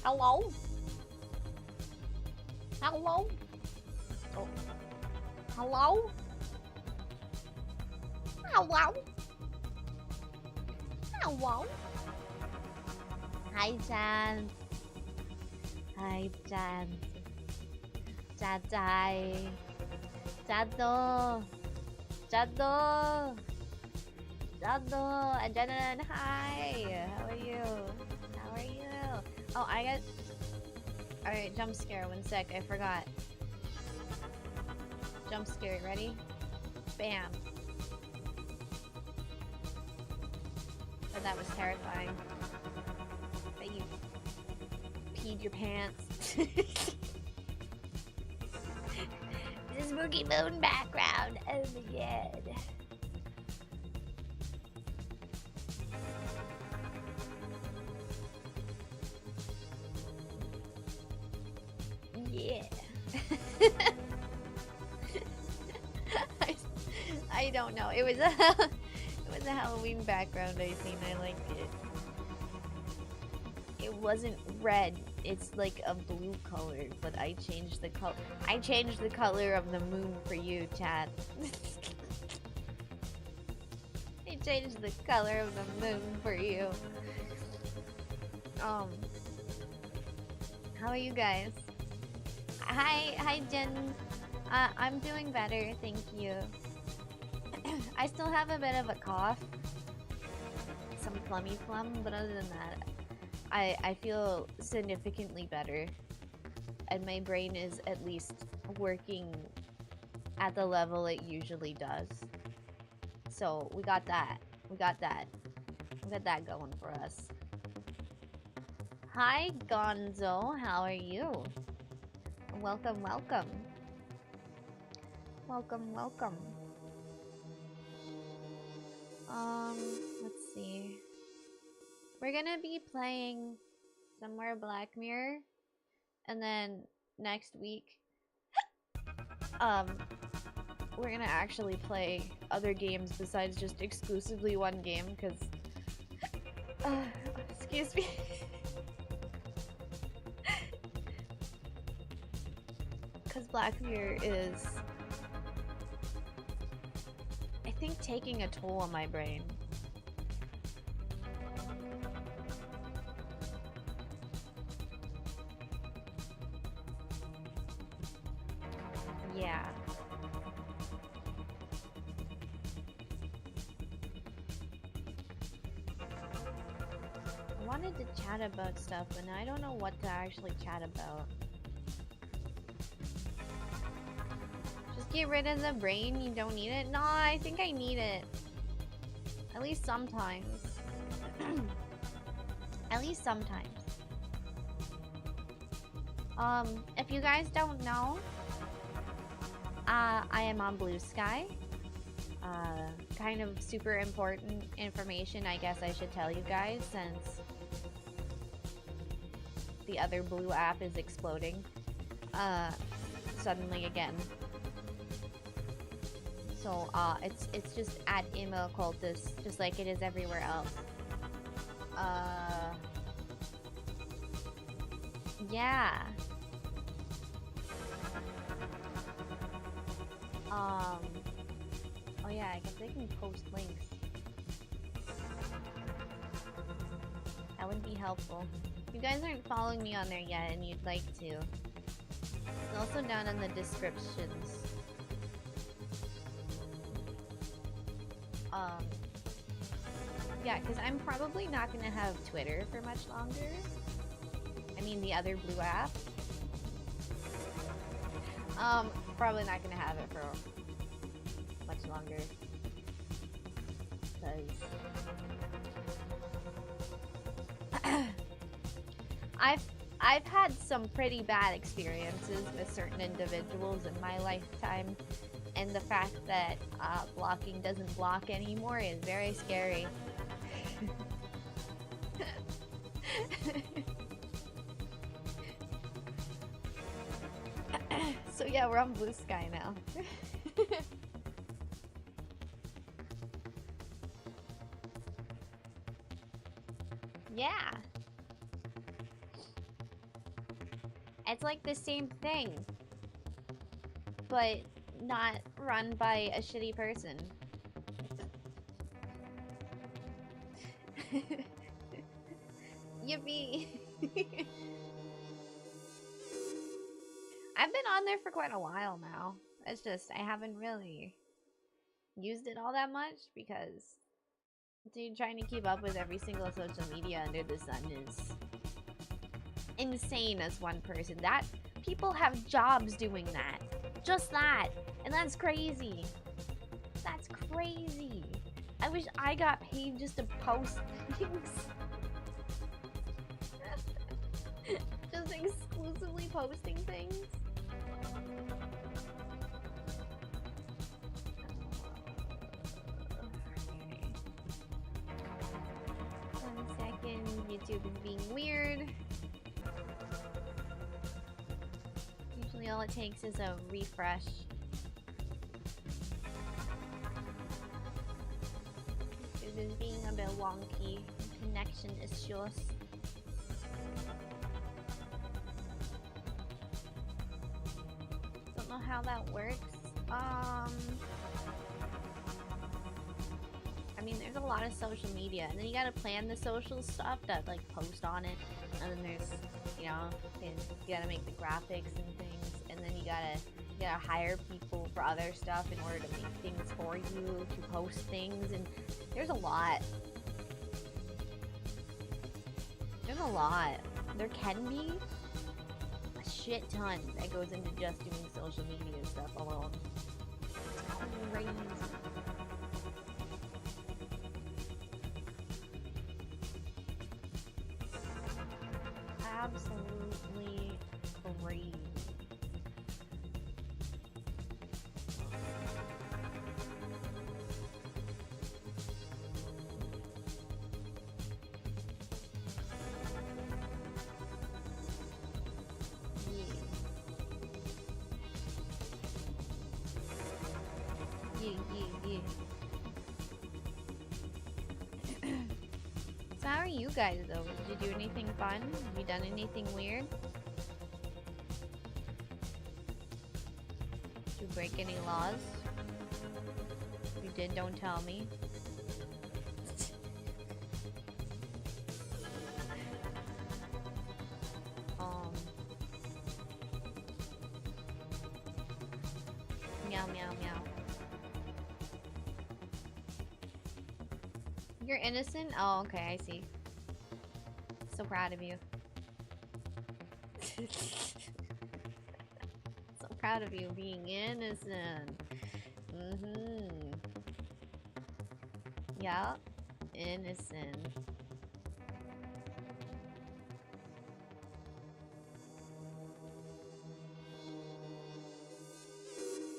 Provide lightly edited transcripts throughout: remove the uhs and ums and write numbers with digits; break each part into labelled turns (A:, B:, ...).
A: Hello? Hello? Oh. Hello? Hello? Hello? Hi, Jan. Hi, Jan. Jadai. Jado. Jado. Jado. And Janan, hi. How are you? How are you? Oh, I got... Alright, jump scare. 1 sec. I forgot. Jump scare. Ready? Bam. Oh, that was terrifying. That you peed your pants. This Spooky Moon background. Oh my god. Yeah. I don't know. It was a Halloween background I seen. I liked it. It wasn't red. It's like a blue color, but I changed the color. I changed the color of the moon for you, chat. I changed the color of the moon for you. How are you guys? Hi, Jen. I'm doing better, thank you. I still have a bit of a cough, some plummy plum, but other than that, I feel significantly better, and my brain is at least working at the level it usually does. So we got that. We got that going for us. Hi, Gonzo. How are you? Welcome, welcome. Welcome, welcome. Let's see. We're gonna be playing some more Black Mirror, and then next week, we're gonna actually play other games besides just exclusively one game, because, excuse me. Because Black Mirror is, I think, taking a toll on my brain. Yeah. I wanted to chat about stuff, and I don't know what to actually chat about. Just get rid of the brain? You don't need it? No, I think I need it. At least sometimes. At least sometimes. If you guys don't know, I am on Blue Sky. Kind of super important information, I guess I should tell you guys, since the other blue app is exploding suddenly again. So it's just at emo cultist, just like it is everywhere else. Yeah. Oh yeah, I guess I can post links. That would be helpful. If you guys aren't following me on there yet and you'd like to, it's also down in the descriptions. Yeah, because I'm probably not gonna have Twitter for much longer. I mean, the other blue app. Probably not gonna have it for much longer. Because I've had some pretty bad experiences with certain individuals in my lifetime, and the fact that blocking doesn't block anymore is very scary. So yeah, we're on Blue Sky now. Yeah. It's like the same thing, but not run by a shitty person. Yippee! I've been on there for quite a while now. It's just I haven't really used it all that much because, dude, trying to keep up with every single social media under the sun is insane as one person. That people have jobs doing that. Just that. And that's crazy. That's crazy. I wish I got paid just to post things. Just exclusively posting things. Okay. 1 second. YouTube is being weird. Usually all it takes is a refresh. It is being a bit wonky. Connection issues. Don't know how that works. I mean, there's a lot of social media, and then you gotta plan the social stuff to like post on it, and then there's, you know, you gotta make the graphics and things, and then you gotta hire people for other stuff in order to make things for you, to post things, and there's a lot. There's a lot. There can be a shit ton that goes into just doing social media stuff alone. It's crazy. Absolutely crazy. Yeah. So how are you guys though? Did you do anything fun? Have you done anything weird? Did you break any laws? If you did, don't tell me. Meow meow meow. You're innocent? Oh, okay, I see. So proud of you. So proud of you being innocent. Yeah, innocent.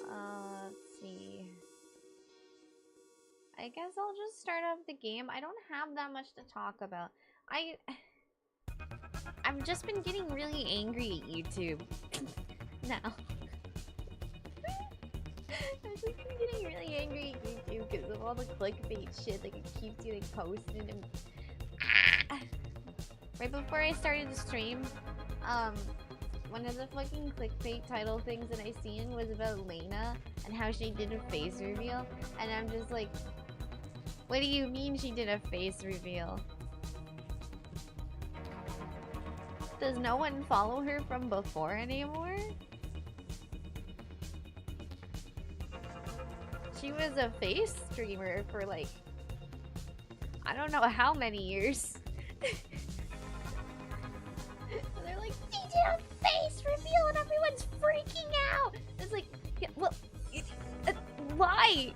A: Let's see. I guess I'll just start up the game. I don't have that much to talk about. I've just been getting really angry at YouTube now. I've just been getting really angry at YouTube because of all the clickbait shit that keeps getting posted. And right before I started the stream, one of the fucking clickbait title things that I seen was about Lena and how she did a face reveal, and I'm just like, what do you mean she did a face reveal? Does no one follow her from before anymore? She was a face streamer for like, I don't know how many years. They're like, she did a face reveal and everyone's freaking out. It's like, yeah, well, why?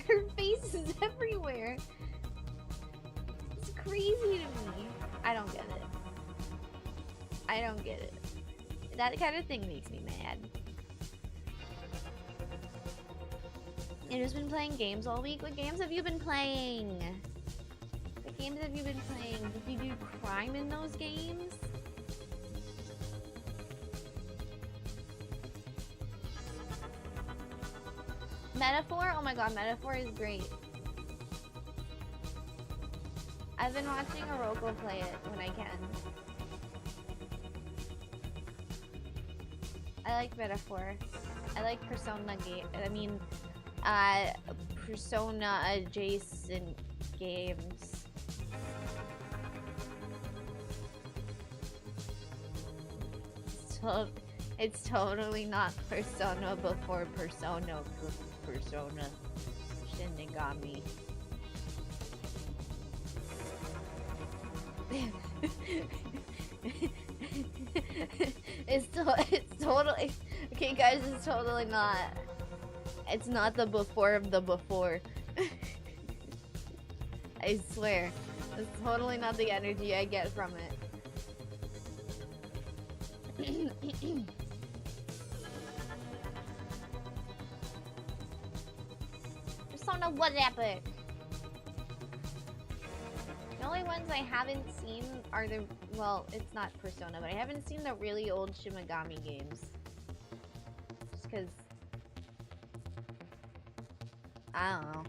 A: Her face is everywhere. It's crazy to me. I don't get it. I don't get it. That kind of thing makes me mad. You've just been playing games all week? What games have you been playing? What games have you been playing? Did you do crime in those games? Metaphor? Oh my god, Metaphor is great. I've been watching Oroko play it when I can. I like metaphor. I like Persona game. I mean, Persona adjacent games. So it's totally not Persona before Persona Shinigami. It's totally okay, guys. It's totally not. It's not the before of the before. I swear, it's totally not the energy I get from it. Persona was epic. The only ones I haven't seen are the, well, it's not Persona, but I haven't seen the really old Shimigami games. Just because, I don't know.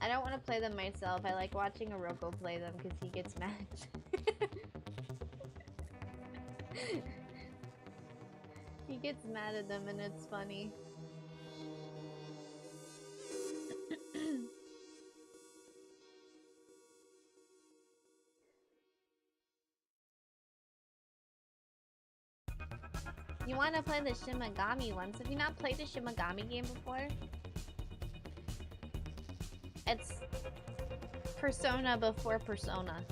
A: I don't want to play them myself. I like watching Oroko play them because he gets mad. He gets mad at them and it's funny. You want to play the Shimigami ones? Have you not played the Shimigami game before? It's Persona before Persona.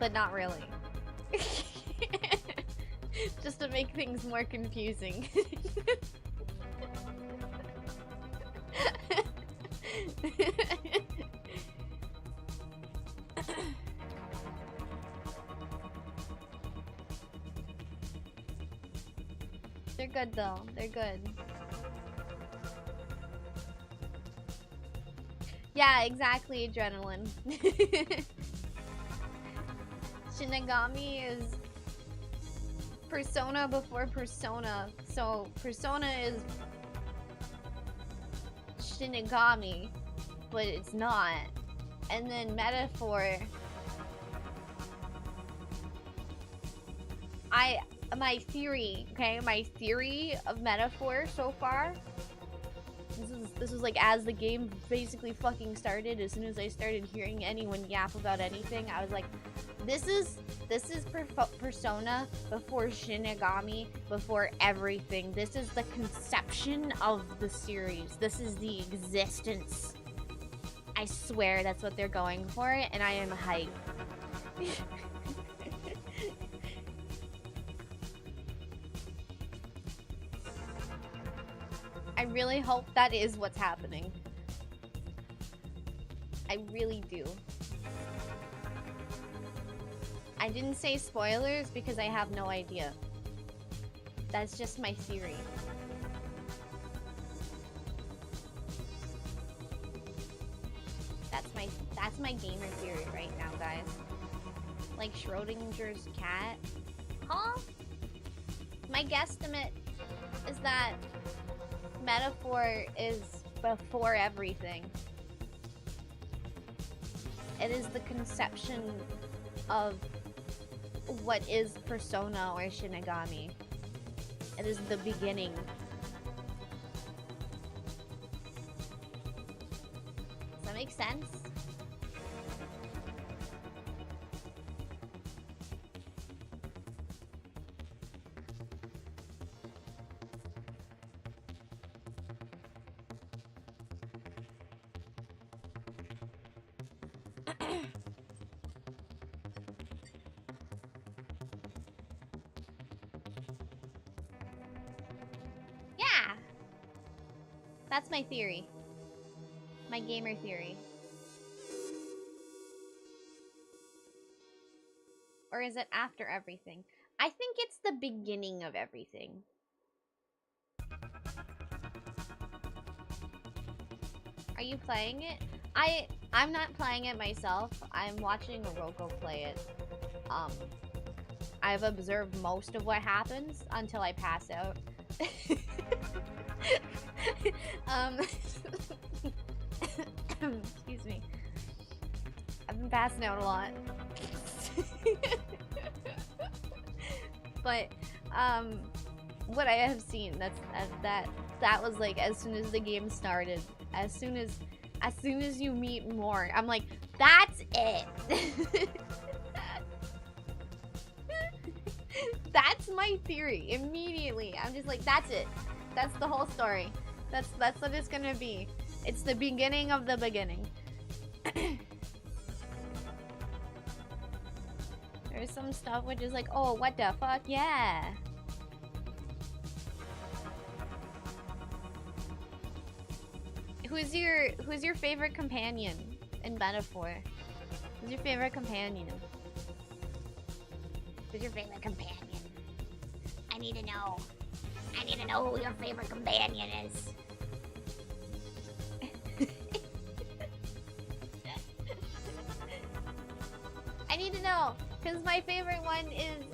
A: But not really. Just to make things more confusing. They're good though. They're good. Yeah, exactly, Adrenaline. Shinigami is Persona before Persona. So Persona is Shinigami, but it's not. And then Metaphor, my theory, okay, my theory of Metaphor so far, this was like as the game basically fucking started. As soon as I started hearing anyone yap about anything, I was like, this is Persona before Shinigami, before everything. This is the conception of the series. This is the existence. I swear that's what they're going for, and I am hyped. I really hope that is what's happening. I really do. I didn't say spoilers because I have no idea. That's just my theory. That's my gamer theory right now, guys. Like Schrodinger's cat. Huh? My guesstimate is that Metaphor is before everything. It is the conception of what is Persona or Shinigami. It is the beginning. Does that make sense? That's my theory. My gamer theory. Or is it after everything? I think it's the beginning of everything. Are you playing it? I'm not playing it myself. I'm watching Oroko play it. I've observed most of what happens until I pass out. Excuse me. I've I'm passing out a lot. But, what I have seen, that was like as soon as the game started, as soon as you meet more, I'm like, that's it. That's my theory. Immediately, I'm just like, that's it. That's the whole story. That's what it's gonna be. It's the beginning of the beginning. There's some stuff which is like, oh, what the fuck, yeah. Who's your favorite companion in Metaphor? Who's your favorite companion? Who's your favorite companion? I need to know. I need to know who your favorite companion is. I need to know, because my favorite one is,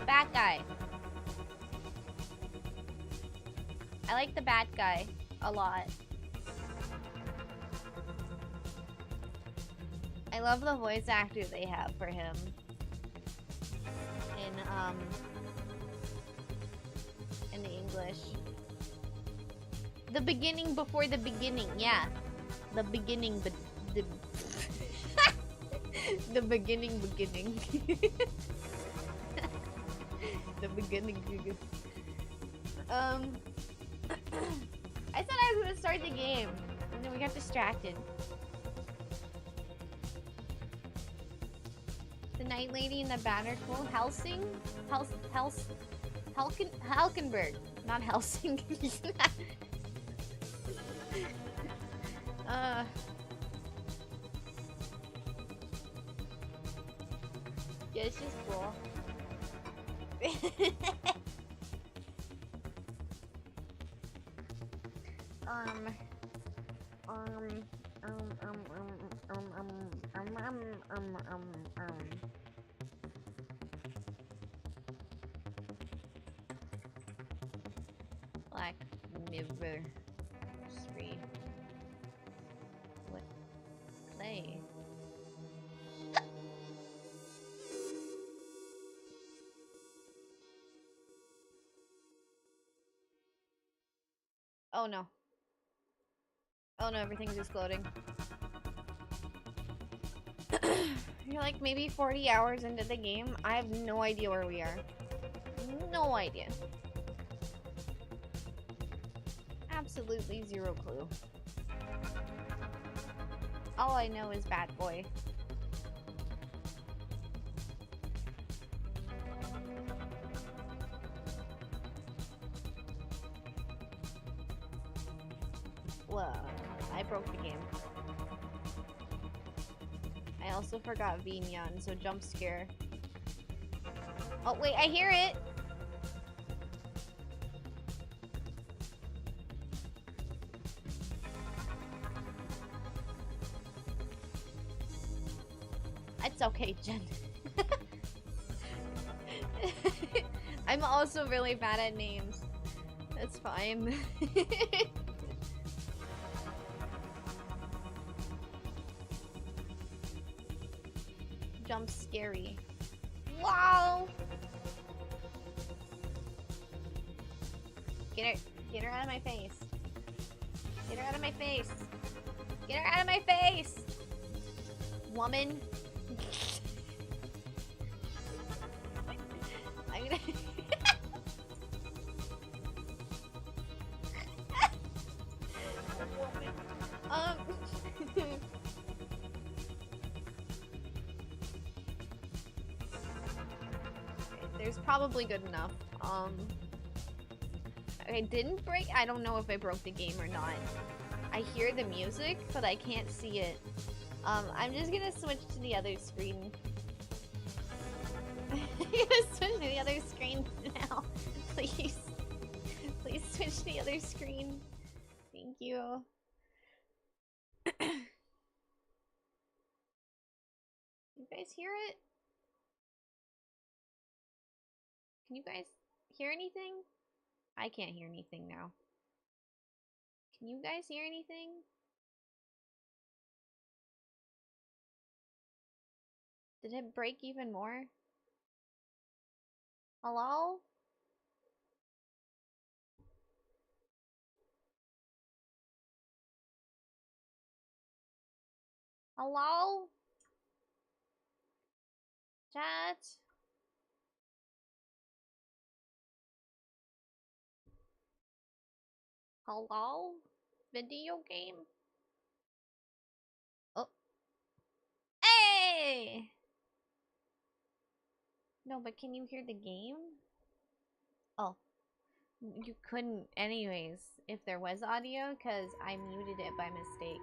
A: Bat Guy. I like the Bat Guy a lot. I love the voice actor they have for him. In the English. The beginning before the beginning, yeah. The beginning, but the the beginning. The beginning. I said I was gonna start the game, and then we got distracted. The Night Lady and the Banner Cool. Helsing? Halkenberg. Not Helsing. Yeah, it's just cool. Black Mirror 3. What? Play. Oh no. Oh no, everything's exploding. You're like maybe 40 hours into the game. I have no idea where we are. No idea. Absolutely zero clue. All I know is Bad Boy. Well, I broke the game. I also forgot Vinyan, so jump scare. Oh wait, I hear it! It's okay, Jen. I'm also really bad at names. That's fine. Jump scary. Wow! Get her out of my face. Get her out of my face. Get her out of my face! Woman. I'm gonna... There's probably good enough. I didn't break. I don't know if I broke the game or not. I hear the music, but I can't see it. I'm just gonna switch to the other screen. I'm gonna switch to the other screen now. Please. Please switch to the other screen. Thank you. You guys hear it? Can you guys hear anything? I can't hear anything now. Can you guys hear anything? Did it break even more? Hello? Hello? Chat? Hello? Video game? Oh. Hey! No, but can you hear the game? Oh. You couldn't anyways, if there was audio, because I muted it by mistake.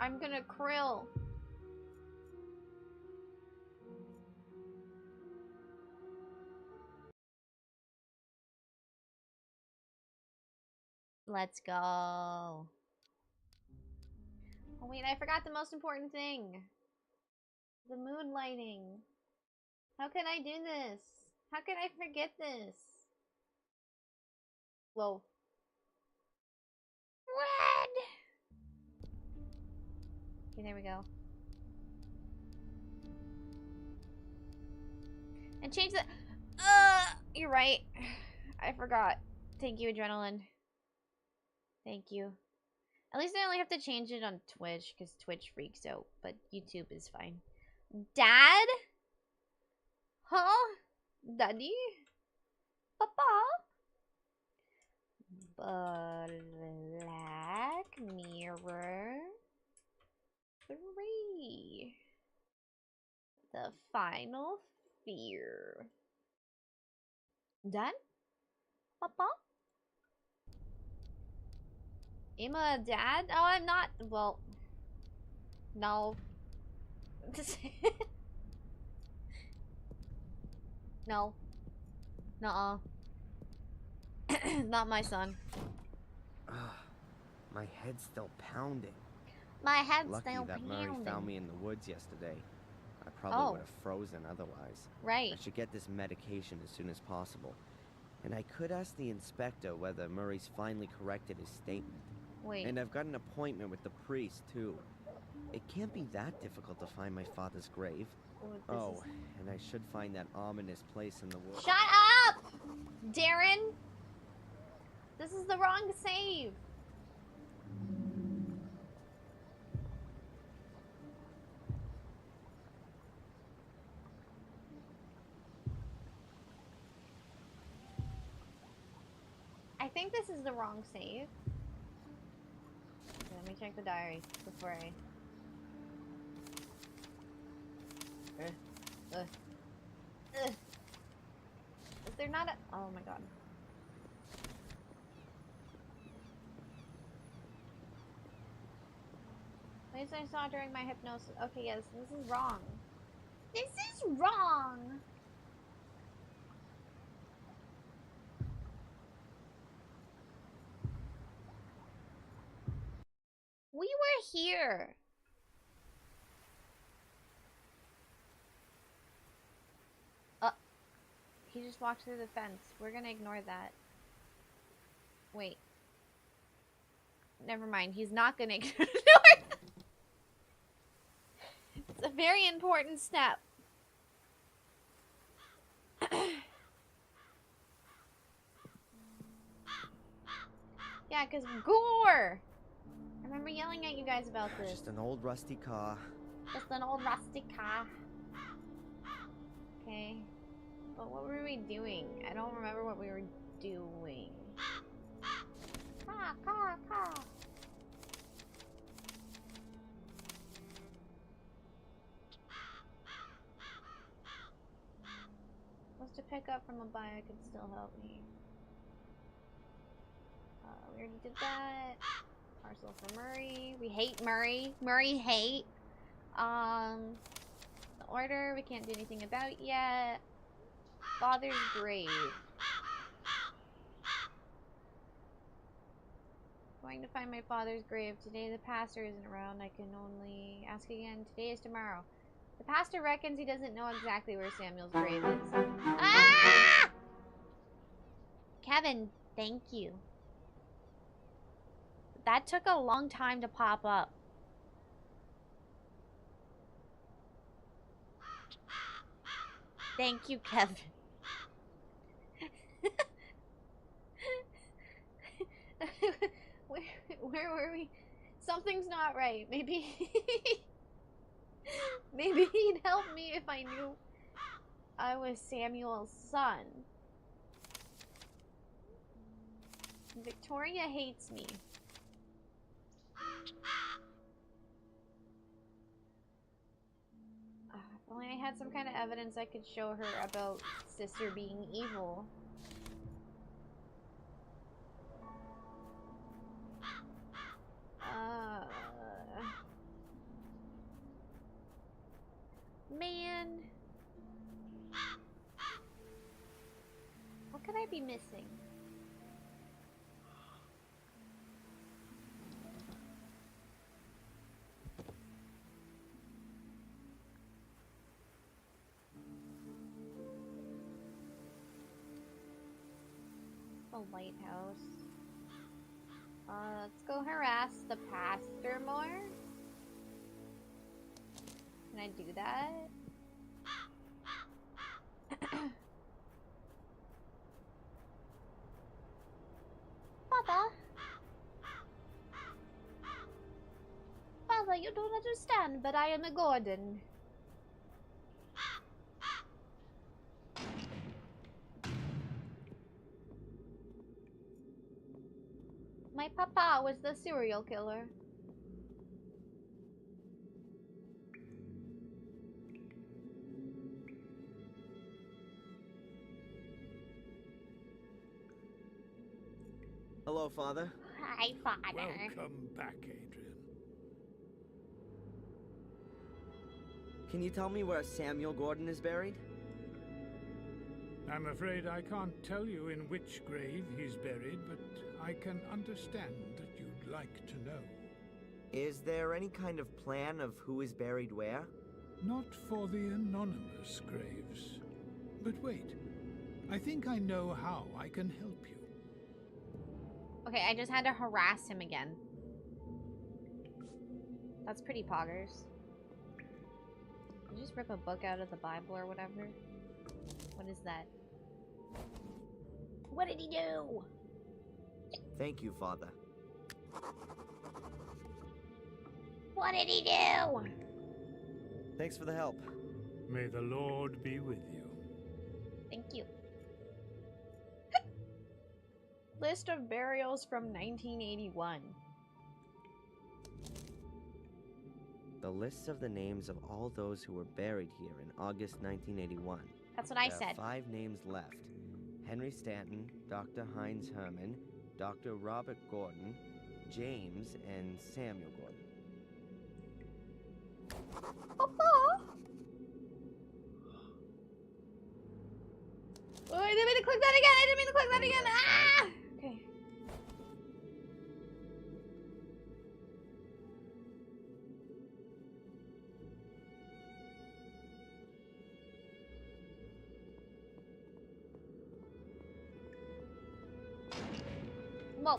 A: I'm gonna krill. Let's go. Oh wait, I forgot the most important thing. The mood lighting. How can I do this? How can I forget this? Whoa. Red! Okay, there we go. And change the... You're right. I forgot. Thank you, Adrenaline. Thank you. At least I only have to change it on Twitch, because Twitch freaks out, but YouTube is fine. Dad? Huh? Daddy? Papa? Black Mirror 3. The Final Fear. Done? Papa? Am I a dad? Oh, I'm not. Well, no. No. Nuh-uh. Not my son.
B: My head's still pounding.
A: My head's
B: Lucky
A: still
B: that
A: pounding.
B: Murray found me in the woods yesterday. I probably would have frozen otherwise.
A: Right.
B: I should get this medication as soon as possible. And I could ask the inspector whether Murray's finally corrected his statement.
A: Wait.
B: And I've got an appointment with the priest, too. It can't be that difficult to find my father's grave. Oh, and I should find that ominous place in the woods.
A: Shut up! Darren! This is the wrong save. I think this is the wrong save. Okay, let me check the diary before I... Is there not a... Oh my god. Place I saw during my hypnosis. Okay, yes, this is wrong. This is wrong! We were here. He just walked through the fence. We're gonna ignore that. Wait. Never mind. He's not gonna ignore that. It's a very important step. Yeah, because gore! I remember yelling at you guys about this.
B: Just an old rusty car.
A: Just an old rusty car. Okay. But what were we doing? I don't remember what we were doing. Car. Was to pick up from a bio could still help me. We already did that. Parcel for Murray. We hate Murray. Murray hate. The order we can't do anything about yet. Father's grave. Going to find my father's grave. Today the pastor isn't around. I can only ask again. Today is tomorrow. The pastor reckons he doesn't know exactly where Samuel's grave is. Ah! Kevin, thank you. That took a long time to pop up. Thank you, Kevin. Where were we? Something's not right. Maybe maybe he'd help me if I knew I was Samuel's son. Victoria hates me. If only I had some kind of evidence I could show her about sister being evil. Man. What could I be missing? The lighthouse. Let's go harass the pastor more. Can I do that? Father? Father, you don't understand, but I am a Gordon. My papa was the serial killer.
B: Hello, Father.
A: Hi, Father.
C: Welcome back, Adrian.
B: Can you tell me where Samuel Gordon is buried?
C: I'm afraid I can't tell you in which grave he's buried, but I can understand that you'd like to know.
B: Is there any kind of plan of who is buried where?
C: Not for the anonymous graves. But wait, I think I know how I can help you.
A: Okay, I just had to harass him again. That's pretty poggers. Did you just rip a book out of the Bible or whatever? What is that? What did he do?
B: Thank you, Father.
A: What did he do?
B: Thanks for the help.
C: May the Lord be with you.
A: Thank you. List of burials from 1981.
B: The lists of the names of all those who were buried here in August 1981.
A: That's what I
B: There
A: said.
B: are 5 names left. Henry Stanton, Dr. Heinz Herman, Dr. Robert Gordon, James, and Samuel Gordon.
A: Oh, I didn't mean to click that again. I didn't mean to click that again. Ah! Okay. Whoa.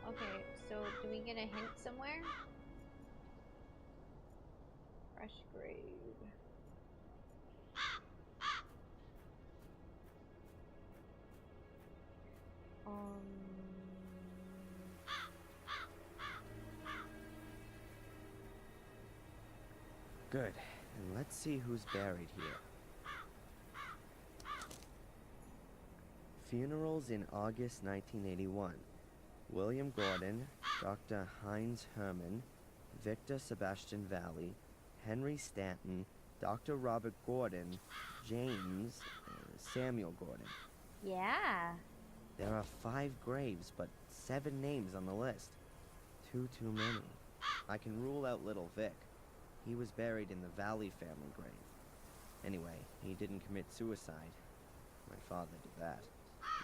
A: Okay, so do we get a hint somewhere? Fresh grave.
B: Good. And let's see who's buried here. Funerals in August 1981. William Gordon, Dr. Heinz Herman, Victor Sebastian Valley, Henry Stanton, Dr. Robert Gordon, James, Samuel Gordon.
A: Yeah.
B: There are 5 graves, but 7 names on the list. Too many. I can rule out little Vic. He was buried in the Valley family grave. Anyway, he didn't commit suicide. My father did that.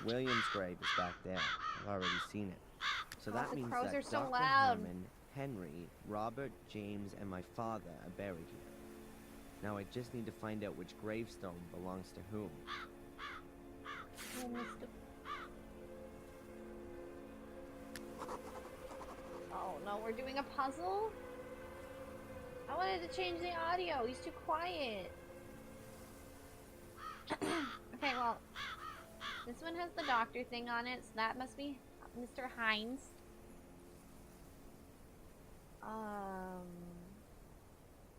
B: William's grave is back there. I've already seen it. So that
A: the
B: means
A: crows
B: that
A: are so
B: Dr.
A: loud.
B: Herman, Henry, Robert, James, and my father are buried here. Now I just need to find out which gravestone belongs to whom.
A: Oh, Mr. Oh no, we're doing a puzzle? I wanted to change the audio. He's too quiet. Okay, well, this one has the doctor thing on it, so that must be Mr. Hines.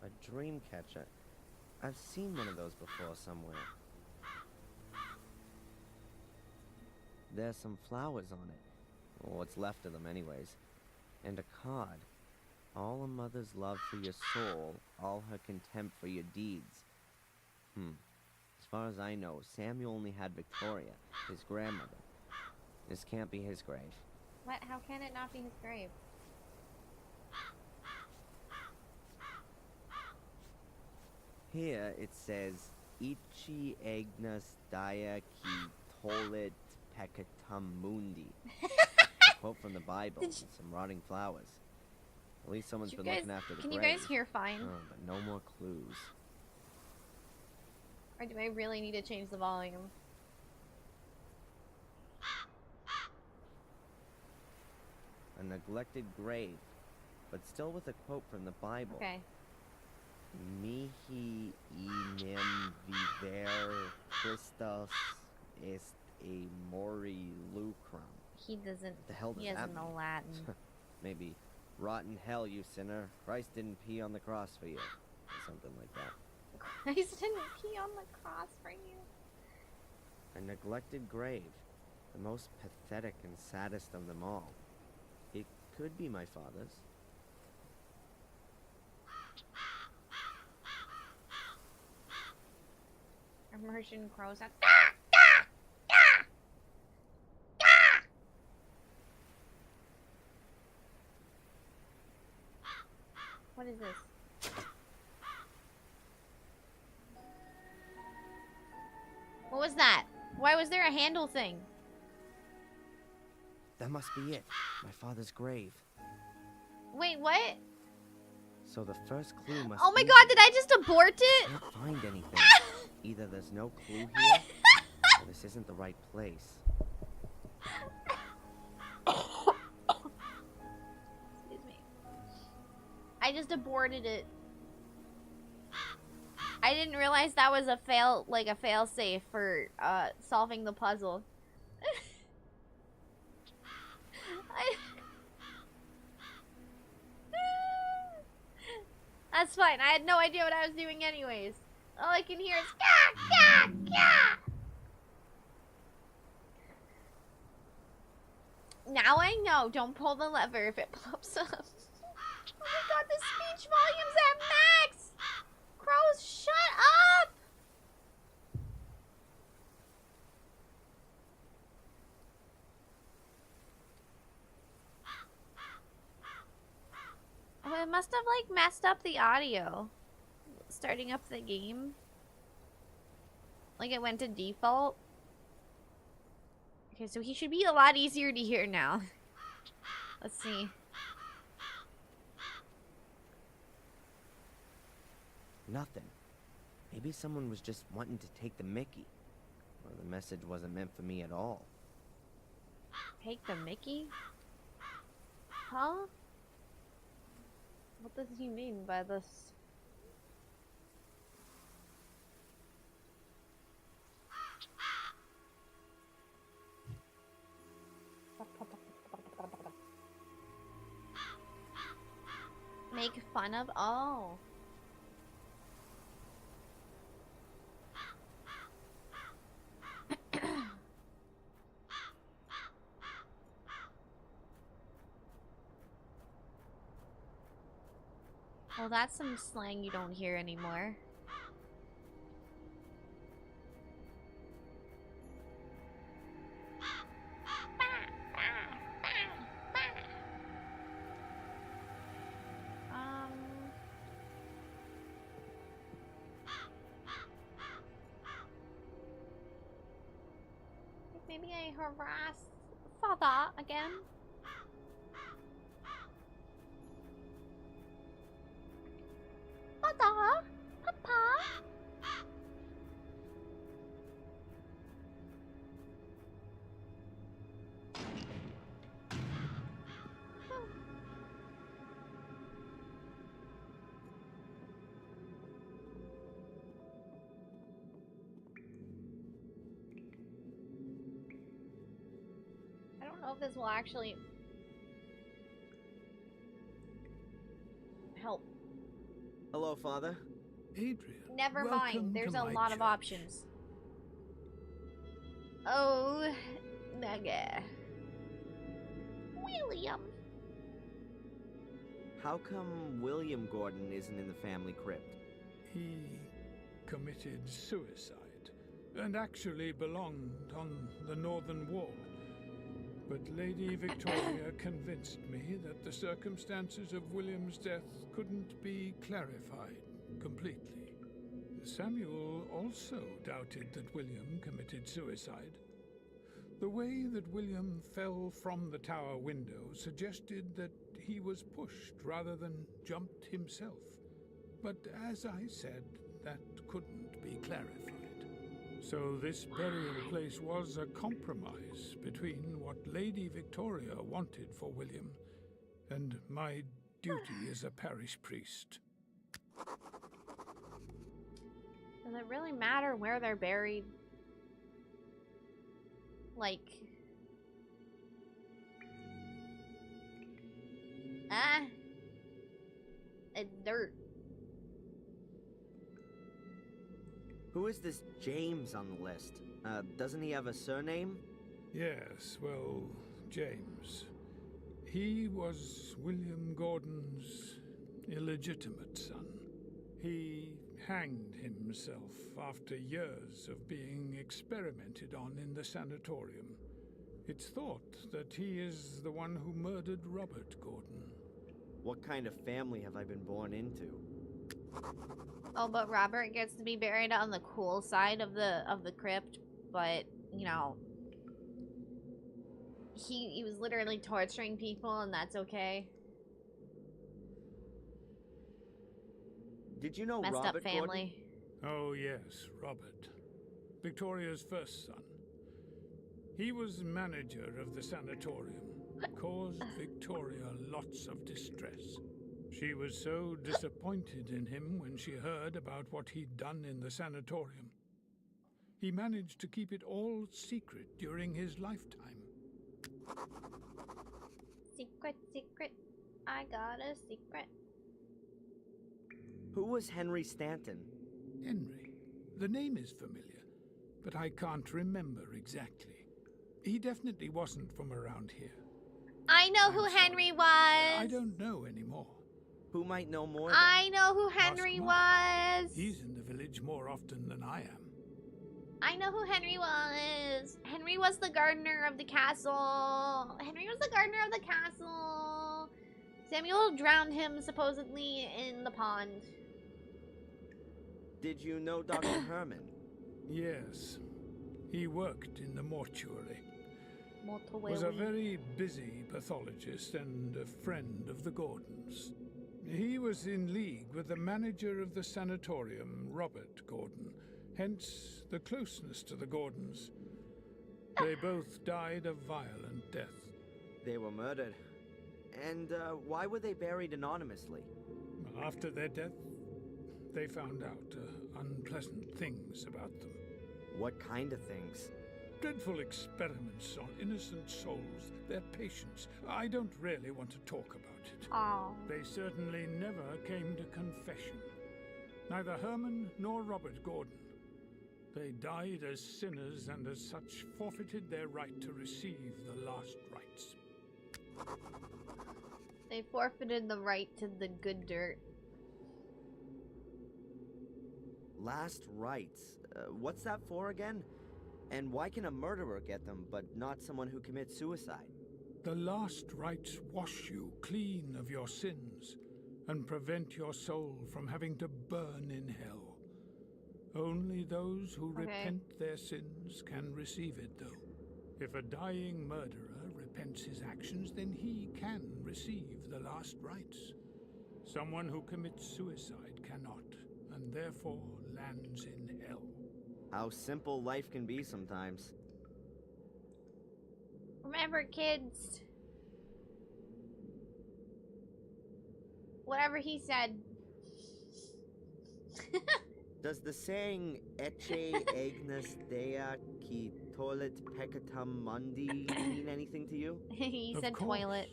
B: A dream catcher. I've seen one of those before somewhere. There's some flowers on it. Or what's left of them anyways. And a card. All a mother's love for your soul, all her contempt for your deeds. As far as I know, Samuel only had Victoria, his grandmother. This can't be his grave.
A: What? How can it not be his grave?
B: Here it says, Ichi Agnes Dia Ki Tolit Peccatum Mundi. A quote from the Bible and some rotting flowers. At least someone's been looking after the grave.
A: Can you guys hear fine?
B: Oh, but no more clues.
A: Or do I really need to change the volume?
B: A neglected grave, but still with a quote from the Bible.
A: Okay.
B: Mihi enim viver Christus est a mori lucrum.
A: He doesn't.
B: What the hell does
A: He doesn't
B: that
A: know
B: mean?
A: Latin.
B: Maybe, rotten hell, you sinner. Christ didn't pee on the cross for you. Or something like that.
A: Christ didn't pee on the cross for you.
B: A neglected grave. The most pathetic and saddest of them all. It could be my father's.
A: Immersion crows at. What is this? What was that? Why was there a handle thing?
B: That must be it. My father's grave.
A: Wait, what?
B: So the first clue must
A: Oh my
B: be
A: god, did I just abort it?
B: I can't find anything. Either there's no clue here, or this isn't the right place.
A: Excuse me. I just aborted it. I didn't realize that was a fail safe for solving the puzzle. That's fine. I had no idea what I was doing anyways. All I can hear is gah, gah, gah. Now I know. Don't pull the lever if it pops up. Oh my god, the speech volume's at max! Crows, shut up! Oh, it must have like messed up the audio. Starting up the game. Like it went to default. Okay, so he should be a lot easier to hear now. Let's see.
B: Nothing. Maybe someone was just wanting to take the mickey. Or the message wasn't meant for me at all.
A: Take the mickey? Huh? What does he mean by this? Make fun of? Oh. Well, that's some slang you don't hear anymore. Maybe I harass father again. Father? Papa? I hope this will actually help.
B: Hello, Father.
C: Adrian,
A: Never mind.
C: welcome
A: There's
C: to
A: a
C: my
A: lot of
C: church.
A: options. Oh, nugget. William.
B: How come William Gordon isn't in the family crypt?
C: He committed suicide and actually belonged on the northern wall. But Lady Victoria convinced me that the circumstances of William's death couldn't be clarified completely. Samuel also doubted that William committed suicide. The way that William fell from the tower window suggested that he was pushed rather than jumped himself. But as I said, that couldn't be clarified. So this burial place was a compromise between what Lady Victoria wanted for William and my duty as a parish priest.
A: Does it really matter where they're buried? Like... It's dirt.
B: Who is this James on the list? Doesn't he have a surname?
C: Yes, well, James. He was William Gordon's illegitimate son. He hanged himself after years of being experimented on in the sanatorium. It's thought that he is the one who murdered Robert Gordon.
B: What kind of family have I been born into?
A: Oh, but Robert gets to be buried on the cool side of the crypt, but, you know, he was literally torturing people, and that's okay.
B: Did you know
A: Messed
B: Robert
A: up family.
B: Gordon?
C: Oh yes, Robert. Victoria's first son. He was manager of the sanatorium. Caused Victoria lots of distress. She was so disappointed in him when she heard about what he'd done in the sanatorium. He managed to keep it all secret during his lifetime.
A: Secret, secret. I got a secret.
B: Who was Henry Stanton?
C: Henry. The name is familiar, but I can't remember exactly. He definitely wasn't from around here.
A: I know who
C: I'm sorry.
A: Henry was.
C: I don't know anymore.
B: Who might know more than?
A: I know who Henry
C: Mark.
A: was.
C: He's in the village more often than I am.
A: I know who Henry was. Henry was the gardener of the castle. Henry was the gardener of the castle. Samuel drowned him supposedly in the pond.
B: Did you know Dr. Herman?
C: Yes. He worked in the mortuary. Was a very busy pathologist and a friend of the Gordons. He was in league with the manager of the sanatorium, Robert Gordon, hence the closeness to the Gordons. They both died a violent death.
B: They were murdered. And why were they buried anonymously?
C: After their death, they found out unpleasant things about them.
B: What kind of things?
C: Dreadful experiments on innocent souls, their patients. I don't really want to talk about it.
A: Oh.
C: They certainly never came to confession. Neither Herman nor Robert Gordon. They died as sinners and as such forfeited their right to receive the last rites.
A: They forfeited the right to the good dirt.
B: Last rites? What's that for again? And why can a murderer get them, but not someone who commits suicide?
C: The last rites wash you clean of your sins and prevent your soul from having to burn in hell. Only those who repent their sins can receive it, though. If a dying murderer repents his actions, then he can receive the last rites. Someone who commits suicide cannot, and therefore lands in hell.
B: How simple life can be sometimes.
A: Remember, kids. Whatever he said.
B: Does the saying Ecce Agnes Dea qui toilet peccatum mundi mean anything to you?
A: He
C: Of
A: said
C: course.
A: toilet.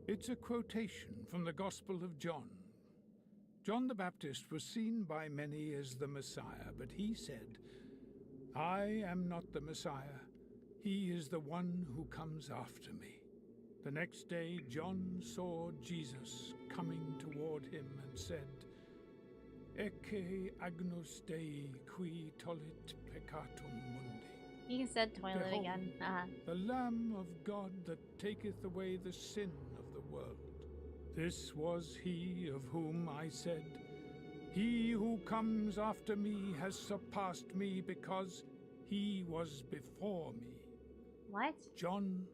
C: It's a quotation from the Gospel of John. John the Baptist was seen by many as the Messiah, but he said, "I am not the Messiah. He is the one who comes after me." The next day, John saw Jesus coming toward him and said, "Ecce agnus Dei qui tollit peccatum mundi."
A: He said toilet
C: Behold,
A: again.
C: The Lamb of God that taketh away the sin of the world. This was he of whom I said, "He who comes after me has surpassed me because he was before me."
A: What?
C: John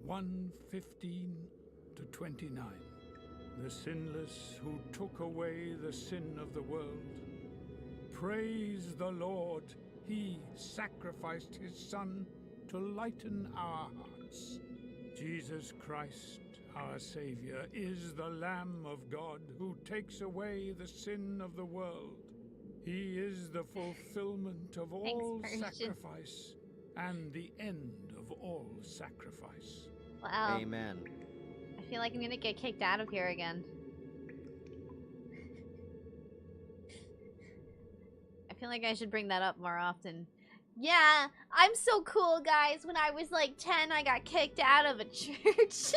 C: 1:15-29. The sinless who took away the sin of the world. Praise the Lord, he sacrificed his Son to lighten our hearts. Jesus Christ, our Savior, is the Lamb of God who takes away the sin of the world. He is the fulfillment of all
A: Thanks, Persian.
C: sacrifice and the end of all sacrifice.
A: Wow.
B: Amen.
A: I feel like I'm gonna get kicked out of here again. I feel like I should bring that up more often. Yeah, I'm so cool, guys. When I was like 10, I got kicked out of a church.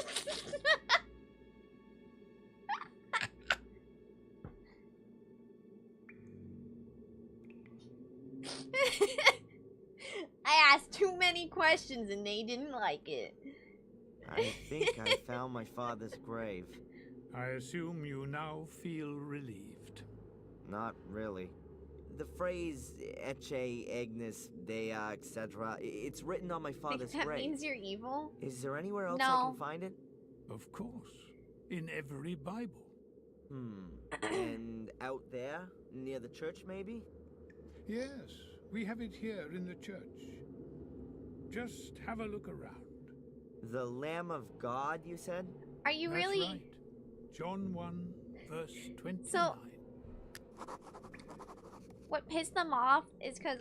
A: I asked too many questions and they didn't like it.
B: I think I found my father's grave.
C: I assume you now feel relieved.
B: Not really. The phrase Ecce Agnes Dea, etc. It's written on my father's
A: That
B: grave.
A: means you're evil?
B: Is there anywhere else I
A: No.
B: can find it?
C: Of course, in every Bible.
B: And out there, near the church, maybe?
C: Yes, we have it here in the church. Just have a look around.
B: The Lamb of God, you said?
A: Are you
C: That's
A: really?
C: right. John 1:29.
A: So- What pissed them off is because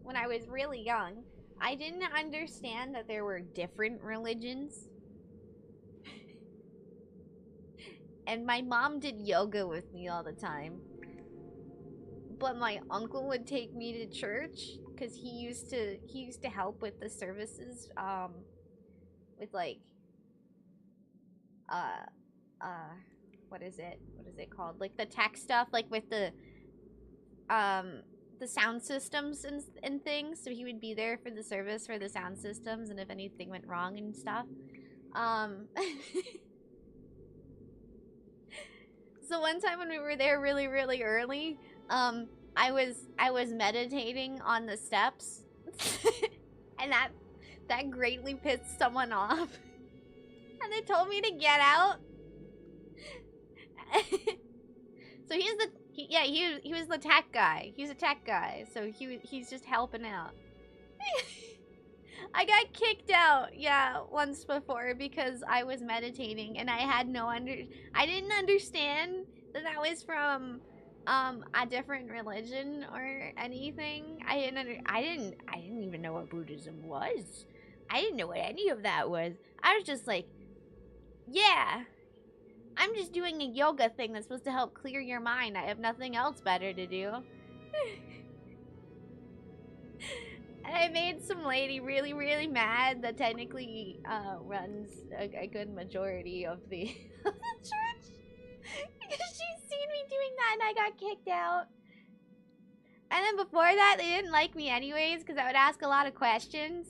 A: when I was really young, I didn't understand that there were different religions. And my mom did yoga with me all the time. But my uncle would take me to church because he used to help with the services, with like, what is it called? Like the tech stuff, like with the sound systems and things. So he would be there for the service for the sound systems and if anything went wrong and stuff. So one time when we were there really, really early, I was meditating on the steps, and that greatly pissed someone off, and they told me to get out. So he was the tech guy. He's a tech guy, so he's just helping out. I got kicked out, yeah, once before because I was meditating and I had I didn't understand that was from a different religion or anything. I didn't even know what Buddhism was. I didn't know what any of that was. I was just like, yeah, I'm just doing a yoga thing that's supposed to help clear your mind. I have nothing else better to do. And I made some lady really, really mad that technically runs a good majority of the, of the church. Because she's seen me doing that and I got kicked out. And then before that, they didn't like me anyways because I would ask a lot of questions.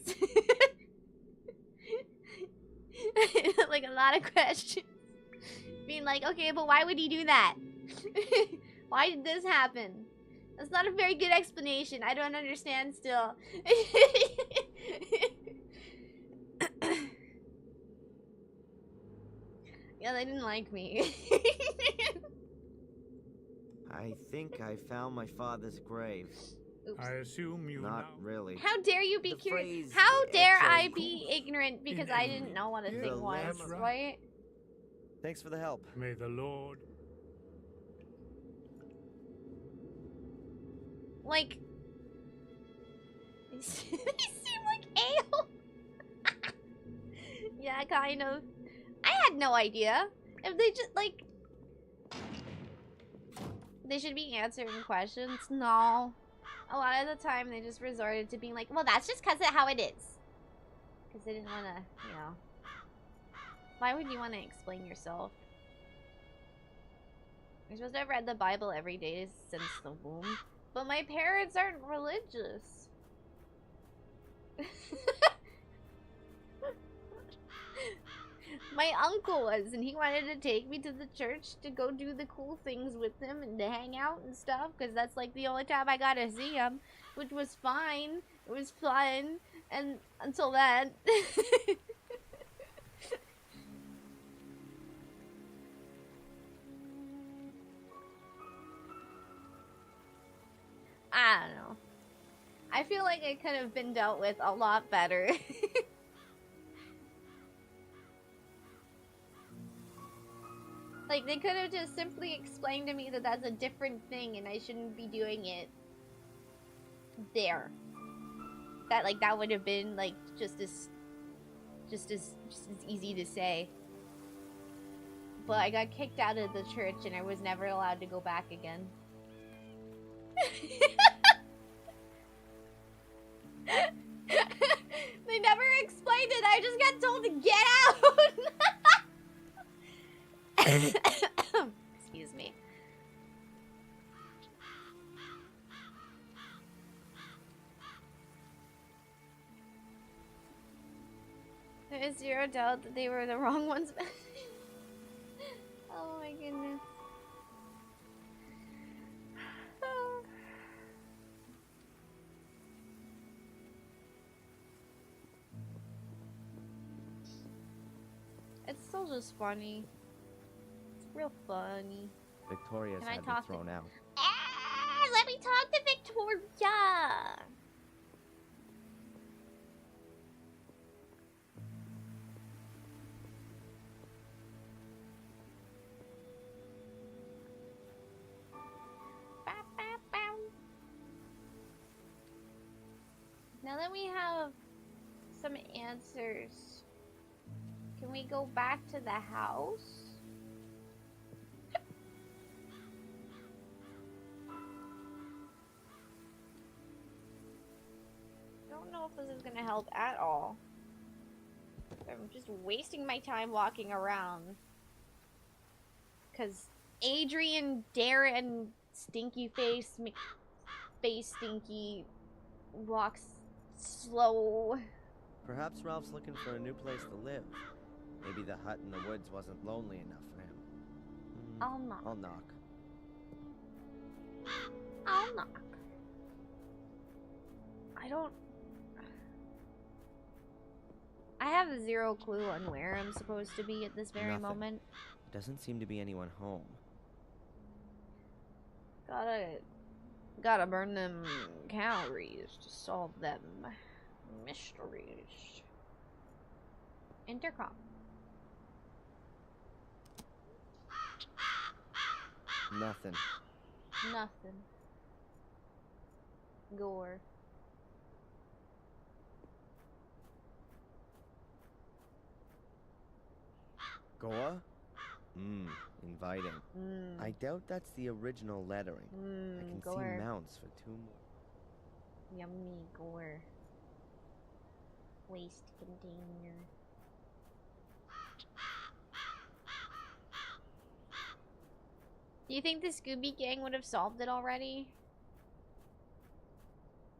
A: Like a lot of questions. Being like, okay, but why would he do that? Why did this happen? That's not a very good explanation. I don't understand still. Yeah, they didn't like me.
B: I think I found my father's grave.
A: Oops.
C: I assume you
B: Not
C: now...
B: really.
A: How dare you be
B: The
A: curious?
B: phrase
A: How dare I
B: Ecce-
A: be ignorant because I didn't know what a
C: Yeah,
A: thing was,
C: that's right.
A: right?
B: Thanks for the help.
C: May the Lord...
A: Like, they seem like ale. Yeah, kind of. I had no idea. If they just, like... They should be answering questions. No. A lot of the time, they just resorted to being like, well, that's just because of how it is. Because they didn't want to, you know. Why would you want to explain yourself? You're supposed to have read the Bible every day since the womb. But my parents aren't religious. My uncle was, and he wanted to take me to the church to go do the cool things with him and to hang out and stuff, because that's like the only time I got to see him, which was fine. It was fun, and until then. I don't know. I feel like it could have been dealt with a lot better. Like, they could have just simply explained to me that that's a different thing and I shouldn't be doing it there. That, like, that would have been, like, just as easy to say. But I got kicked out of the church and I was never allowed to go back again. They never explained it. I just got told to get out. Excuse me. There is zero doubt that they were the wrong ones. Oh my goodness. It's still just funny. It's real funny.
B: Victoria's
A: Can I
B: had me
A: talk
B: thrown out.
A: Ah, let me talk to Victoria. Now that we have some answers, can we go back to the house? Don't know if this is gonna help at all. I'm just wasting my time walking around. Cause Adrian, Darren, Stinky Face, McFace Stinky walks slow.
B: Perhaps Ralph's looking for a new place to live. Maybe the hut in the woods wasn't lonely enough for him.
A: I'll knock.
B: I'll knock.
A: I'll knock. I have zero clue on where I'm supposed to be at this very
B: Nothing.
A: moment.
B: Doesn't seem to be anyone home.
A: Gotta burn them calories to solve them mysteries. Intercom.
B: Nothing.
A: Nothing. Gore.
B: Goa? Inviting. I doubt that's the original lettering. I can
A: Gore.
B: see mounts for 2 more.
A: Yummy gore. Waste container. Do you think the Scooby Gang would have solved it already?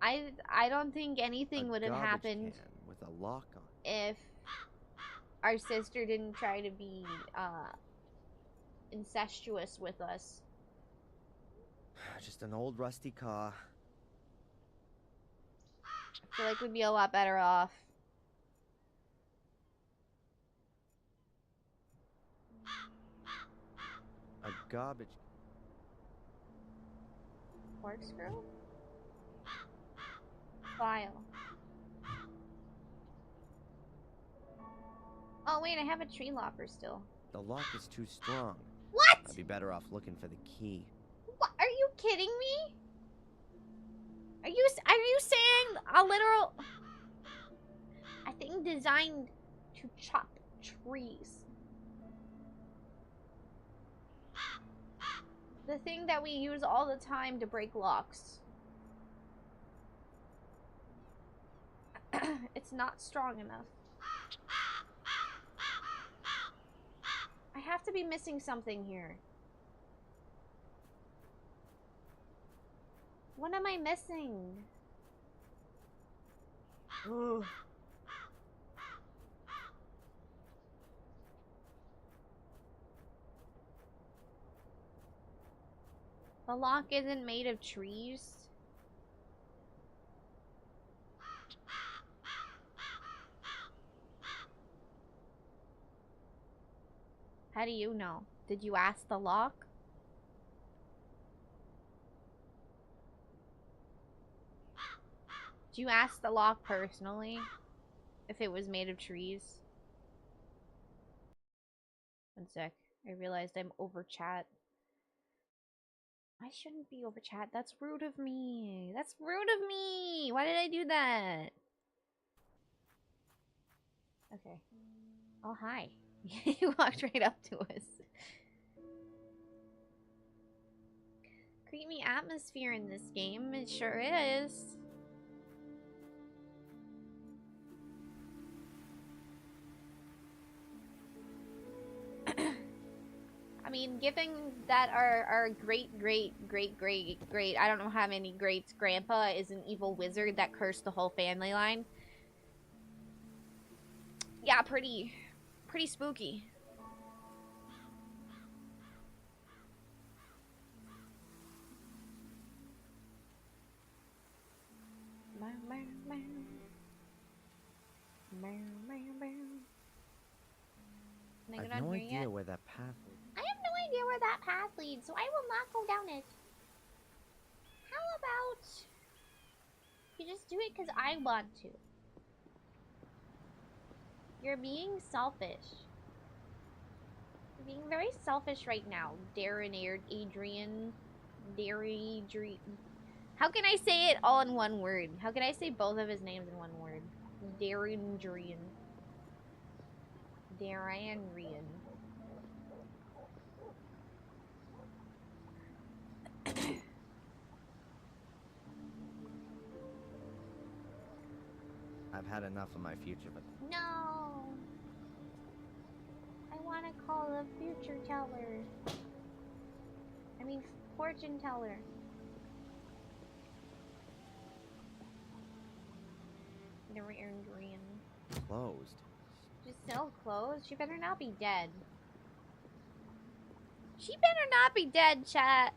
A: I don't think anything would have
B: garbage
A: happened
B: can with a lock on.
A: if our sister didn't try to be incestuous with us.
B: Just an old rusty car.
A: I feel like we'd be a lot better off.
B: A garbage.
A: Corkscrew? File. Oh wait, I have a tree lopper still.
B: The lock is too strong.
A: What?
B: I'd be better off looking for the key.
A: What? Are you kidding me? Are you saying a literal? I think designed to chop trees. The thing that we use all the time to break locks. It's not strong enough. I have to be missing something here. What am I missing? Ugh. The lock isn't made of trees. How do you know? Did you ask the lock? Did you ask the lock personally if it was made of trees? One sec. I realized I'm over chat. I shouldn't be over chat. That's rude of me. That's rude of me. Why did I do that? Okay. Oh, hi. You walked right up to us. Creamy atmosphere in this game. It sure is. I mean, given that our great, I don't know how many greats, grandpa is an evil wizard that cursed the whole family line. Yeah, pretty spooky.
B: I have no idea where that path leads.
A: I have no idea where that path leads, so I will not go down it. How about you just do it because I want to? You're being selfish. You're being very selfish right now, Adrian. How can I say it all in one word? How can I say both of his names in one word? Darren.
B: I've had enough of my future, but...
A: No! I want to call a future teller. I mean, fortune teller.
B: Closed.
A: She's still closed? She better not be dead. She better not be dead, chat.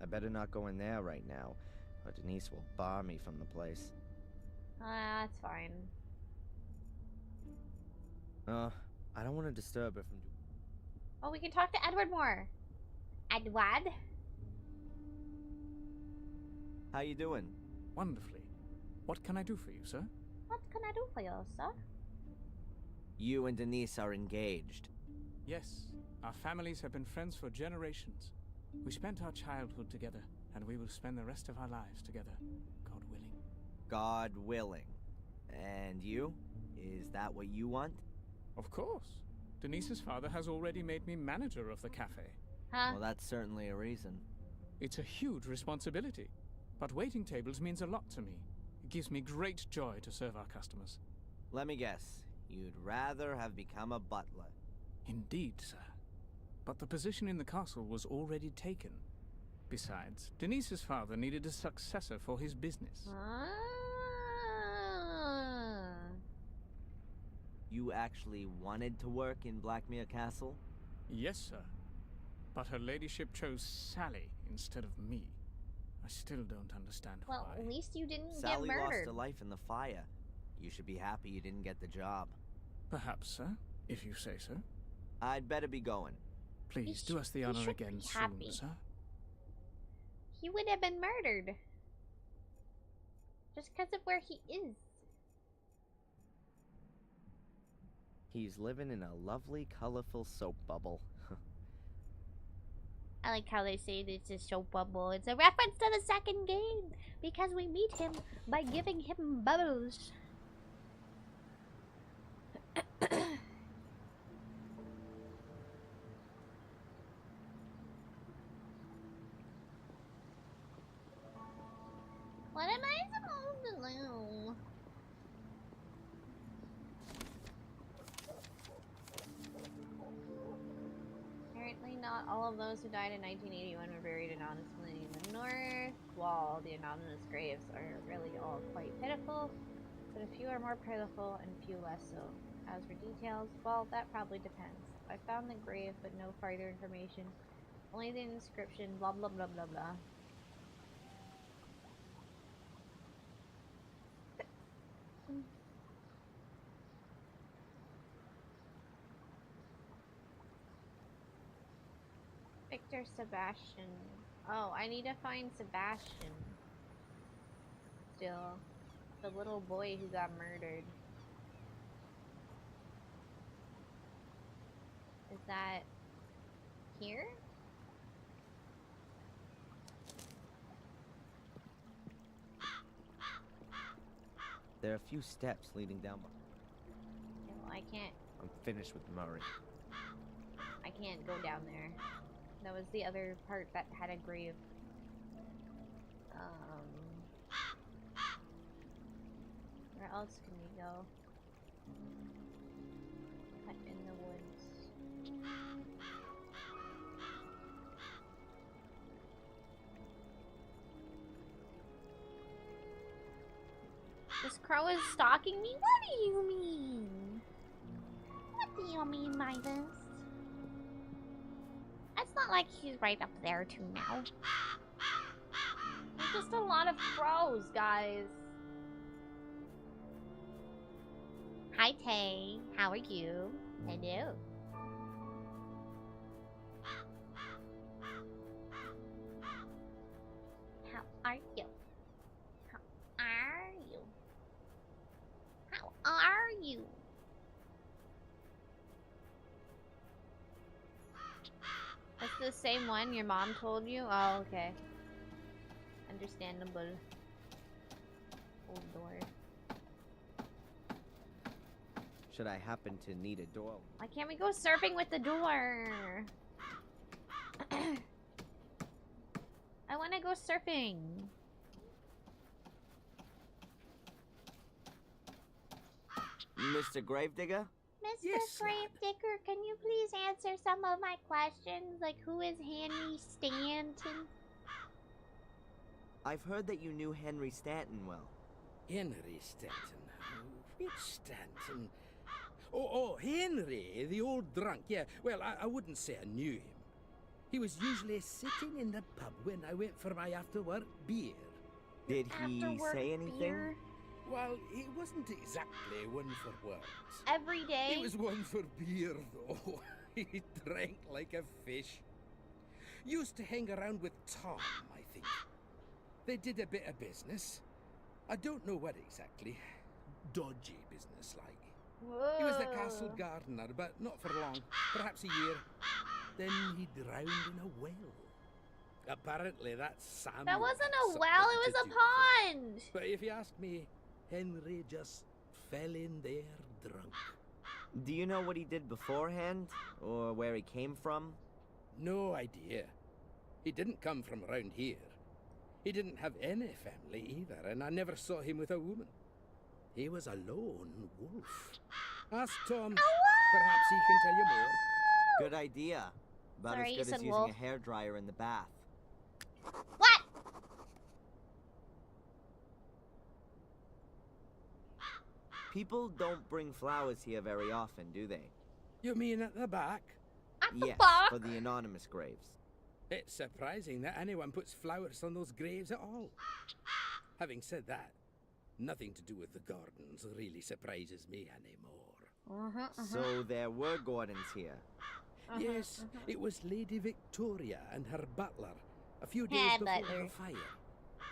B: I better not go in there right now, or Denise will bar me from the place.
A: That's fine.
B: I don't want to disturb her from...
A: Oh, we can talk to Edward more. Edward?
B: How you doing?
D: Wonderfully. What can I do for you, sir?
A: What can I do for you, sir?
B: You and Denise are engaged.
D: Yes. Our families have been friends for generations. We spent our childhood together, and we will spend the rest of our lives together, God willing.
B: God willing. And you? Is that what you want?
D: Of course. Denise's father has already made me manager of the cafe.
A: Huh?
B: Well, that's certainly a reason.
D: It's a huge responsibility, but waiting tables means a lot to me. It gives me great joy to serve our customers.
B: Let me guess. You'd rather have become a butler.
D: Indeed, sir. But the position in the castle was already taken. Besides, Denise's father needed a successor for his business.
A: Ah.
B: You actually wanted to work in Blackmere Castle?
D: Yes, sir. But her ladyship chose Sally instead of me. I still don't understand why.
A: Well, at least you didn't
B: Sally
A: get
B: lost
A: murdered.
B: her life in the fire. You should be happy you didn't get the job.
D: Perhaps, sir, if you say so.
B: I'd better be going.
D: Please do us the honor again soon, sir.
A: He would have been murdered. Just because of where he is.
B: He's living in a lovely, colorful soap bubble.
A: I like how they say this is soap bubble. It's a reference to the second game because we meet him by giving him bubbles. What am I supposed to do? Apparently not all of those who died in 1981 were buried anonymously in the North. While the anonymous graves are really all quite pitiful, but a few are more pitiful and a few less so. As for details, well, that probably depends. I found the grave, but no further information. Only the inscription, blah blah blah blah blah. Victor Sebastian. Oh, I need to find Sebastian. Still. The little boy who got murdered. Is that here?
B: There are a few steps leading down.
A: Okay, well, I can't.
B: I'm finished with Murray.
A: I can't go down there. That was the other part that had a grave. Where else can we go? Hut in the woods. This crow is stalking me? What do you mean? What do you mean by this? It's not like he's right up there too now. There's just a lot of crows, guys. Hi, Tay. How are you? Hello. How are you? How are you? How are you? That's the same one your mom told you? Oh, okay. Understandable. Old door.
B: Should I happen to need a door?
A: Why can't we go surfing with the door? I want to go surfing.
B: Mr. Gravedigger?
A: Mr.
D: Yes, lad.
A: Gravedigger, can you please answer some of my questions? Like, who is Henry Stanton?
B: I've heard that you knew Henry Stanton well.
E: Henry Stanton. Which Stanton? Oh, Henry, the old drunk. Yeah, well, I wouldn't say I knew him. He was usually sitting in the pub when I went for my after-work beer.
B: Did he
A: After-work
B: say anything?
A: beer?
E: Well, it wasn't exactly one for words.
A: Every day?
E: It was one for beer, though. He drank like a fish. Used to hang around with Tom, I think. They did a bit of business. I don't know what exactly. Dodgy business, like.
A: Whoa.
E: He was the castle gardener, but not for long. Perhaps a year. Then he drowned in a well. Apparently that's Sam.
A: That wasn't a
E: something
A: well, it was
E: to
A: a
E: do with
A: pond!
E: But if you ask me, Henry just fell in there drunk.
B: Do you know what he did beforehand? Or where he came from?
E: No idea. He didn't come from around here. He didn't have any family either, and I never saw him with a woman. He was a lone wolf. Ask Tom. Perhaps he can tell you more.
B: Good idea. About
A: Sorry, you
B: as good
A: said
B: as using
A: wolf.
B: a hairdryer in the bath.
A: What?
B: People don't bring flowers here very often, do they?
E: You mean at the back?
A: At the
B: Yes,
A: back?
B: for the anonymous graves.
E: It's surprising that anyone puts flowers on those graves at all. Having said that, nothing to do with the gardens really surprises me anymore.
B: So there were Gordons here.
E: Yes, it was Lady Victoria and her butler a few days
A: Hey,
E: before
A: butler.
E: the fire.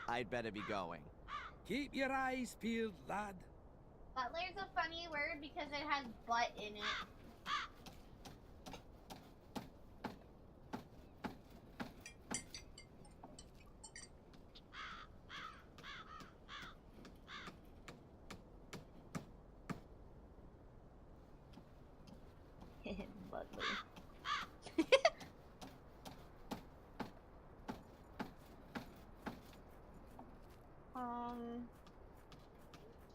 B: I'd better be going.
E: Keep your eyes peeled, lad.
A: Butler's a funny word because it has butt in it. ugly.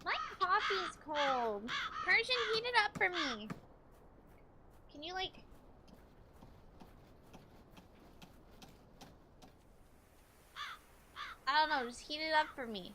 A: My coffee's cold. Persian, heat it up for me. Can you like... I don't know, just heat it up for me.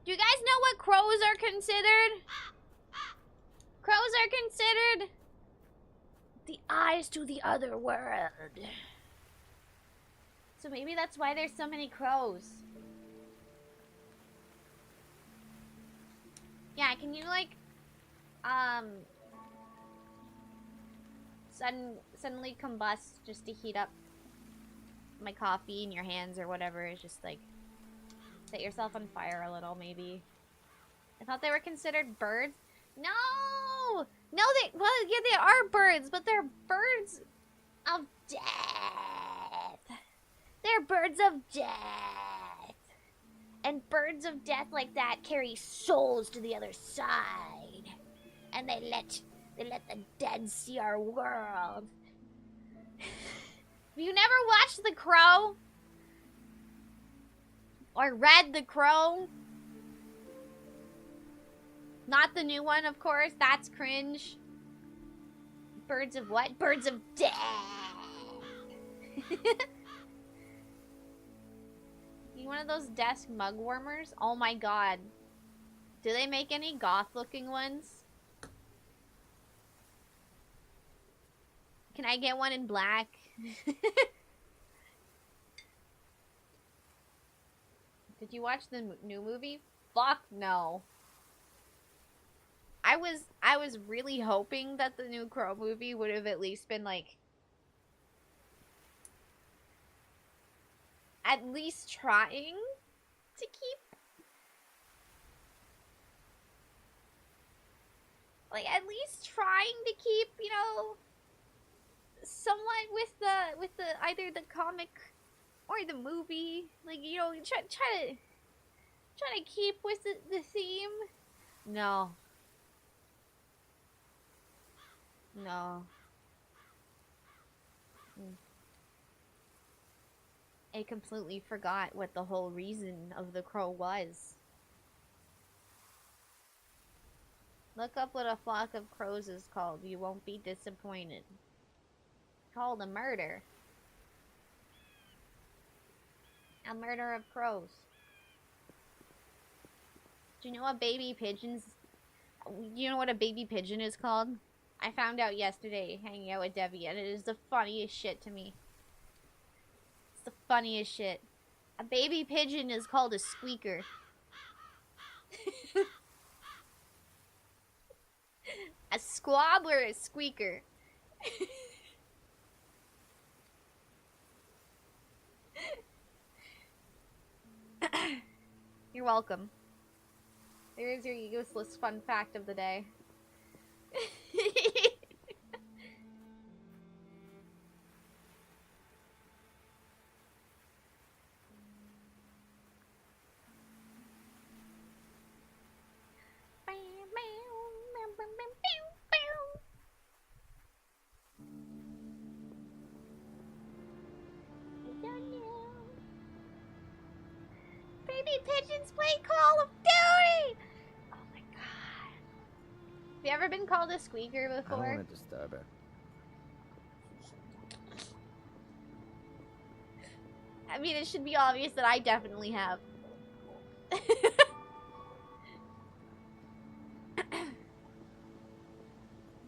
A: Do you guys know what crows are considered? Crows are considered the eyes to the other world. So maybe that's why there's so many crows. Yeah, can you like suddenly combust just to heat up my coffee in your hands or whatever? It's just like set yourself on fire a little, maybe. I thought they were considered birds. No! No, well, yeah, they are birds, but they're birds of death. They're birds of death. And birds of death like that carry souls to the other side. And they let the dead see our world. Have you never watched The Crow? Or read The Crow? Not the new one, of course. That's cringe. Birds of what? Birds of death. You one of those desk mug warmers? Oh my god. Do they make any goth looking ones? Can I get one in black? Did you watch the new movie? Fuck no. I was really hoping that the new Crow movie would have at least been like at least trying to keep you know, somewhat with the either the comic or the movie, like, you know, try to keep with the theme. No. I completely forgot what the whole reason of The Crow was. Look up what a flock of crows is called. You won't be disappointed. Called a murder. A murder of crows. Do you know what baby pigeons... You know what a baby pigeon is called? I found out yesterday hanging out with Debbie, and it is the funniest shit to me. It's the funniest shit. A baby pigeon is called a squeaker. A squab or a squeaker? You're welcome. There's your useless fun fact of the day. Baby pigeons play Call of Duty! Oh my god. Have you ever been called a squeaker before?
B: I don't want to disturb her.
A: I mean, it should be obvious that I definitely have.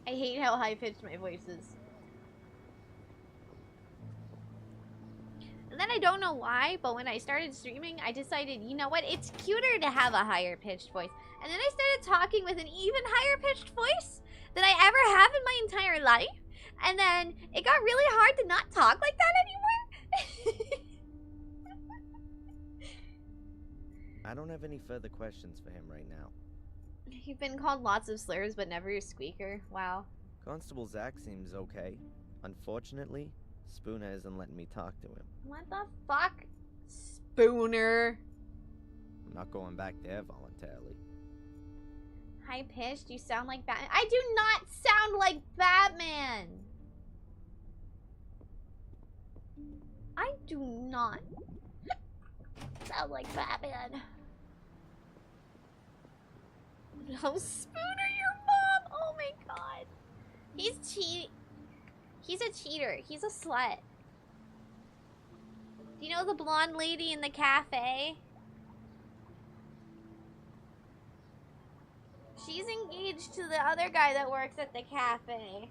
A: I hate how high-pitched my voice is. And then I I don't know why, but when I started streaming, I decided, you know what? It's cuter to have a higher pitched voice. And then I started talking with an even higher pitched voice than I ever have in my entire life. And then it got really hard to not talk like that anymore.
B: I don't have any further questions for him right now.
A: You've been called lots of slurs, but never a squeaker. Wow.
B: Constable Zach seems okay. Unfortunately, Spooner isn't letting me talk to him.
A: What the fuck? Spooner.
B: I'm not going back there voluntarily.
A: High pitched? You sound like Batman. I do not sound like Batman. I do not sound like Batman. No, Spooner, your mom. Oh my god. He's a cheater. He's a slut. Do you know the blonde lady in the cafe? She's engaged to the other guy that works at the cafe.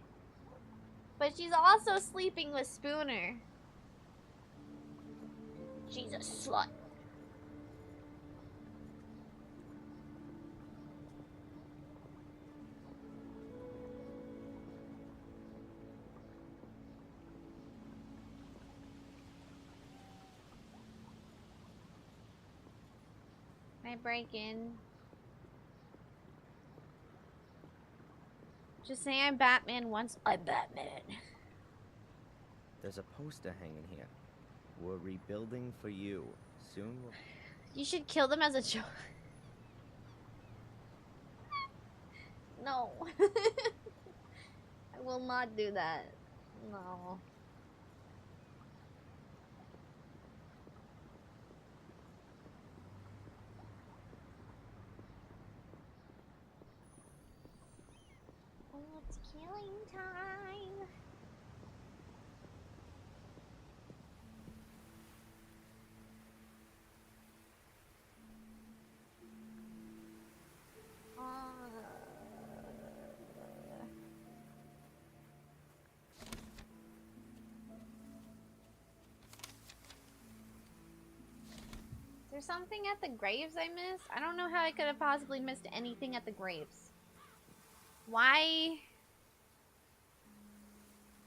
A: But she's also sleeping with Spooner. She's a slut. Can I break in? Just say I'm Batman once. I'm Batman.
B: There's a poster hanging here. We're rebuilding for you. Soon we'll...
A: You should kill them as a joke. No. I will not do that. No. Oh, it's killing time. Is there something at the graves I missed? I don't know how I could have possibly missed anything at the graves. Why?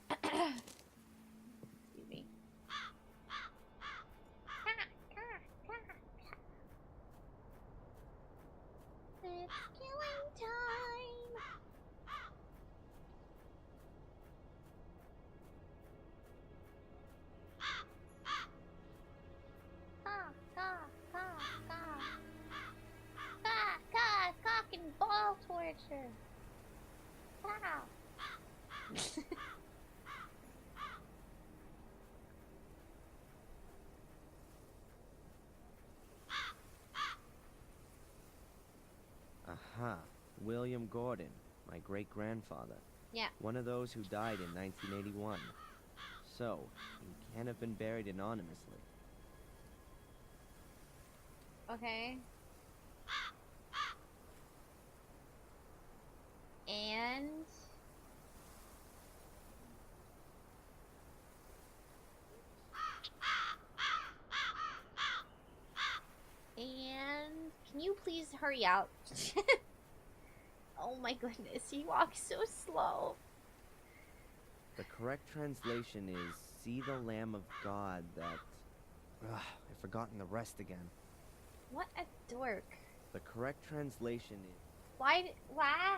A: Excuse me. It's killing time. Cock and ball torture. Wow.
B: Aha. William Gordon, my great-grandfather.
A: Yeah.
B: One of those who died in 1981. So, he can't have been buried anonymously.
A: Okay. And can you please hurry out? Oh my goodness, he walks so slow.
B: The correct translation is, see the Lamb of God that... I've forgotten the rest again.
A: What a dork.
B: The correct translation is...
A: Why? Huh?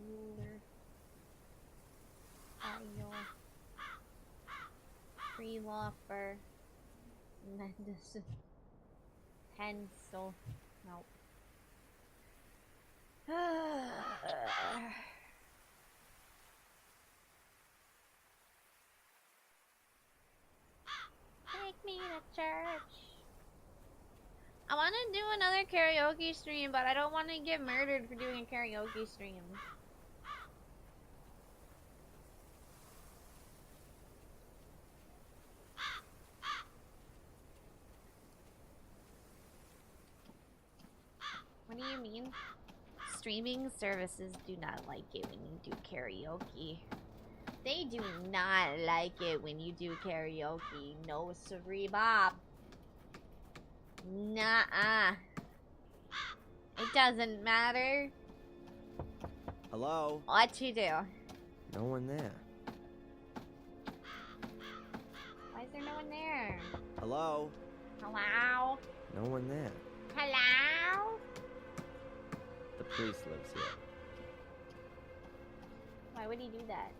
A: Ruler. Ayo. Free Loffer. Medicine. Pencil. Nope. Take me to church. I want to do another karaoke stream, but I don't want to get murdered for doing a karaoke stream. you mean. Streaming services do not like it when you do karaoke. They do not like it when you do karaoke. No siree, Bob. Nuh-uh. It doesn't matter
B: Hello?
A: what you do.
B: No one there.
A: Why is there no one there?
B: Hello?
A: Hello?
B: No one there.
A: Hello?
B: The priest lives here.
A: Why would he do that?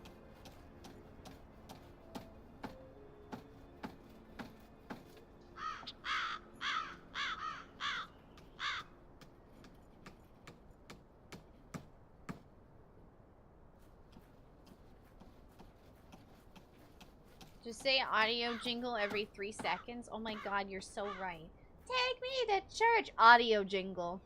A: Just say audio jingle every 3 seconds. Oh my god, you're so right. Take me to church. Audio jingle.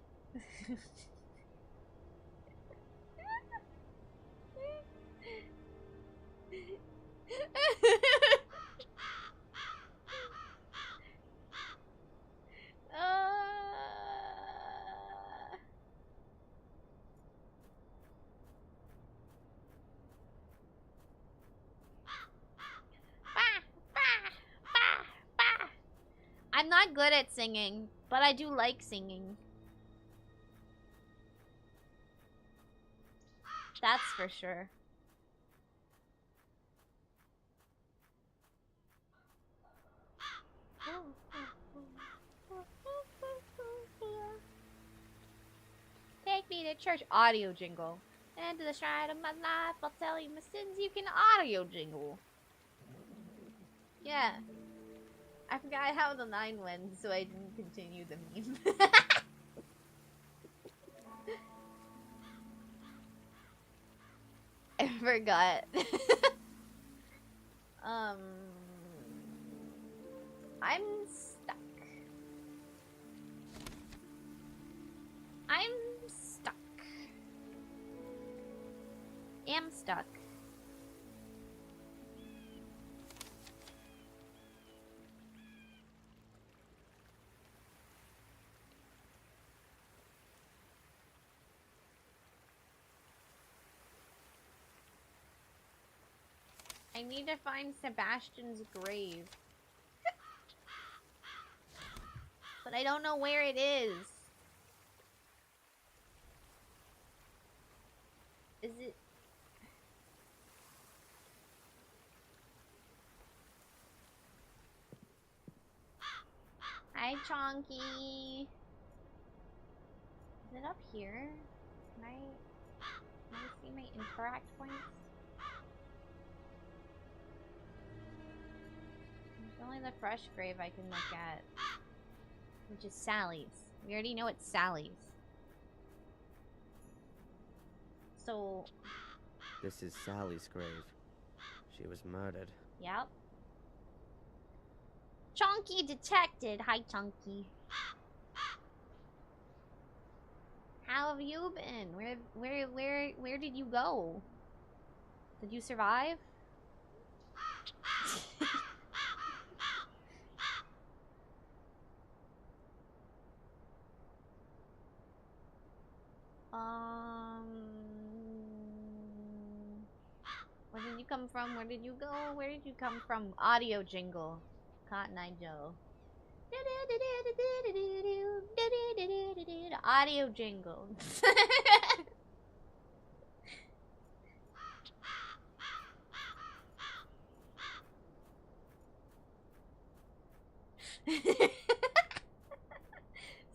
A: I'm not good at singing, but I do like singing. That's for sure. Take me to church. Audio jingle. And to the shrine of my life, I'll tell you my sins. You can audio jingle. Yeah. I forgot how the line went, so I didn't continue the meme. I forgot. I'm stuck. I'm stuck. Am stuck. I need to find Sebastian's grave. But I don't know where it is. Is it... Hi, Chonky. Is it up here? Can I see my interact points? There's only the fresh grave I can look at. Which is Sally's. We already know it's Sally's. So...
B: This is Sally's grave. She was murdered.
A: Yep. Chunky detected. Hi, Chunky. How have you been? Where did you go? Did you survive? Where did you come from? Where did you go? Where did you come from? Audio jingle. Cotton Eye Joe. Audio jingle.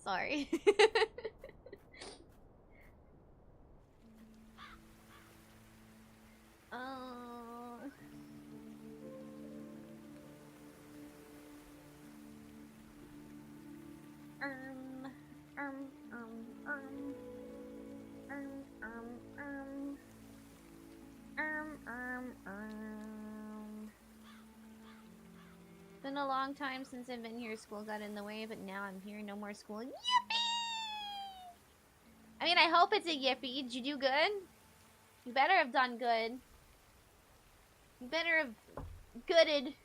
A: Sorry. Been a long time since I've been here. School got in the way, but now I'm here. No more school. Yippee! I mean, I hope it's a yippee. Did you do good? You better have done good. You better have gooded.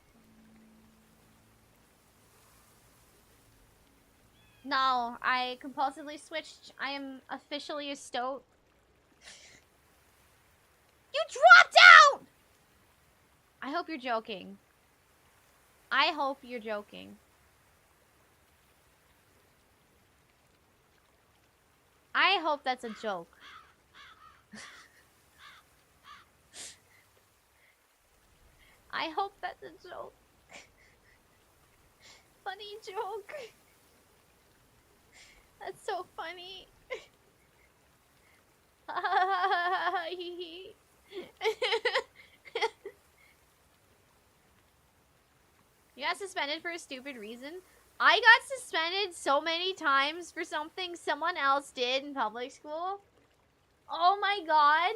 A: No, I compulsively switched. I am officially a Stoat. You dropped out! I hope you're joking. I hope you're joking. I hope that's a joke. I hope that's a joke. Funny joke. That's so funny. You got suspended for a stupid reason? I got suspended so many times for something someone else did in public school. Oh my god.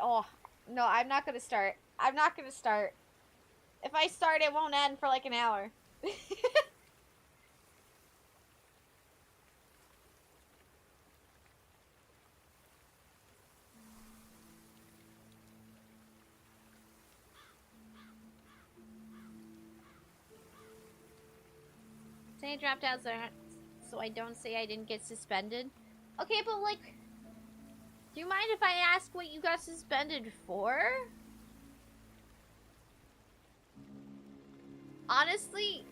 A: Oh, no, I'm not gonna start. I'm not gonna start. If I start, it won't end for like an hour. Say I dropped out so I don't say I didn't get suspended. Okay, but like, do you mind if I ask what you got suspended for? Honestly,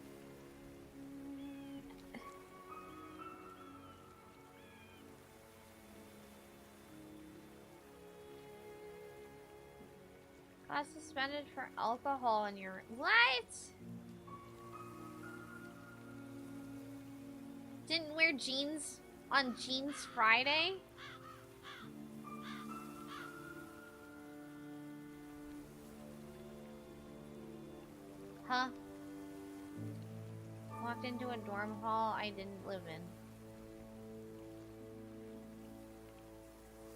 A: got suspended for alcohol in your what? Didn't wear jeans on Jeans Friday? Huh? Walked into a dorm hall I didn't live in.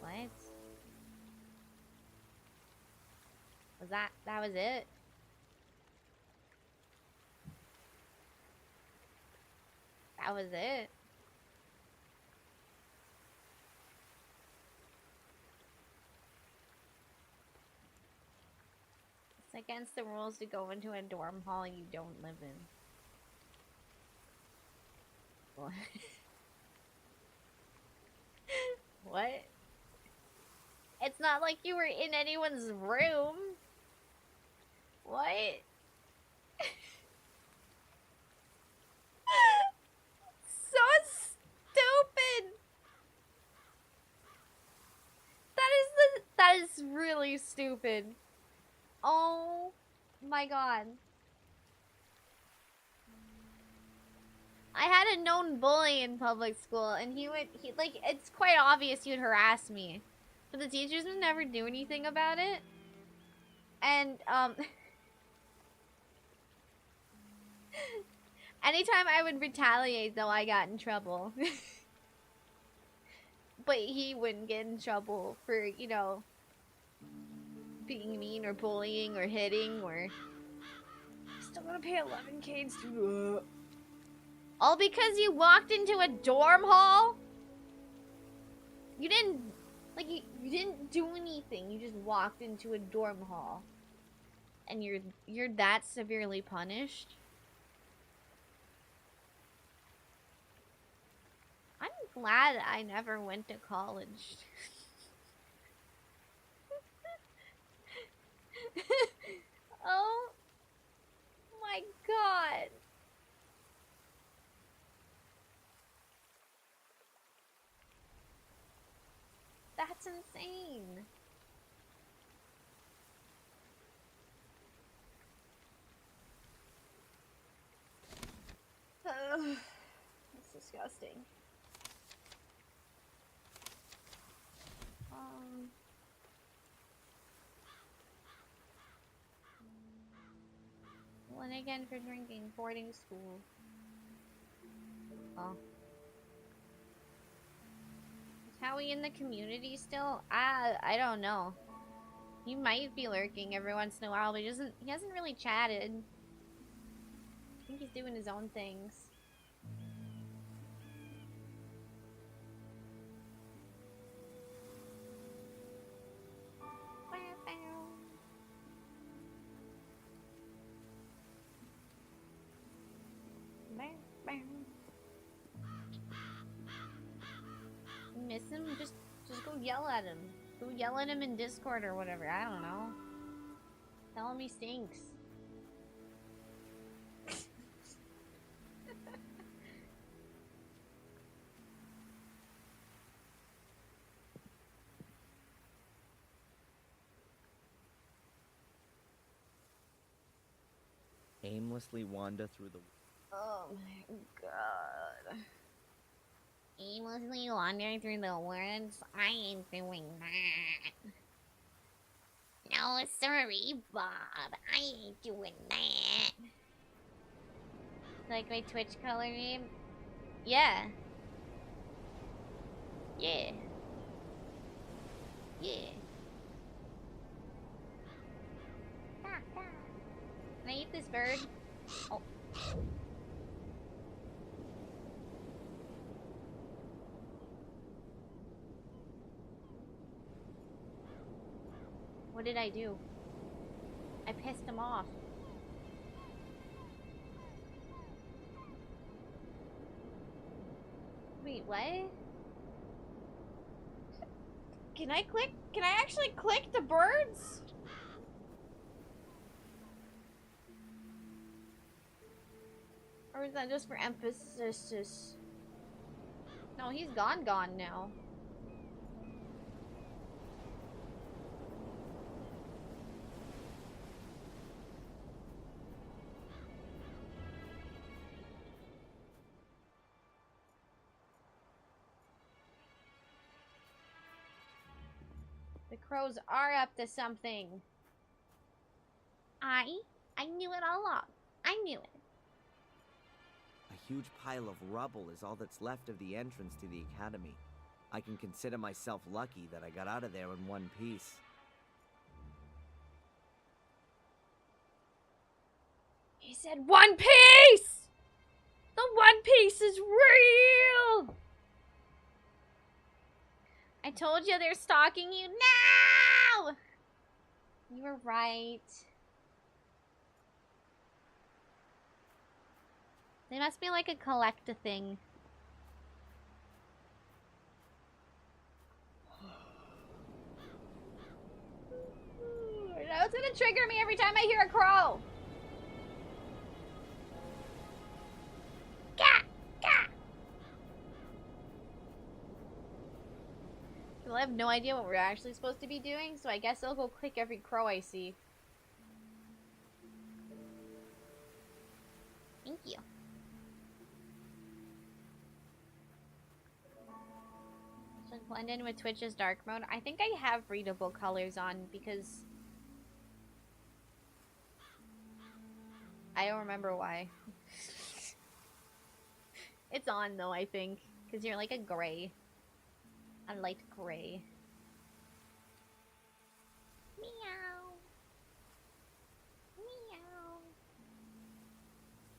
A: What? That was it? That was it? It's against the rules to go into a dorm hall you don't live in. What? What? It's not like you were in anyone's room. What? So stupid. That is really stupid. Oh my god. I had a known bully in public school, and he like, it's quite obvious he would harass me. But the teachers would never do anything about it. And, anytime I would retaliate, though, I got in trouble. But he wouldn't get in trouble for, you know, being mean or bullying or hitting or... Still gonna pay 11K to... All because you walked into a dorm hall? You didn't... Like, you didn't do anything. You just walked into a dorm hall. And you're that severely punished? I'm glad I never went to college. Oh my god. That's insane. That's disgusting. One again for drinking. Boarding school. Oh. Is Howie in the community still? I don't know. He might be lurking every once in a while, but he hasn't really chatted. I think he's doing his own things. Go yell at him. Go yell at him in Discord or whatever. I don't know. Tell him he stinks.
B: Aimlessly wander through the...
A: Oh my god. Aimlessly wandering through the woods? I ain't doing that. No, sorry, Bob. I ain't doing that. Like my Twitch color name? Yeah. Yeah. Yeah. Can I eat this bird? Oh. What did I do? I pissed him off. Wait, what? Can I actually click the birds? Or is that just for emphasis? No, he's gone now. The crows are up to something. I knew it all along. I knew it.
B: A huge pile of rubble is all that's left of the entrance to the academy. I can consider myself lucky that I got out of there in one piece.
A: He said One Piece! The One Piece is real! I told you they're stalking you now! You were right. They must be like a collector thing. Now it's gonna trigger me every time I hear a crow. Gah! Gah! Well, I have no idea what we're actually supposed to be doing, so I guess I'll go click every crow I see. Thank you. Should blend in with Twitch's dark mode. I think I have readable colors on because I don't remember why. It's on though, I think, because you're like a gray. I light gray. Meow. Meow.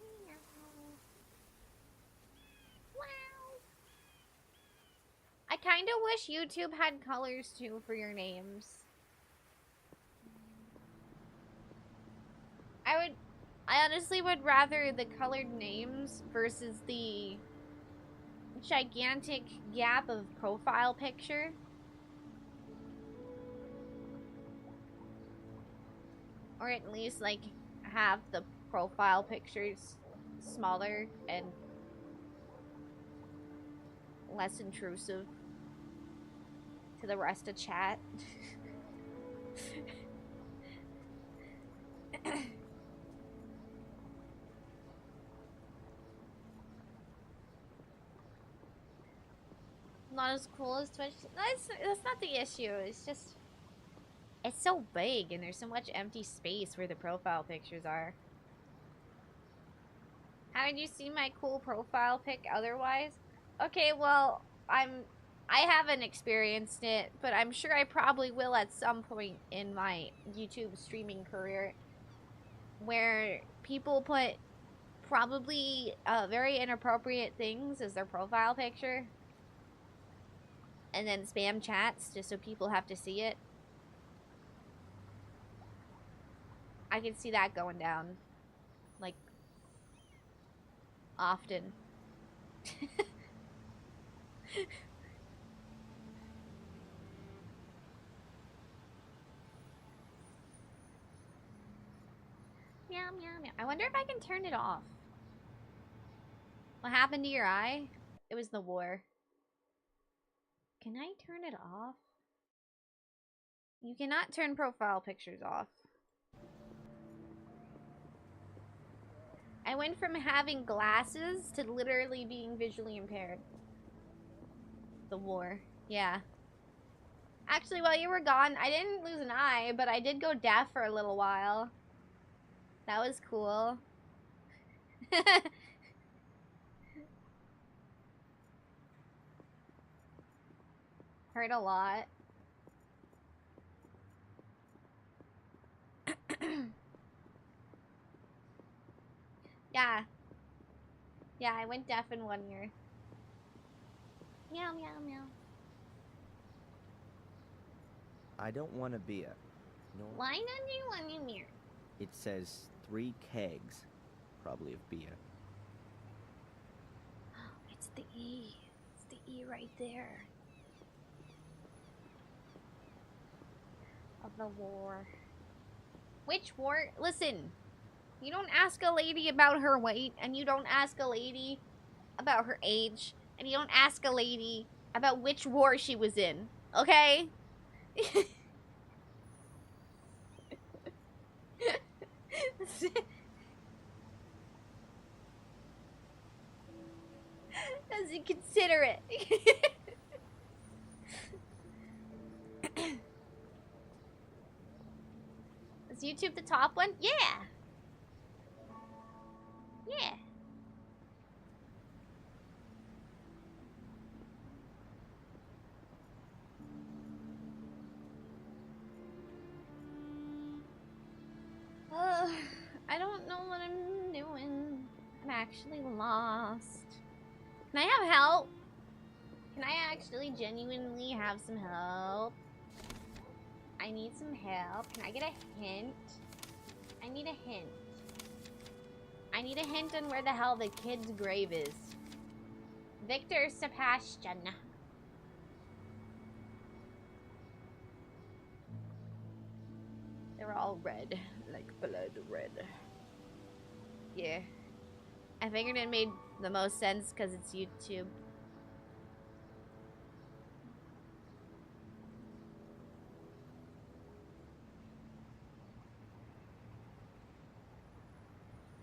A: Meow. Wow. I kind of wish YouTube had colors too for your names. I honestly would rather the colored names versus the gigantic gap of profile picture. Or at least like have the profile pictures smaller and less intrusive to the rest of chat. Not as cool as Twitch. That's not the issue. It's just it's so big and there's so much empty space where the profile pictures are. Haven't you seen my cool profile pic otherwise? Okay, well, I haven't experienced it, but I'm sure I probably will at some point in my YouTube streaming career, where people put probably very inappropriate things as their profile picture. And then spam chats just so people have to see it. I can see that going down. Like, often. Meow, meow, meow. I wonder if I can turn it off. What happened to your eye? It was the war. Can I turn it off? You cannot turn profile pictures off. I went from having glasses to literally being visually impaired. The war. Yeah. Actually, while you were gone, I didn't lose an eye, but I did go deaf for a little while. That was cool. Hurt a lot. Yeah. Yeah, I went deaf in 1 year. Meow, meow, meow.
B: I don't want a beer. No.
A: Why don't you want to mirror?
B: It says 3 kegs, probably of beer.
A: It's the E. It's the E right there. Of the war. Which war? Listen. You don't ask a lady about her weight, and you don't ask a lady about her age, and you don't ask a lady about which war she was in, okay? Doesn't consider it. Is YouTube the top one? Yeah. Yeah. I don't know what I'm doing. I'm actually lost. Can I have help? Can I actually genuinely have some help? I need some help. Can I get a hint? I need a hint. I need a hint on where the hell the kid's grave is. Victor Sebastian. They're all red. Like blood red. Yeah. I figured it made the most sense because it's YouTube.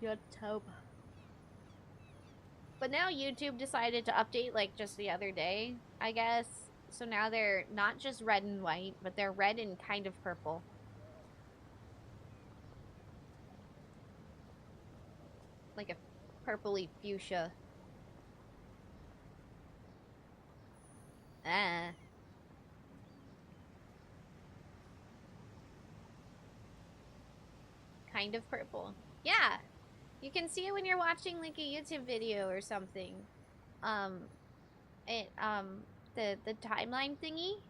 A: YouTube. But now YouTube decided to update like just the other day, I guess. So now they're not just red and white, but they're red and kind of purple. Like a purpley fuchsia. Kind of purple. Yeah. You can see it when you're watching like a YouTube video or something. The timeline thingy.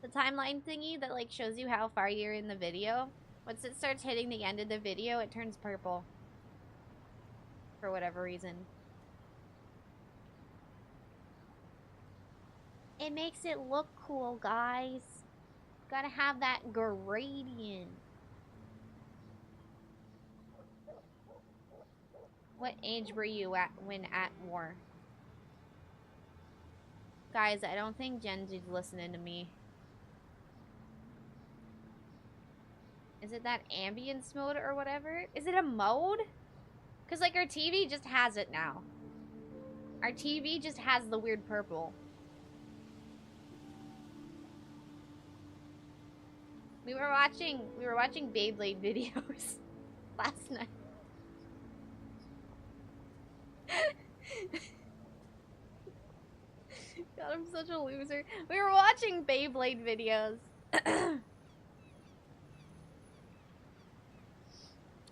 A: The timeline thingy that like shows you how far you're in the video. Once it starts hitting the end of the video, it turns purple. For whatever reason. It makes it look cool, guys. Gotta have that gradient. What age were you at when at war? Guys, I don't think Gen Z's listening to me. Is it that ambience mode or whatever? Is it a mode? Because, like, our TV just has it now. Our TV just has the weird purple. We were watching Beyblade videos last night. God, I'm such a loser. We were watching Beyblade videos.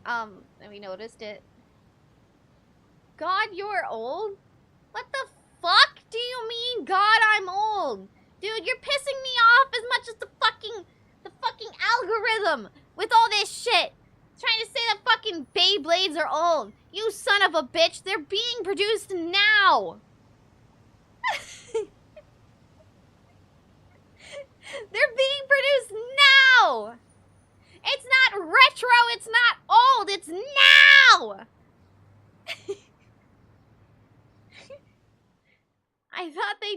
A: And we noticed it. God, you're old? What the fuck do you mean, God, I'm old? Dude, you're pissing me off as much as the fucking algorithm with all this shit. Trying to say that fucking Beyblades are old. You son of a bitch, they're being produced now. They're being produced now. It's not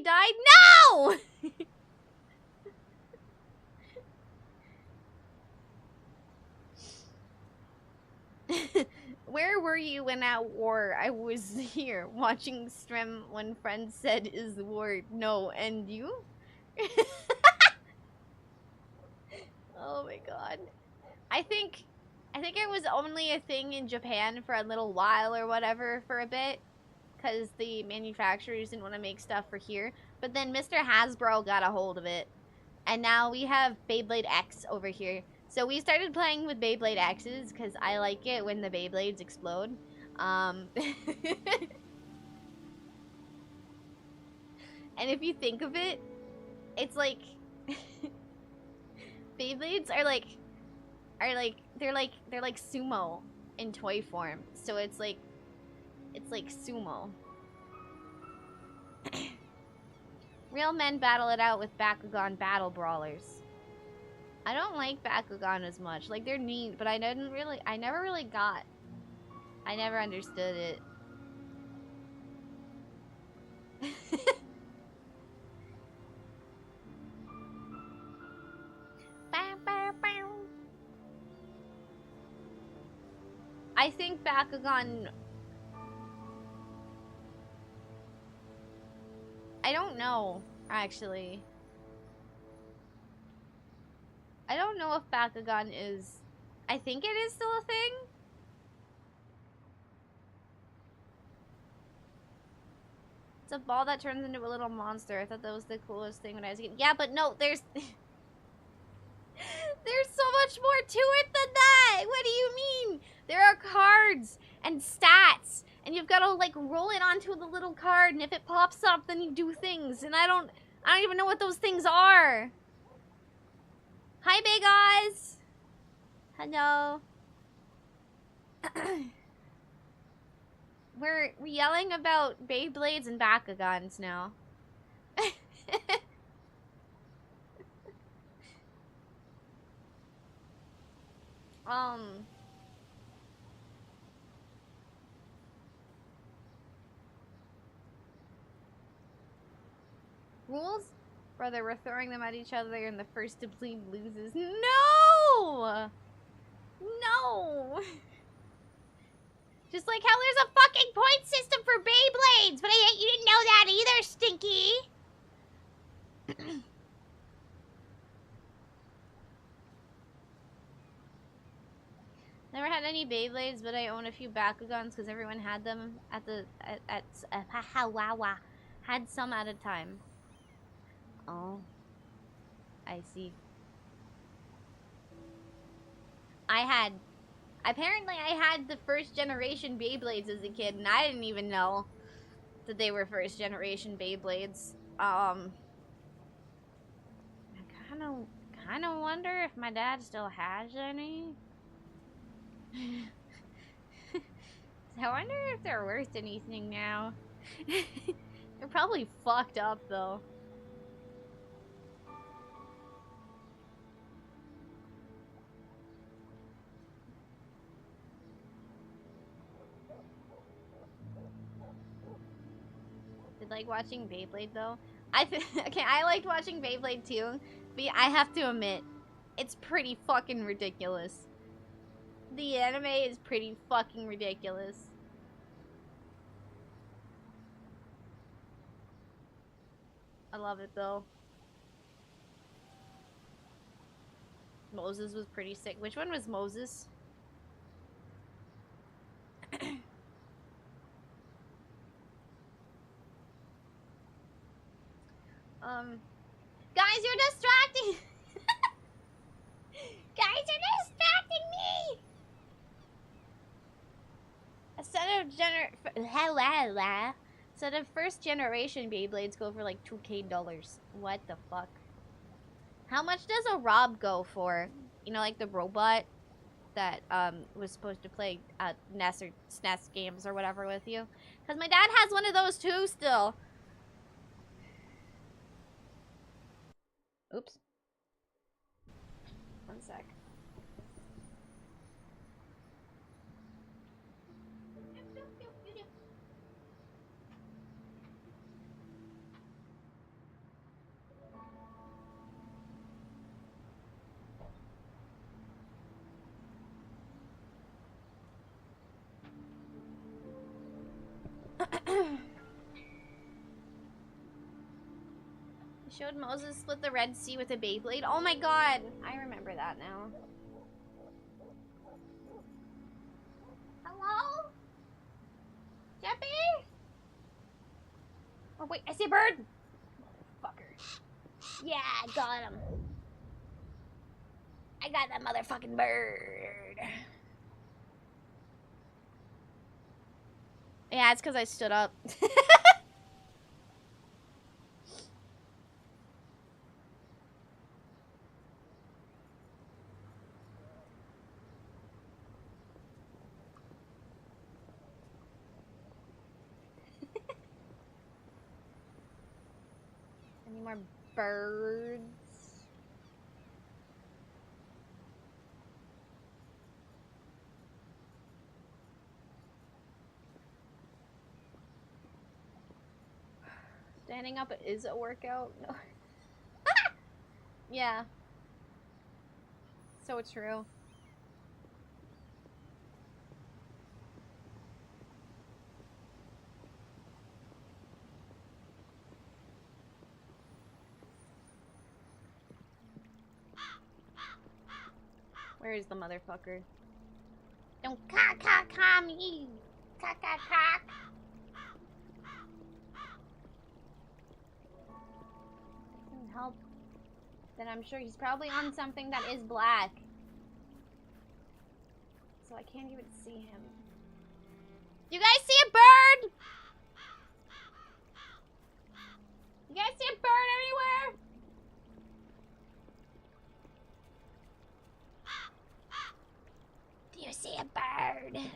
A: died? No! Where were you when at war? I was here watching stream when friends said is the word no, and you? Oh my god. I think it was only a thing in Japan for a little while or whatever for a bit, because the manufacturers didn't want to make stuff for here. But then Mr. Hasbro got a hold of it, and now we have Beyblade X over here. So we started playing with Beyblade X's because I like it when the Beyblades explode. And if you think of it, it's like Beyblades are like they're like sumo in toy form. So it's like sumo. Real men battle it out with Bakugan battle brawlers. I don't like Bakugan as much. Like, they're neat, but I never really understood it. I think Bakugan... I don't know, actually. I don't know if Bakugan is... I think it is still a thing? It's a ball that turns into a little monster. I thought that was the coolest thing when I was a kid. Yeah, but no, there's... There's so much more to it than that! What do you mean? There are cards and stats, and you've got to, like, roll it onto the little card, and if it pops up, then you do things, and I don't even know what those things are. Hi, Big Eyes! Hello. We're yelling about Beyblades and Bakugans now. Rules? Brother, we're throwing them at each other and the first to bleed loses. No! No! Just like how there's a fucking point system for Beyblades, but I bet you didn't know that either, Stinky! Never had any Beyblades, but I own a few Bakugans because everyone had them at had some at a time. Oh, I see. Apparently I had the first generation Beyblades as a kid, and I didn't even know that they were first generation Beyblades. I kind of wonder if my dad still has any. I wonder if they're worth anything now. They're probably fucked up though. Did like watching Beyblade though? Okay, I liked watching Beyblade too, but I have to admit, it's pretty fucking ridiculous. The anime is pretty fucking ridiculous. I love it though. Moses was pretty sick. Which one was Moses? Guys, you're distracting! Guys, you're distracting me! A set of first generation Beyblades go for like $2K. What the fuck? How much does a Rob go for? You know, like the robot that was supposed to play NES or SNES games or whatever with you? Because my dad has one of those too still. Oops. One sec. Showed Moses split the Red Sea with a Beyblade. Oh my god! I remember that now. Hello? Jeppy? Oh wait, I see a bird! Fucker. Yeah, I got him. I got that motherfucking bird. Yeah, it's because I stood up. Any more birds? Standing up is a workout? No. Yeah. So true. Where is the motherfucker? Don't caw me! Caw. Doesn't help. Then I'm sure he's probably on something that is black. So I can't even see him. You guys see a bird? You guys see a bird anywhere? Do you see a bird?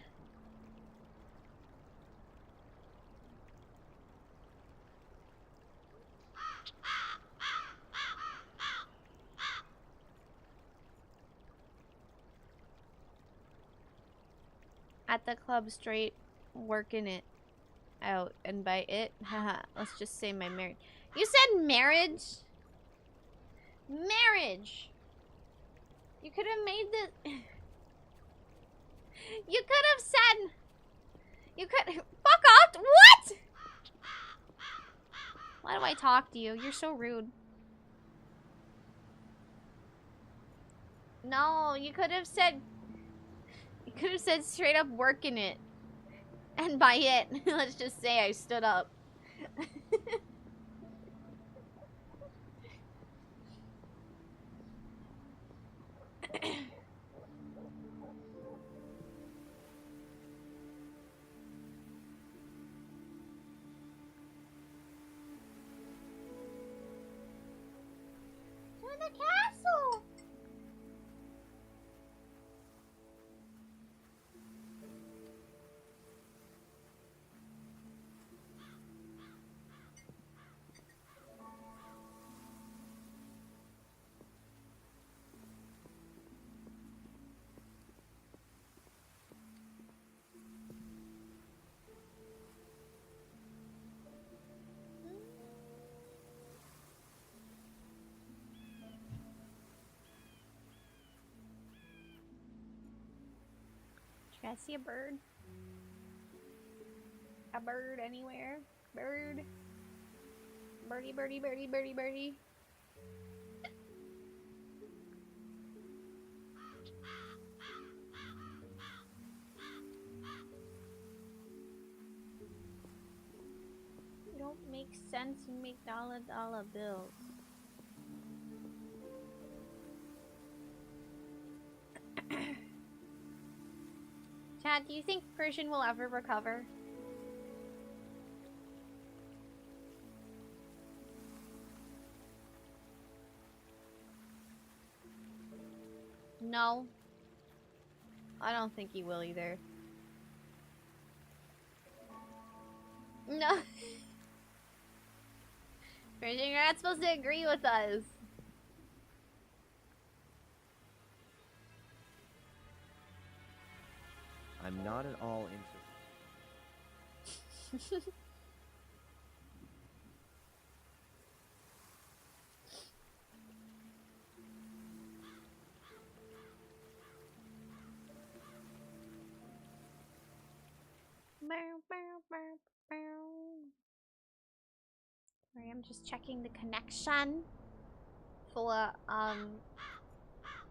A: At the club straight, working it out. And by it, haha, let's just say my marriage. You said marriage? Marriage! You could have made the... You could have said... You could... Fuck off! What?! Why do I talk to you? You're so rude. No, you could have said... You could have said straight up working it. And by it, let's just say I stood up. To the castle! Did you guys see a bird? A bird anywhere? Bird? Birdie, birdie, birdie, birdie, birdie. You don't make sense, you make dollar bills. Chad, do you think Persian will ever recover? No. I don't think he will either. No. Persian, you're not supposed to agree with us.
B: I'm not at all interested.
A: Sorry, I'm just checking the connection for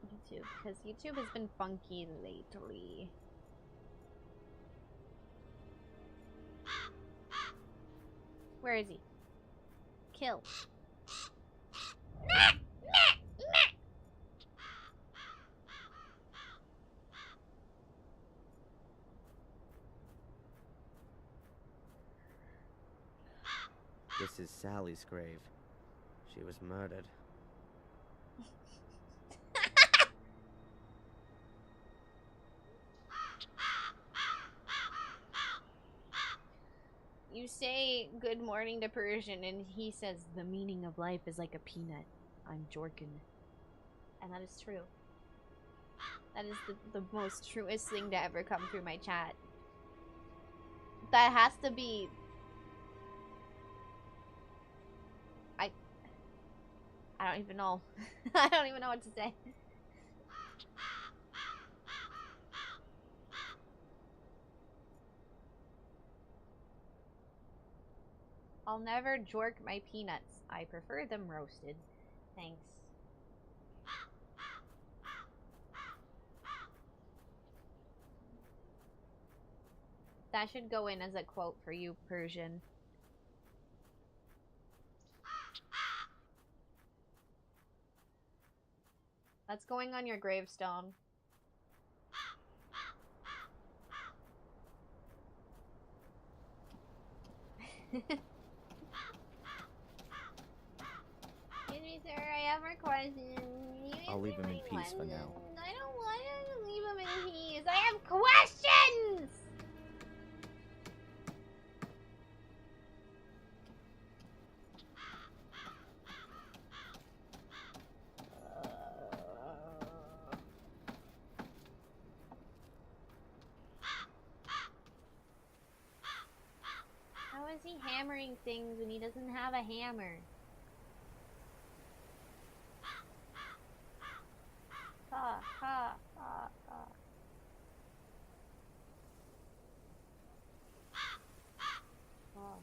A: YouTube, because YouTube has been funky lately. Where is he? Kill.
B: This is Sally's grave. She was murdered.
A: You say good morning to Persian and he says the meaning of life is like a peanut. I'm Jorkin. And that is true. That is the most truest thing to ever come through my chat. That has to be... I don't even know. I don't even know what to say. I'll never jork my peanuts. I prefer them roasted. Thanks. That should go in as a quote for you, Persian. That's going on your gravestone. Excuse me, sir. I have a question.
B: I'll leave him in peace for now.
A: I don't want to leave him in peace. I have questions! How is he hammering things when he doesn't have a hammer? Ha, ha, ha, ha. Oh.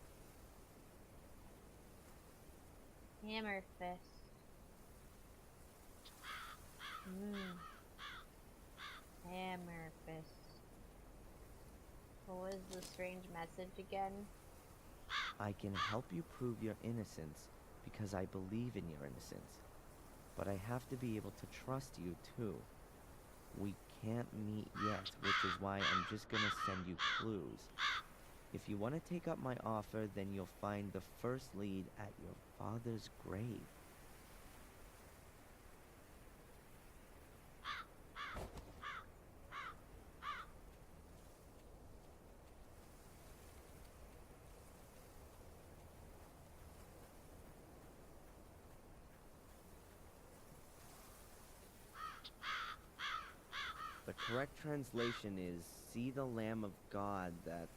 A: Hammer fist. Hammer fist. What was the strange message again?
B: I can help you prove your innocence because I believe in your innocence. But I have to be able to trust you too. We can't meet yet, which is why I'm just gonna send you clues. If you want to take up my offer, then you'll find the first lead at your father's grave. The correct translation is, see the Lamb of God that...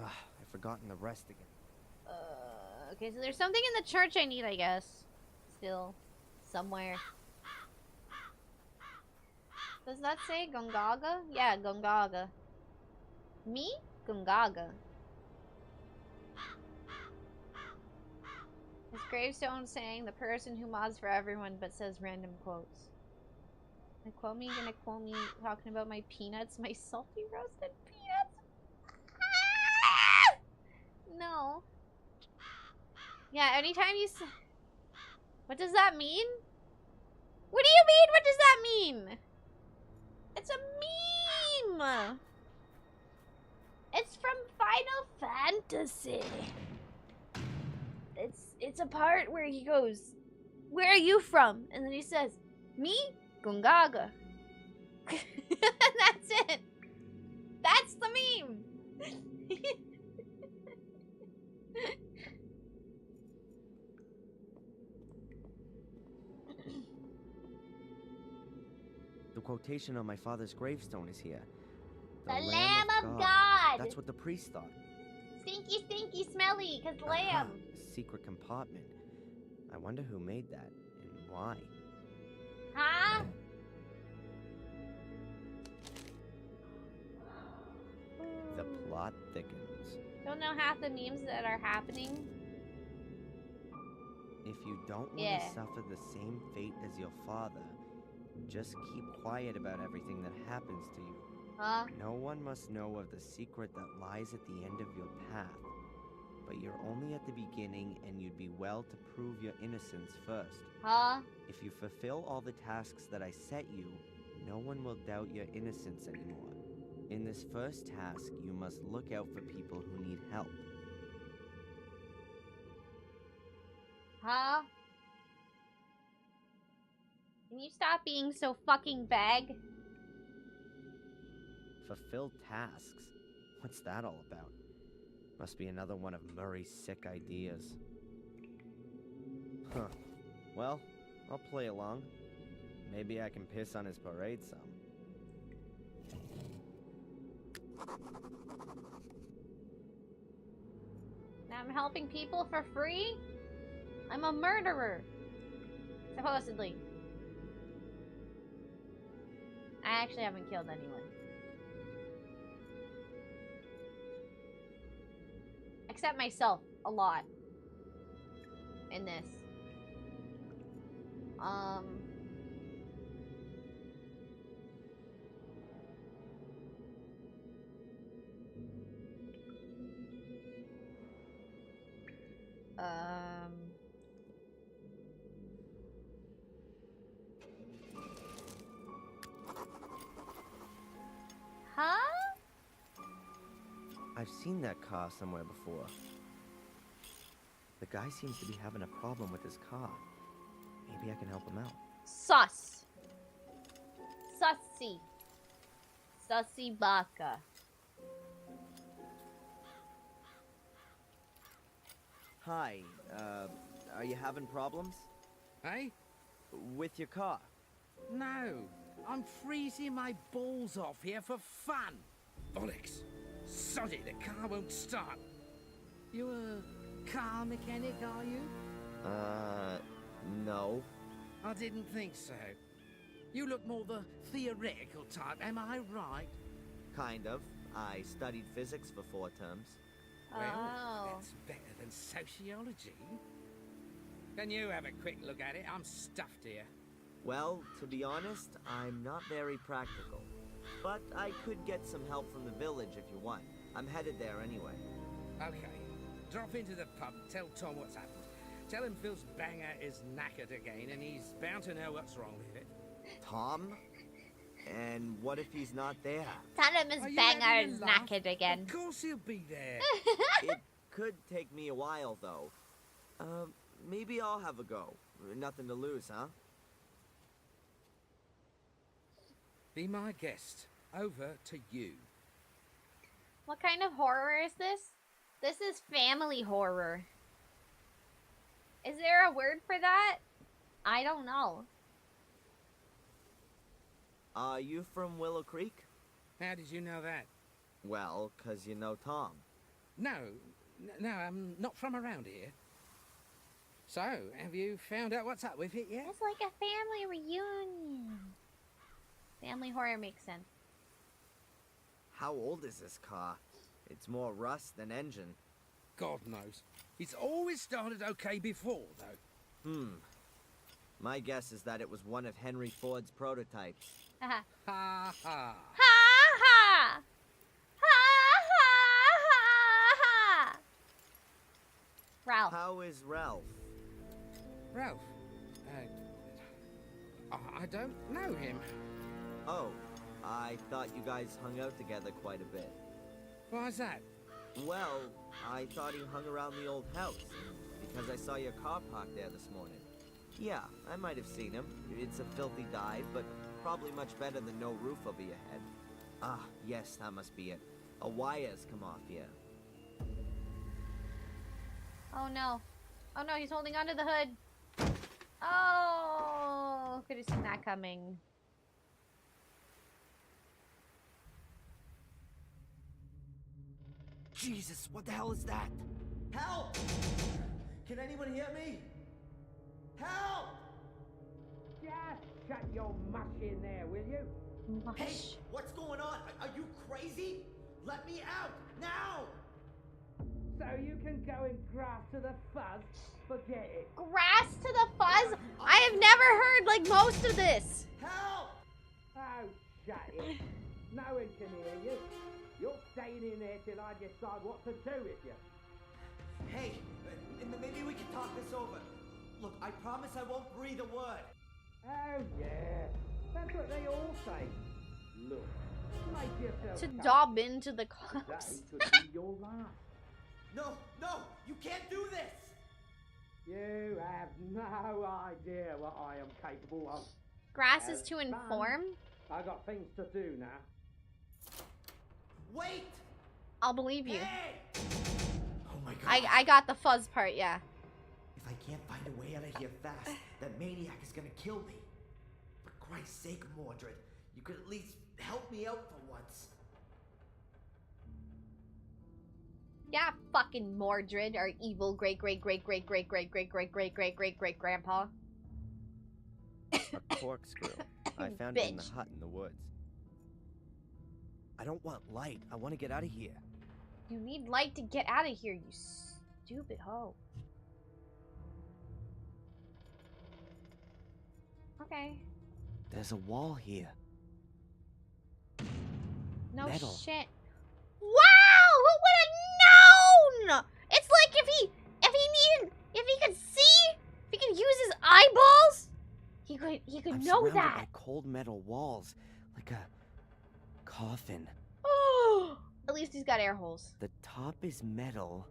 B: I've forgotten the rest again.
A: Okay, so there's something in the church I need, I guess. Still. Somewhere. Does that say Gongaga? Yeah, Gongaga. Me? Gongaga. His gravestone saying the person who mods for everyone but says random quotes. Gonna quote me talking about my peanuts, my salty roasted peanuts? Ah! No. Yeah, anytime you say... What does that mean? What do you mean? What does that mean? It's a meme! It's from Final Fantasy. It's a part where he goes, where are you from? And then he says, me? Gongaga. That's it. That's the meme.
B: The quotation on my father's gravestone is here.
A: The Lamb of God.
B: That's what the priest thought.
A: Stinky, stinky, smelly, cause lamb.
B: A secret compartment. I wonder who made that and why.
A: Huh?
B: The plot thickens.
A: Don't know half the memes that are happening.
B: If you don't want
A: Yeah.
B: to suffer the same fate as your father, just keep quiet about everything that happens to you.
A: Huh?
B: No one must know of the secret that lies at the end of your path. But you're only at the beginning, and you'd be well to prove your innocence first.
A: Huh?
B: If you fulfill all the tasks that I set you, no one will doubt your innocence anymore. In this first task, you must look out for people who need help.
A: Huh? Can you stop being so fucking vague?
B: Fulfill tasks? What's that all about? Must be another one of Murray's sick ideas. Huh. Well, I'll play along. Maybe I can piss on his parade some.
A: Now I'm helping people for free? I'm a murderer. Supposedly. I actually haven't killed anyone. Except myself, a lot. In this. Huh?
B: I've seen that car somewhere before. The guy seems to be having a problem with his car. Maybe I can help him out.
A: Sus. Sussy. Sussy baka.
B: Hi, are you having problems?
E: Hey?
B: With your car?
E: No. I'm freezing my balls off here for fun. Bollocks. Sod it, the car won't start. You a car mechanic, are you?
B: No.
E: I didn't think so. You look more the theoretical type, am I right?
B: Kind of. I studied physics for 4 terms.
E: Well,
A: Oh.
E: that's better than sociology. Can you have a quick look at it? I'm stuffed here.
B: Well, to be honest, I'm not very practical. But I could get some help from the village if you want. I'm headed there anyway.
E: Okay. Drop into the pub, tell Tom what's happened. Tell him Phil's banger is knackered again, and he's bound to know what's wrong with it.
B: Tom? And what if he's not there?
A: Tell him
E: Are
A: his
E: you
A: banger
E: having
A: is
E: a laugh?
A: knackered again.
E: Of course he'll be there.
B: It could take me a while, though. Maybe I'll have a go. Nothing to lose, huh?
E: Be my guest. Over to you.
A: What kind of horror is this? This is family horror. Is there a word for that? I don't know.
B: Are you from Willow Creek?
E: How did you know that?
B: Well, 'cause you know Tom.
E: No, I'm not from around here. So, have you found out what's up with it yet?
A: It's like a family reunion. Family horror makes sense.
B: How old is this car? It's more rust than engine.
E: God knows. It's always started okay before, though.
B: My guess is that it was one of Henry Ford's prototypes.
A: Ha
E: Ha ha.
A: ha ha! Ha ha ha! Ralph.
B: How is Ralph?
E: Ralph. I don't know him.
B: Oh, I thought you guys hung out together quite a bit.
E: Why's that?
B: Well, I thought he hung around the old house, because I saw your car parked there this morning. Yeah, I might have seen him. It's a filthy dive, but probably much better than no roof over your head. Ah, yes, that must be it. A wire's come off here.
A: Oh no. Oh no, he's holding onto the hood. Oh, could have seen that coming.
B: Jesus, what the hell is that? Help! Can anyone hear me? Help!
E: Just shut your mush in there, will you?
B: Hey,
A: Mush.
B: what's going on? Are you crazy? Let me out, now!
E: So, So you can go and graft to the fuzz. Forget it.
A: Grass to the fuzz? I have never heard like most of this.
B: Help!
E: Oh, shut it. No one can hear you. You're staying in there till I decide what to do with you.
B: Hey, maybe we can talk this over. Look, I promise I won't breathe a word.
E: Oh, yeah. That's what they all say. Look, make yourself
A: To
E: comfortable.
A: dob into the
E: Today
A: clubs.
E: could be your last.
B: No, you can't do this!
E: You have no idea what I am capable of.
A: Grass is to inform?
E: I got things to do now.
B: Wait!
A: I'll believe you.
B: Hey! Oh my god.
A: I got the fuzz part, yeah.
B: If I can't find a way out of here fast, that maniac is gonna kill me. For Christ's sake, Mordred, you could at least help me out for once.
A: Yeah, fucking Mordred, our evil great grandpa.
B: A corkscrew. I found it in the
A: Bitch.
B: hut in the woods. I don't want light. I want to get out of here.
A: You need light to get out of here, you stupid hoe. Okay.
B: There's a wall here.
A: No
B: Metal.
A: shit. Wow! Who would have known? It's like if he could see, if he could use his eyeballs, he could
B: I'm
A: know
B: surrounded
A: that.
B: by cold metal walls, like a coffin.
A: Oh, at least he's got air holes.
B: The top is metal,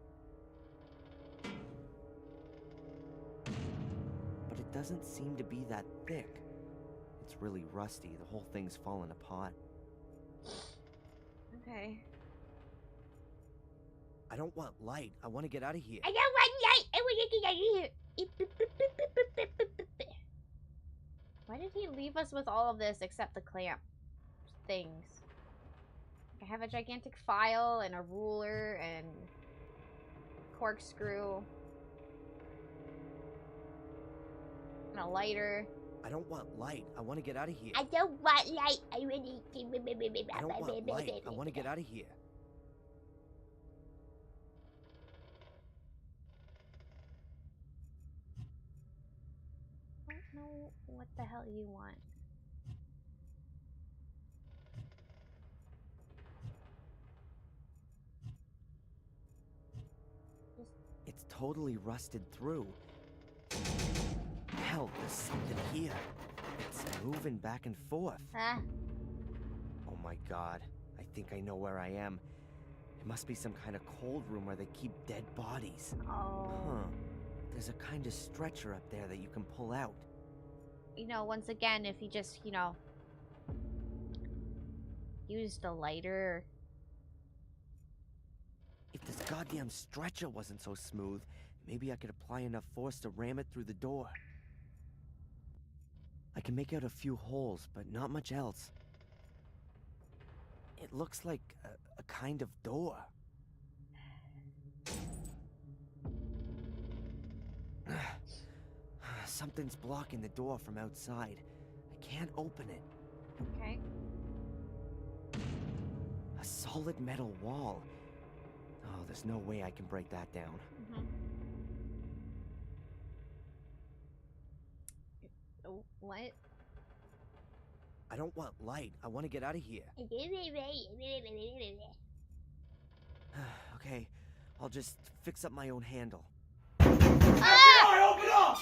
B: but it doesn't seem to be that thick. It's really rusty. The whole thing's fallen apart.
A: Okay.
B: I don't want light. I want to get out of here.
A: I don't want light. I want to get out of here. Why did he leave us with all of this except the clamp things? I have a gigantic file and a ruler and corkscrew and a lighter.
B: I don't want light. I want to get out of here.
A: I don't want light. I really.
B: I don't want light. I want to get out of here.
A: I don't know what the hell you want.
B: It's totally rusted through. Hell, there's something here. It's moving back and forth.
A: Huh?
B: Oh my god. I think I know where I am. It must be some kind of cold room where they keep dead bodies.
A: Oh.
B: Huh. There's a kind of stretcher up there that you can pull out.
A: You know, once again, if he just, you know, used a lighter.
B: If this goddamn stretcher wasn't so smooth, maybe I could apply enough force to ram it through the door. I can make out a few holes, but not much else. It looks like a kind of door. Something's blocking the door from outside. I can't open it.
A: Okay.
B: A solid metal wall. Oh, there's no way I can break that down.
A: Oh, what?
B: I don't want light. I want to get out of here. Okay, I'll just fix up my own handle.
A: Ah! Open up!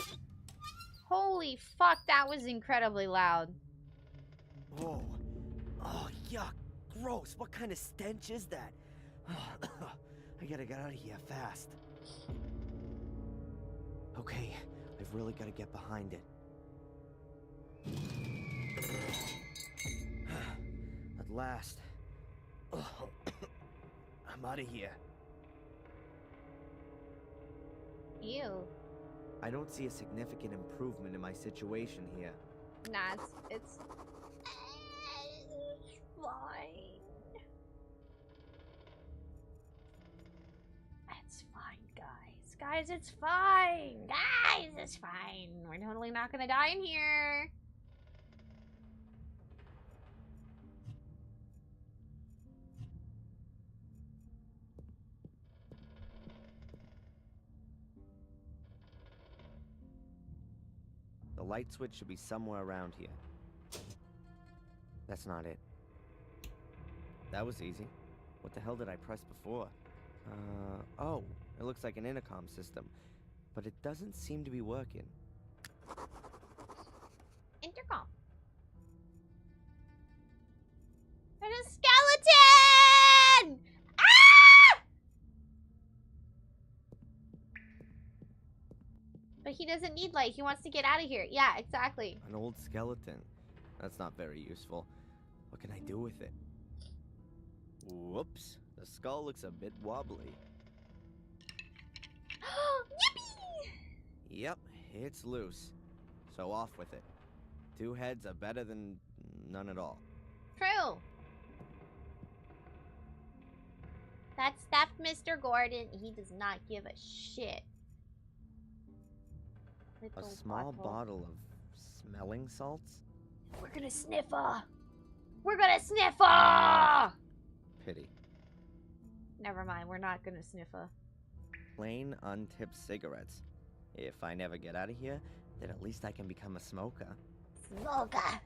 A: Holy fuck, that was incredibly loud.
B: Whoa. Oh, yuck. Gross. What kind of stench is that? I gotta get out of here fast. Okay, I've really gotta get behind it. At last. I'm out of here.
A: Ew.
B: I don't see a significant improvement in my situation here.
A: Nah, it's fine. It's fine, guys. Guys, it's fine. Guys, it's fine. We're totally not gonna die in here.
B: The light switch should be somewhere around here. That's not it. That was easy. What the hell did I press before? Oh, it looks like an intercom system, but it doesn't seem to be working.
A: Intercom. There's a skeleton! Ah! But he doesn't need light. He wants to get out of here. Yeah, exactly.
B: An old skeleton. That's not very useful. What can I do with it? Whoops. The skull looks a bit wobbly.
A: Yippee!
B: Yep, it's loose. So off with it. 2 heads are better than none at all.
A: True. That's Mr. Gordon. He does not give a shit.
B: A
A: Little
B: small bottle of smelling salts?
A: We're gonna sniffer. We're gonna sniffer!
B: Pity.
A: Never mind, we're not gonna sniffer.
B: Plain, untipped cigarettes. If I never get out of here, then at least I can become a smoker.
A: Smoker!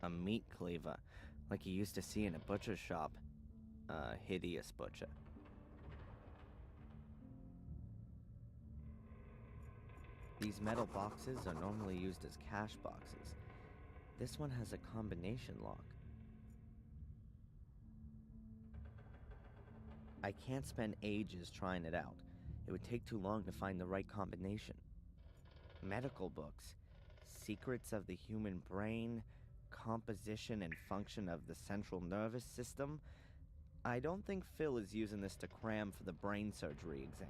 B: A meat cleaver, like you used to see in a butcher shop. A hideous butcher. These metal boxes are normally used as cash boxes. This one has a combination lock. I can't spend ages trying it out. It would take too long to find the right combination. Medical books. Secrets of the human brain. Composition and function of the central nervous system. I don't think Phil is using this to cram for the brain surgery exam.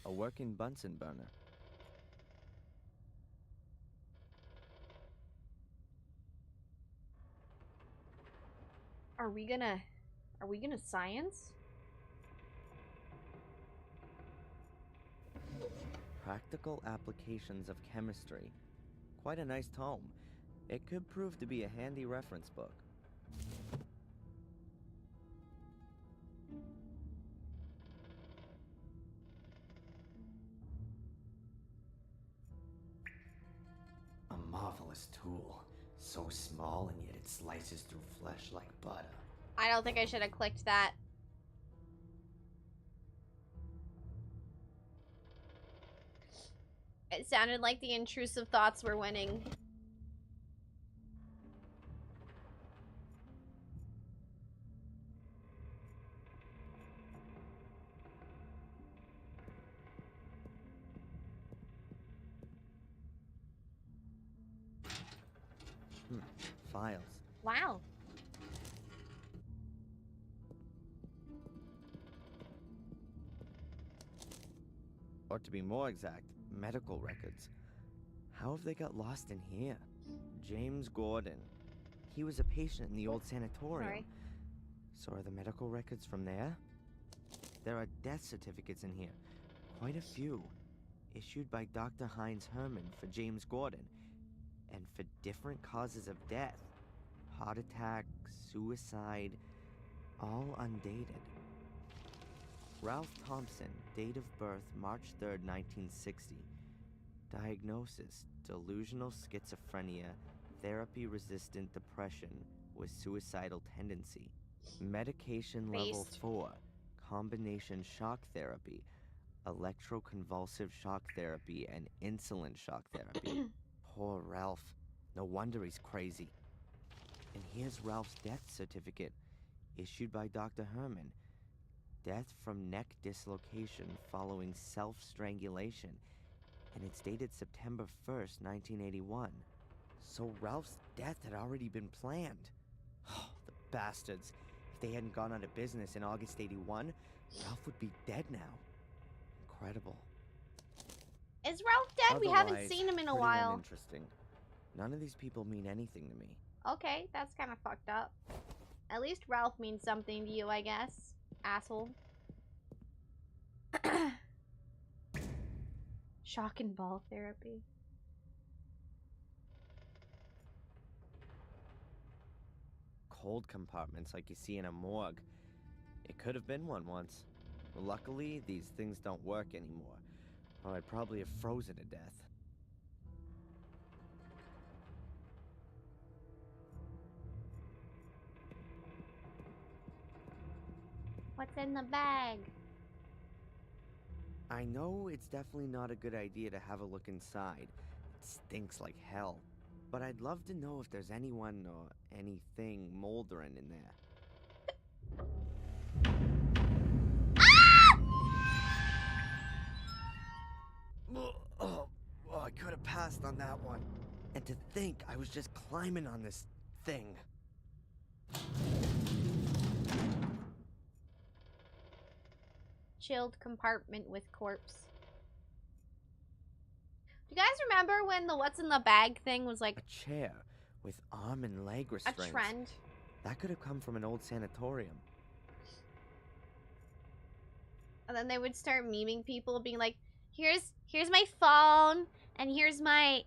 B: A working Bunsen burner.
A: Are we gonna science?
B: Practical Applications of Chemistry. Quite a nice tome. It could prove to be a handy reference book. A marvelous tool. So small and yet it slices through flesh like butter.
A: I don't think I should have clicked that. It sounded like the intrusive thoughts were winning.
B: Files.
A: Wow.
B: Or to be more exact, medical records. How have they got lost in here? James Gordon. He was a patient in the old sanatorium.
A: Sorry.
B: So are the medical records from there? There are death certificates in here. Quite a few. Issued by Dr. Heinz Herman for James Gordon. And for different causes of death. Heart attack, suicide, all undated. Ralph Thompson, date of birth March 3rd, 1960. Diagnosis, delusional schizophrenia, therapy-resistant depression with suicidal tendency. Medication level 4, combination shock therapy, electroconvulsive shock therapy, and insulin shock therapy. Poor Ralph. No wonder he's crazy. And here's Ralph's death certificate, issued by Dr. Herman. Death from neck dislocation following self-strangulation. And it's dated September 1st, 1981. So Ralph's death had already been planned. Oh, the bastards. If they hadn't gone out of business in August 81, Ralph would be dead now. Incredible.
A: Is Ralph dead? We haven't seen him in a while.
B: Interesting. None of these people mean anything to me.
A: Okay, that's kind of fucked up. At least Ralph means something to you, I guess. Asshole. Shock and ball therapy.
B: hold compartments like you see in a morgue. It could have been one once. Luckily, these things don't work anymore, or I'd probably have frozen to death.
A: What's in the bag?
B: I know it's definitely not a good idea to have a look inside. It stinks like hell. But I'd love to know if there's anyone or anything moldering in there. Oh, I could have passed on that one. And to think I was just climbing on this thing.
A: Chilled compartment with corpse. Do you guys remember when the what's in the bag thing was like
B: A chair with arm and leg
A: a
B: restraints.
A: trend?
B: That could have come from an old sanatorium.
A: And then they would start memeing people, being like, here's my phone, and here's my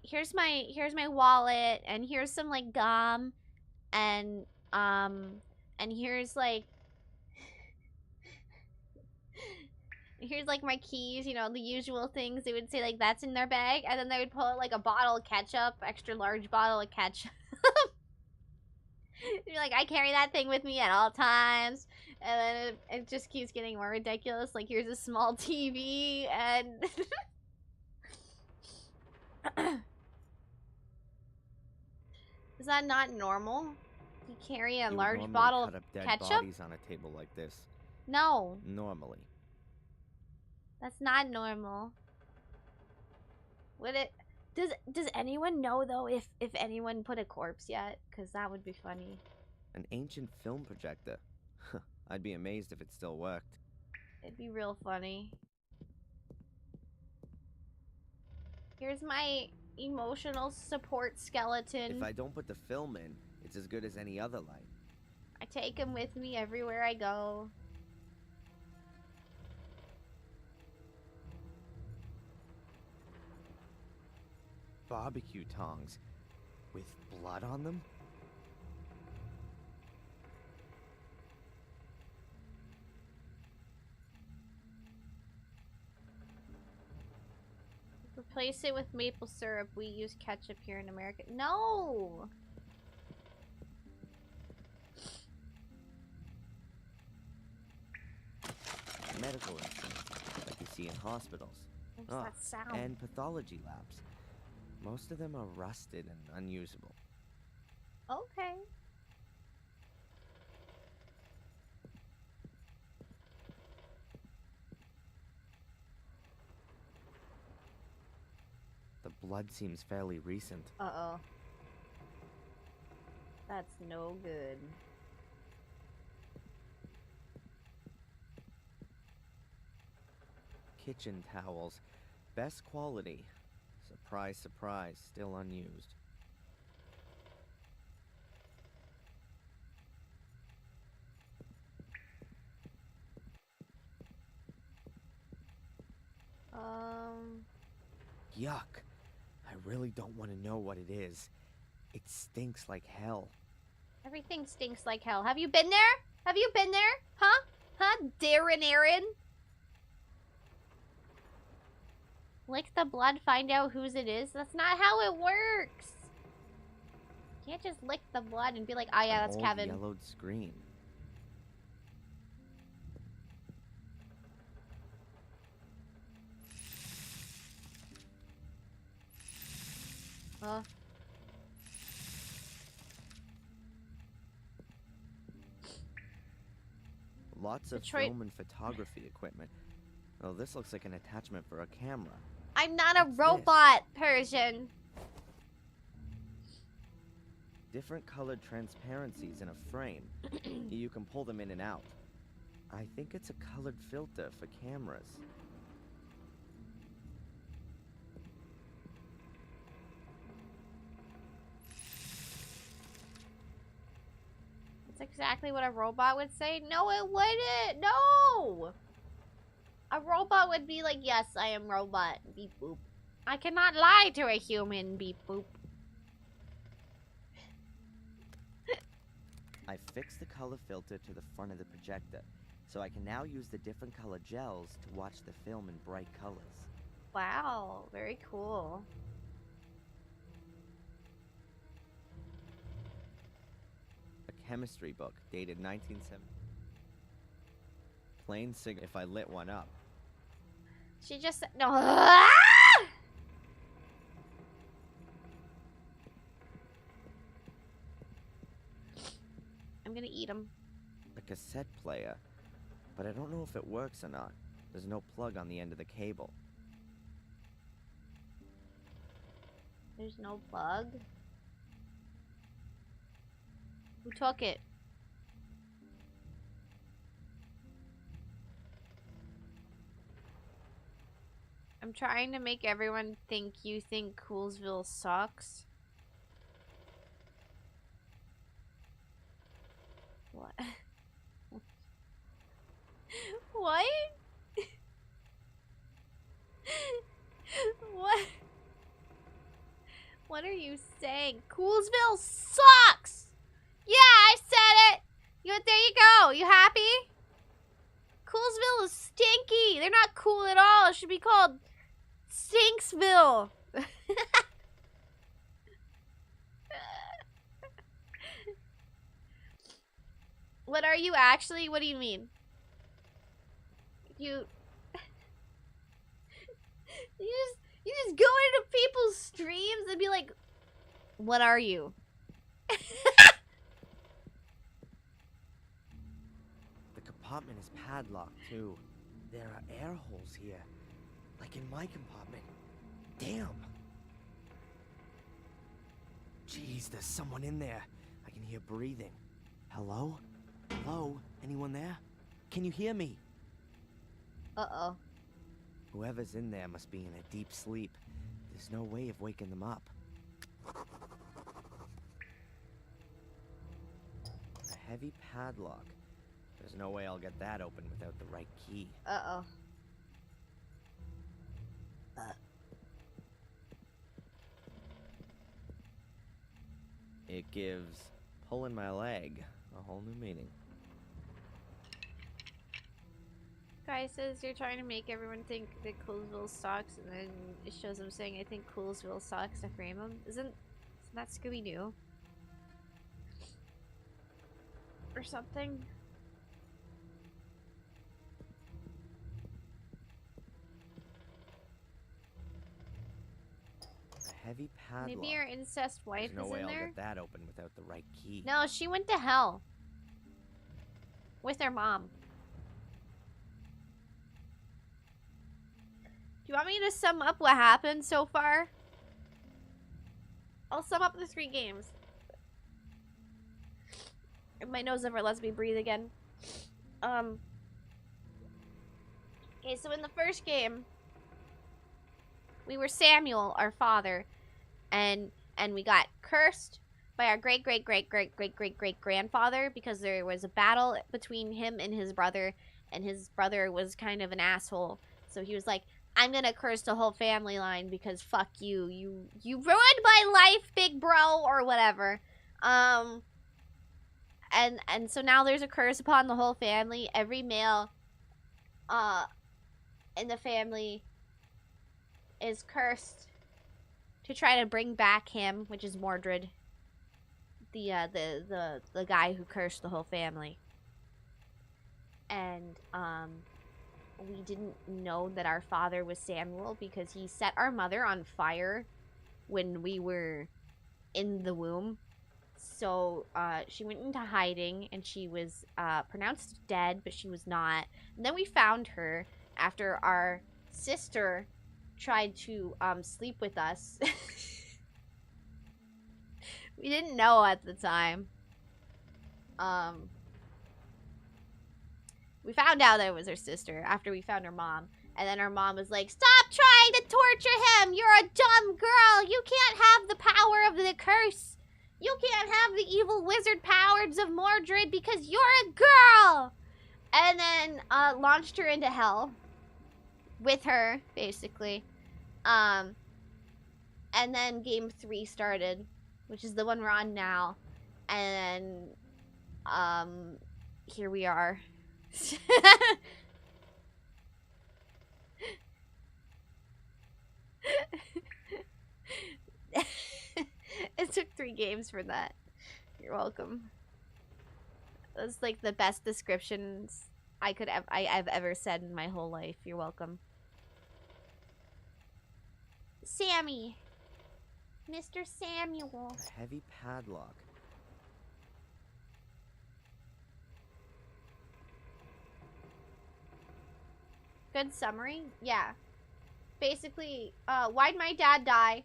A: wallet, and here's some like gum, and here's like here's like my keys, you know, the usual things. They would say like that's in their bag, and then they would pull out like a bottle of ketchup, extra large bottle of ketchup. You're like, I carry that thing with me at all times. And then it just keeps getting more ridiculous. Like, here's a small TV, and... Is that not normal? You carry a
B: You would
A: large
B: normally
A: bottle
B: cut
A: of
B: up dead
A: ketchup?
B: bodies on a table like this.
A: No,
B: Normally.
A: that's not normal. Would it... Does anyone know, though, if anyone put a corpse yet? Because that would be funny.
B: An ancient film projector. I'd be amazed if it still worked.
A: It'd be real funny. Here's my emotional support skeleton.
B: If I don't put the film in, it's as good as any other light.
A: I take him with me everywhere I go.
B: Barbecue tongs. With blood on them?
A: Replace it with maple syrup. We use ketchup here in America. No!
B: Medical instruments, like you see in hospitals.
A: What's
B: Ah,
A: that sound?
B: and pathology labs. Most of them are rusted and unusable.
A: Okay.
B: The blood seems fairly recent.
A: Uh-oh. That's no good.
B: Kitchen towels. Best quality. Surprise, surprise, still unused. Yuck. I really don't want to know what it is. It stinks like hell.
A: Everything stinks like hell. Have you been there? Have you been there? Huh? Huh? Darren Aaron? Lick the blood, find out whose it is? That's not how it works. You can't just lick the blood and be like, oh yeah, that's
B: Old
A: Kevin.
B: Yellowed screen. Lots of
A: Detroit-
B: film and photography equipment. Oh, this looks like an attachment for a camera.
A: I'm not a
B: What's
A: robot person.
B: Different colored transparencies in a frame. You can pull them in and out. I think it's a colored filter for cameras.
A: That's exactly what a robot would say. No, it wouldn't. No! A robot would be like, yes, I am robot. Beep boop. I cannot lie to a human. Beep boop.
B: I fixed the color filter to the front of the projector, so I can now use the different color gels to watch the film in bright colors.
A: Wow, very cool.
B: A chemistry book dated 1970. Plain cigarette if I lit one up.
A: She just said no. I'm gonna eat them.
B: A cassette player, but I don't know if it works or not. There's no plug on the end of the cable.
A: There's no plug. Who took it? I'm trying to make everyone think you think Coolsville sucks. What? What? What? What are you saying? Coolsville sucks! Yeah, I said it! There you go. You happy? Coolsville is stinky. They're not cool at all. It should be called Stinksville. What are you actually? What do you mean? You just go into people's streams and be like, what are you?
B: The compartment is padlocked too. There are air holes here, like in my compartment. Damn. Jeez, there's someone in there. I can hear breathing. Hello? Hello? Anyone there? Can you hear me?
A: Uh-oh.
B: Whoever's in there must be in a deep sleep. There's no way of waking them up. A heavy padlock. There's no way I'll get that open without the right key.
A: Uh-oh.
B: It gives pulling my leg a whole new meaning.
A: Guy says you're trying to make everyone think that Coolsville sucks, and then it shows him saying, I think Coolsville sucks to frame him. Isn't that Scooby-Doo? Or something?
B: A heavy padlock.
A: Maybe your incest wife
B: There's no
A: is
B: way
A: in
B: I'll
A: there?
B: get that open without the right key.
A: No, she went to hell. With her mom. Do you want me to sum up what happened so far? I'll sum up the 3 games. If my nose never lets me breathe again. Okay, so in the first game, we were Samuel, our father, and we got cursed by our great-great-great-great-great-great-great-grandfather because there was a battle between him and his brother was kind of an asshole. So he was like, I'm gonna curse the whole family line because fuck you. You ruined my life, big bro, or whatever. And so now there's a curse upon the whole family. Every male in the family is cursed to try to bring back him, which is Mordred, the guy who cursed the whole family. And we didn't know that our father was Samuel because he set our mother on fire when we were in the womb. So she went into hiding and she was pronounced dead, but she was not. And then we found her after our sister tried to sleep with us. We didn't know at the time. We found out that it was her sister after we found her mom. And then our mom was like, stop trying to torture him! You're a dumb girl! You can't have the power of the curse! You can't have the evil wizard powers of Mordred because you're a girl! And then launched her into hell. With her, basically. And then game 3 started, which is the one we're on now. And Here we are. It took 3 games for that. You're welcome. That's like the best descriptions I've ever said in my whole life. You're welcome. Sammy. Mr. Samuel.
B: A heavy padlock.
A: Good summary? Yeah. Basically, why'd my dad die?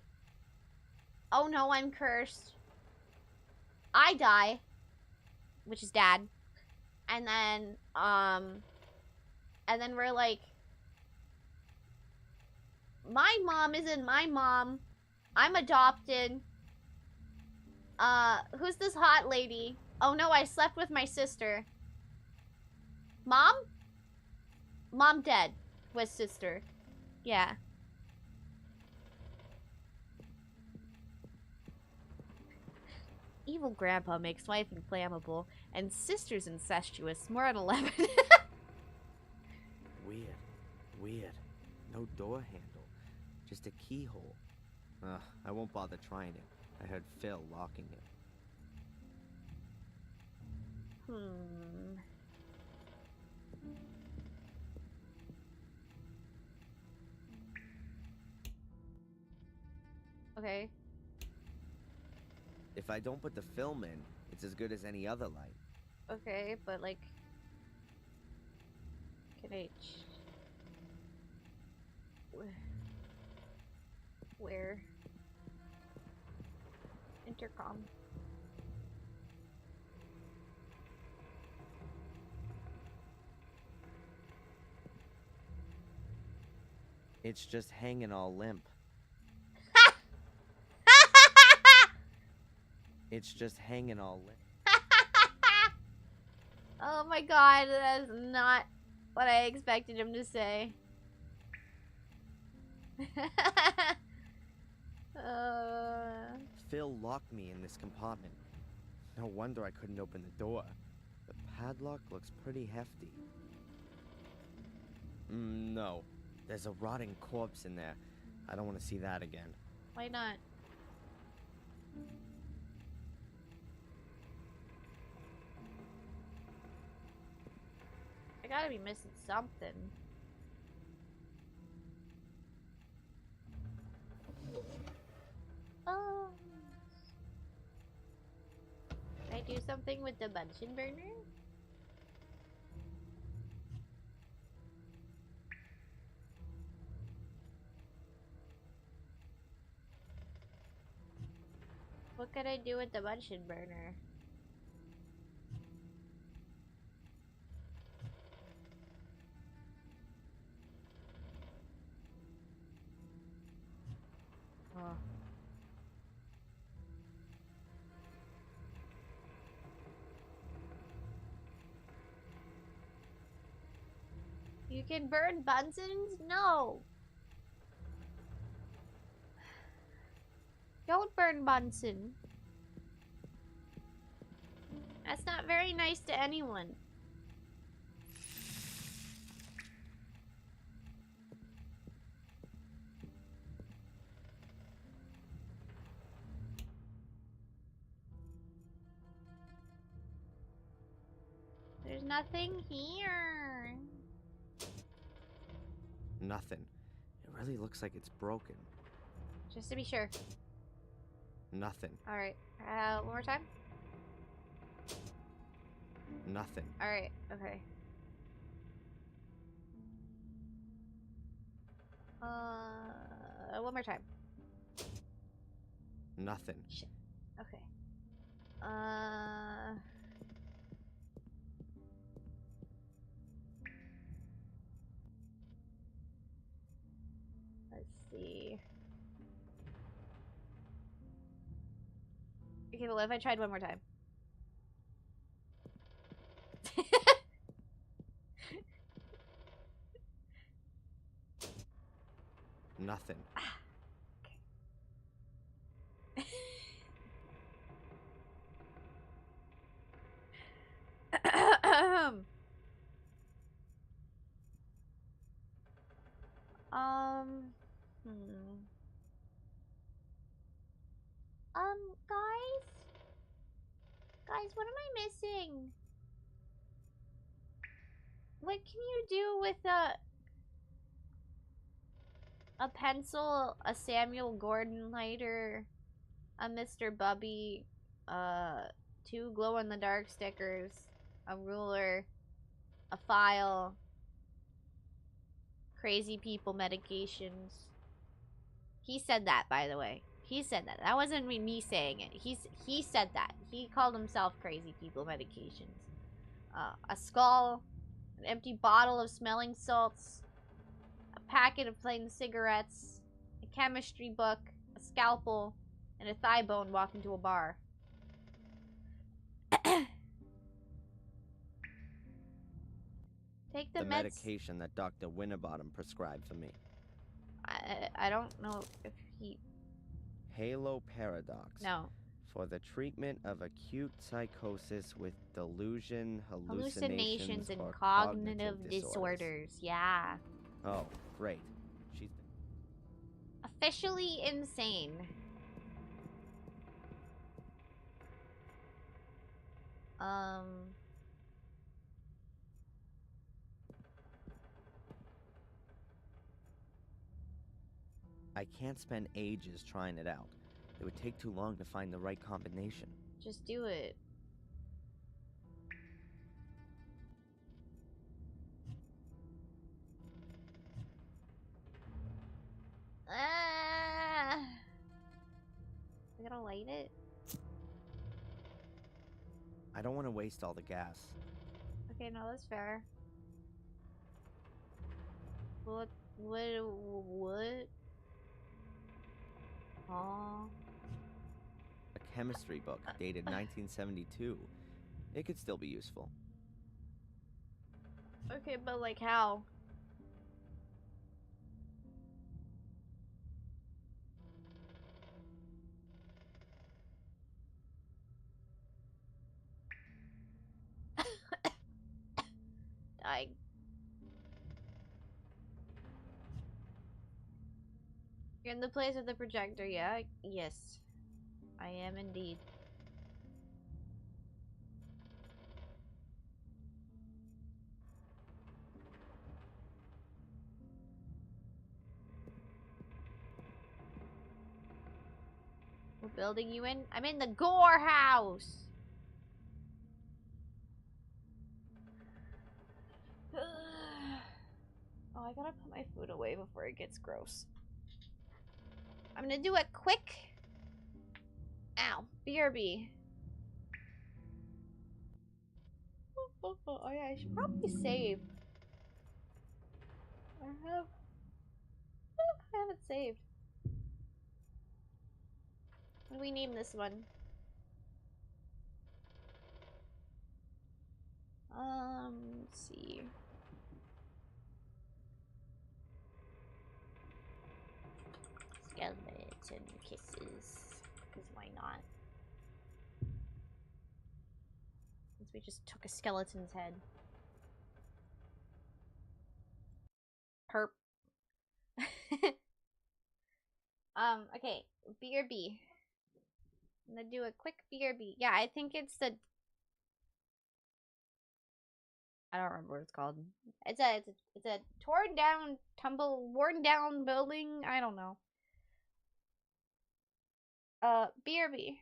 A: Oh no, I'm cursed. I die. Which is dad. And then we're like, my mom isn't my mom. I'm adopted. Who's this hot lady? Oh no, I slept with my sister. Mom? Mom dead. With sister. Yeah. Evil grandpa makes wife inflammable, and sister's incestuous. More at 11.
B: Weird. Weird. No door handle. Just a keyhole. Ugh, I won't bother trying it. I heard Phil locking it.
A: Okay.
B: If I don't put the film in, it's as good as any other light.
A: Okay, but like... Can I... Where? Intercom.
B: It's just hanging all limp. It's just hanging all limp.
A: Oh my god, that is not what I expected him to say.
B: Phil locked me in this compartment. No wonder I couldn't open the door. The padlock looks pretty hefty. No. There's a rotting corpse in there. I don't want to see that again.
A: Why not? I gotta be missing something. Oh. Can I do something with the Bunsen burner? What could I do with the Bunsen burner? Oh. You can burn Bunsens? No. Don't burn Bunsen. That's not very nice to anyone. There's nothing here.
B: Nothing. It really looks like it's broken.
A: Just to be sure.
B: Nothing.
A: Alright. One more time?
B: Nothing.
A: Alright, okay. One more time.
B: Nothing.
A: Shit. Okay. Let's see. Okay, well, if I tried one more time.
B: Nothing.
A: Hmm. Guys? Guys, what am I missing? What can you do with a pencil, a Samuel Gordon lighter, a Mr. Bubby, 2 glow-in-the-dark stickers, a ruler, a file, crazy people medications? He said that, by the way. He said that. That wasn't me saying it. He said that. He called himself crazy people medications. A skull, an empty bottle of smelling salts, a packet of plain cigarettes, a chemistry book, a scalpel, and a thigh bone walk into a bar. Take the meds.
B: medication that Dr. Winterbottom prescribed for me.
A: I don't know if he...
B: Halo Paradox.
A: No.
B: For the treatment of acute psychosis with delusion,
A: Hallucinations and
B: or
A: cognitive disorders. Yeah.
B: Oh, great. She's
A: Officially insane.
B: I can't spend ages trying it out. It would take too long to find the right combination.
A: Just do it. I gotta light it.
B: I don't want to waste all the gas.
A: Okay, no, that's fair. What? Oh.
B: A chemistry book dated 1972. It could still be useful.
A: Okay, but like how? Dying. You're in the place of the projector, yeah? Yes. I am indeed. What building you in? I'm in the Gore house! Oh, I gotta put my food away before it gets gross. I'm gonna do it quick. Ow. BRB. Oh yeah, I should probably save. I haven't saved. What do we name this one? Let's see. Skeleton kisses. Because why not? Since we just took a skeleton's head. Perp. Okay. BRB. I'm gonna do a quick BRB. Yeah, I think it's the... I don't remember what it's called. It's a torn down, worn down building. I don't know. BRB.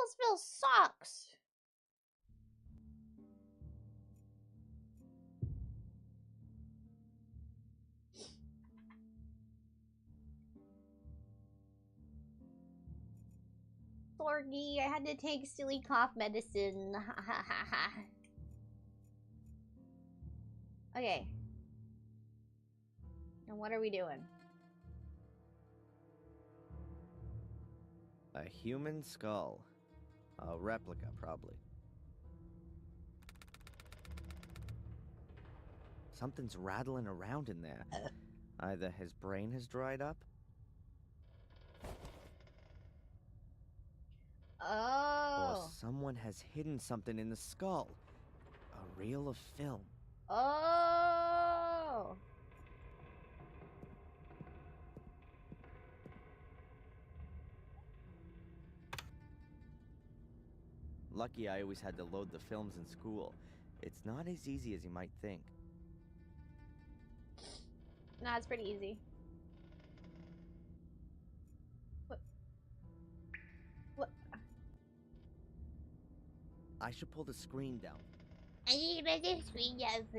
A: Charlottesville sucks. Sorry, I had to take silly cough medicine. Ha ha ha ha. Okay. And what are we doing?
B: A human skull. A replica, probably. Something's rattling around in there. Either his brain has dried up.
A: Oh.
B: Or someone has hidden something in the skull. A reel of film.
A: Oh.
B: Lucky I always had to load the films in school. It's not as easy as you might think.
A: Nah, it's pretty easy. What? What?
B: I should pull the screen down.
A: I need the screen down for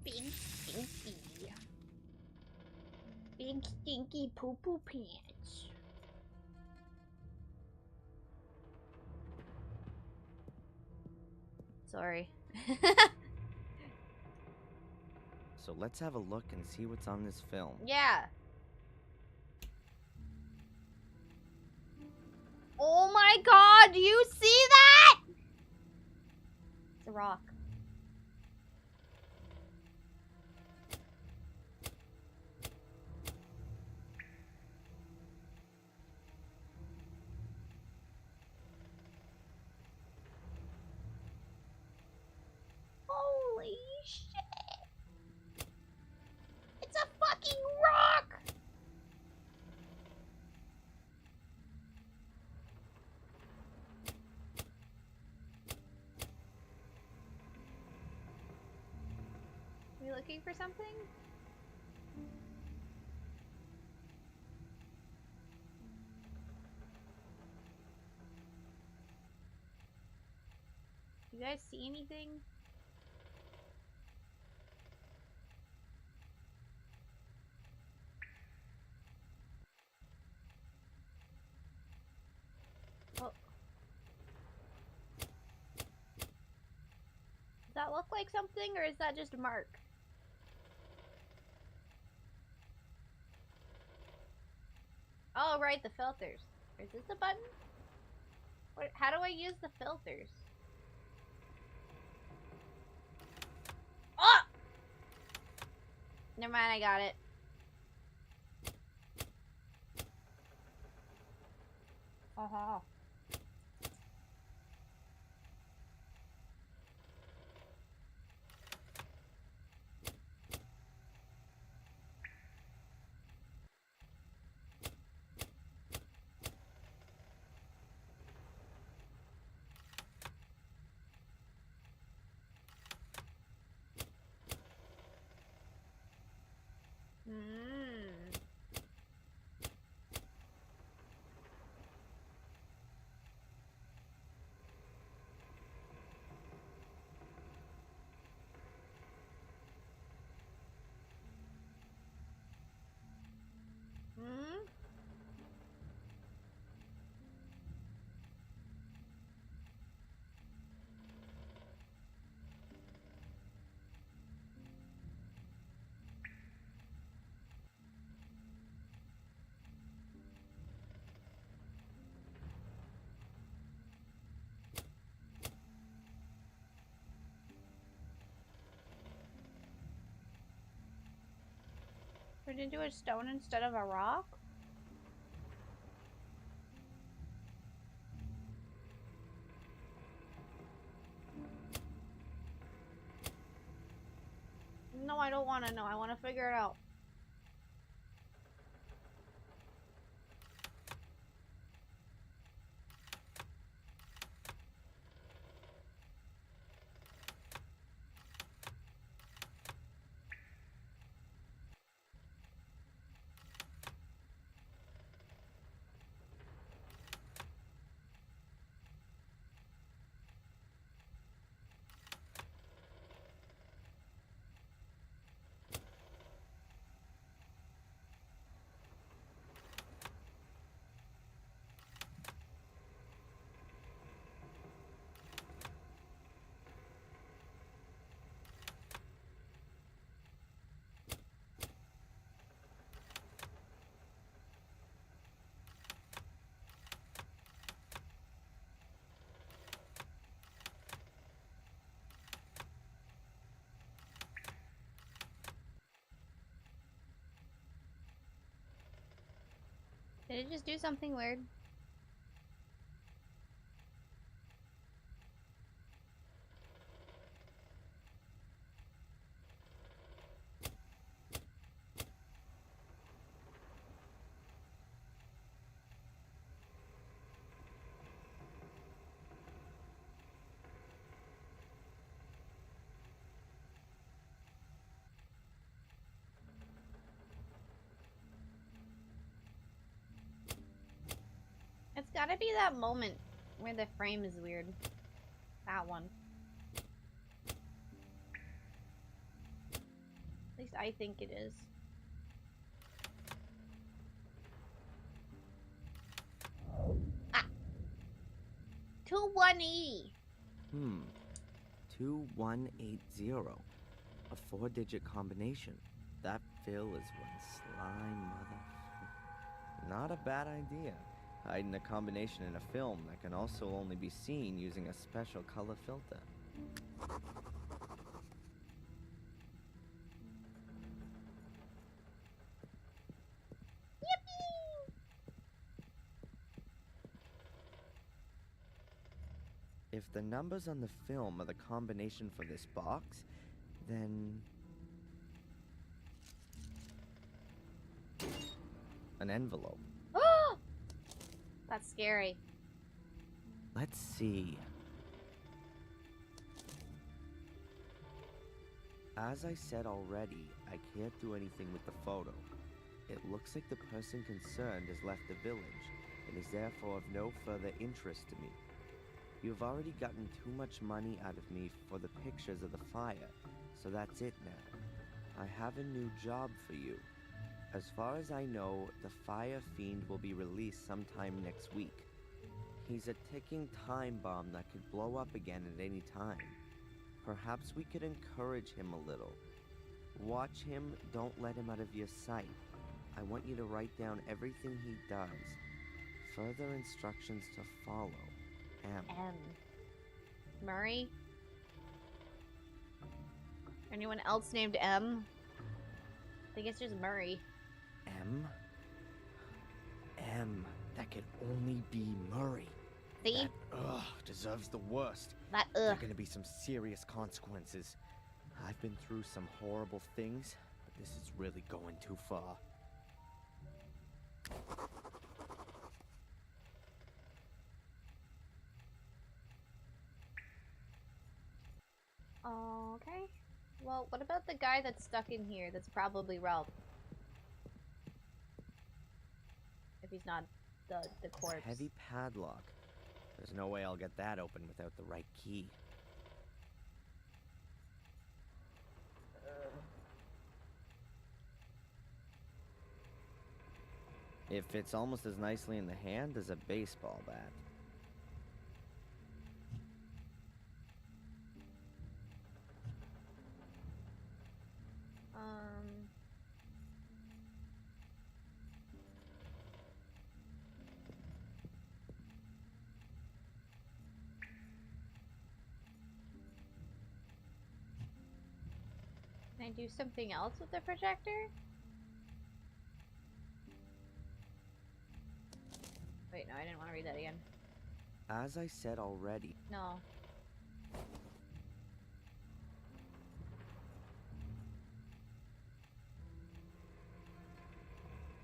A: big stinky. Big stinky poo poo pants. Sorry.
B: So let's have a look and see what's on this film.
A: Yeah. Oh my god, do you see that? It's a rock. Holy shit. It's a fucking rock. Are you looking for something? You guys see anything? Oh. Does that look like something, or is that just a mark? Oh, right, the filters. Is this a button? What, how do I use the filters? Oh! Never mind, I got it. Uh-huh. Hmm? Turned into a stone instead of a rock? No, I don't want to know. I want to figure it out. Did it just do something weird? It's gotta be that moment where the frame is weird. That one. At least I think it is. Ah! 2180!
B: 2180. A 4-digit combination. That Phil is one slime mother. Not a bad idea. Hiding a combination in a film that can also only be seen using a special color filter.
A: Yippee!
B: If the numbers on the film are the combination for this box, then... an envelope.
A: That's scary.
B: Let's see. As I said already, I can't do anything with the photo. It looks like the person concerned has left the village and is therefore of no further interest to me. You've already gotten too much money out of me for the pictures of the fire, so that's it now. I have a new job for you. As far as I know, the Fire Fiend will be released sometime next week. He's a ticking time bomb that could blow up again at any time. Perhaps we could encourage him a little. Watch him, don't let him out of your sight. I want you to write down everything he does. Further instructions to follow. M.
A: Murray? Anyone else named M? I think it's just Murray.
B: M. That could only be Murray.
A: See?
B: That, deserves the worst.
A: That
B: There are gonna be some serious consequences. I've been through some horrible things, but this is really going too far.
A: Okay. Well, what about the guy that's stuck in here? That's probably Ralph. If he's not the corpse.
B: Heavy padlock. There's no way I'll get that open without the right key. It fits almost as nicely in the hand as a baseball bat.
A: Can I do something else with the projector? Wait, no, I didn't want to read that again.
B: As I said already.
A: No.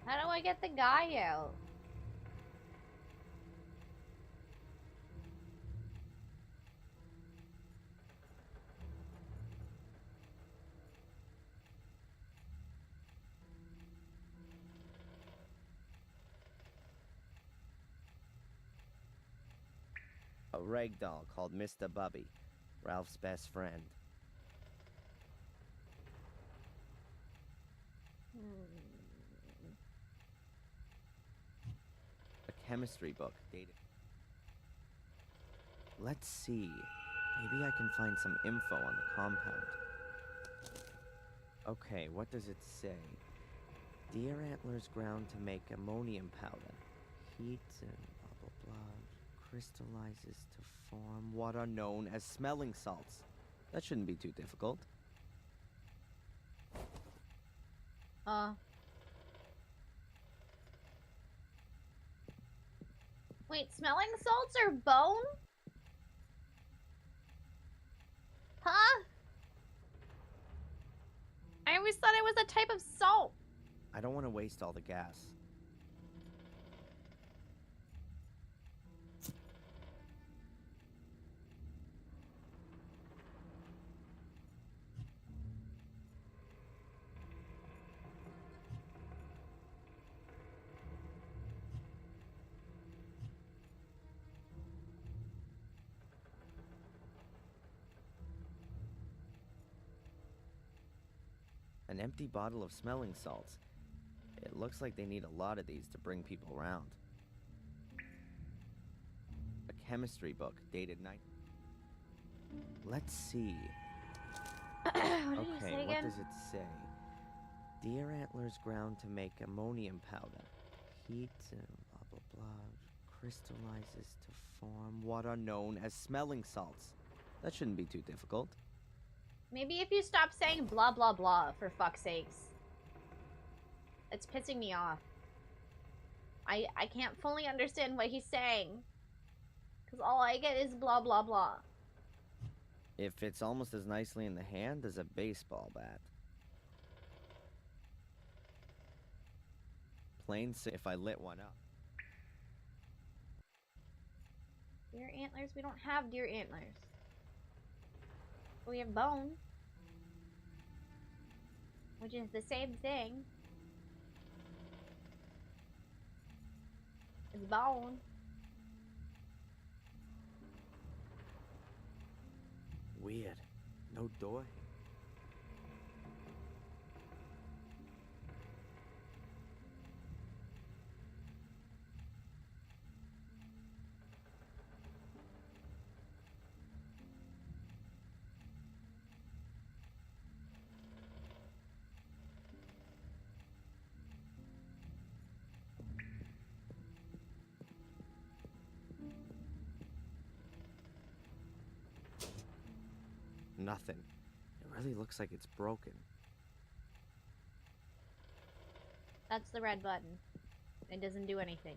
A: How do I get the guy out?
B: A ragdoll called Mr. Bubby, Ralph's best friend. A chemistry book dated. Let's see. Maybe I can find some info on the compound. Okay, what does it say? Deer antlers ground to make ammonium powder. Heat and blah blah blah. Crystallizes to form what are known as smelling salts. That shouldn't be too difficult.
A: Wait, smelling salts are bone? Huh? I always thought it was a type of salt.
B: I don't want to waste all the gas. An empty bottle of smelling salts. It looks like they need a lot of these to bring people around. A chemistry book dated Let's see.
A: What did you say
B: Okay, what
A: again?
B: does it say? Deer antlers ground to make ammonium powder. Heat, blah blah blah, crystallizes to form what are known as smelling salts. That shouldn't be too difficult.
A: Maybe if you stop saying blah blah blah, for fuck's sakes. It's pissing me off. I can't fully understand what he's saying. Because all I get is blah blah blah.
B: It fits almost as nicely in the hand as a baseball bat. Plain if I lit one up.
A: Deer antlers? We don't have deer antlers. We have bone. Which is the same thing. It's bone.
B: Weird. No door. Nothing. It really looks like it's broken.
A: That's the red button. It doesn't do anything.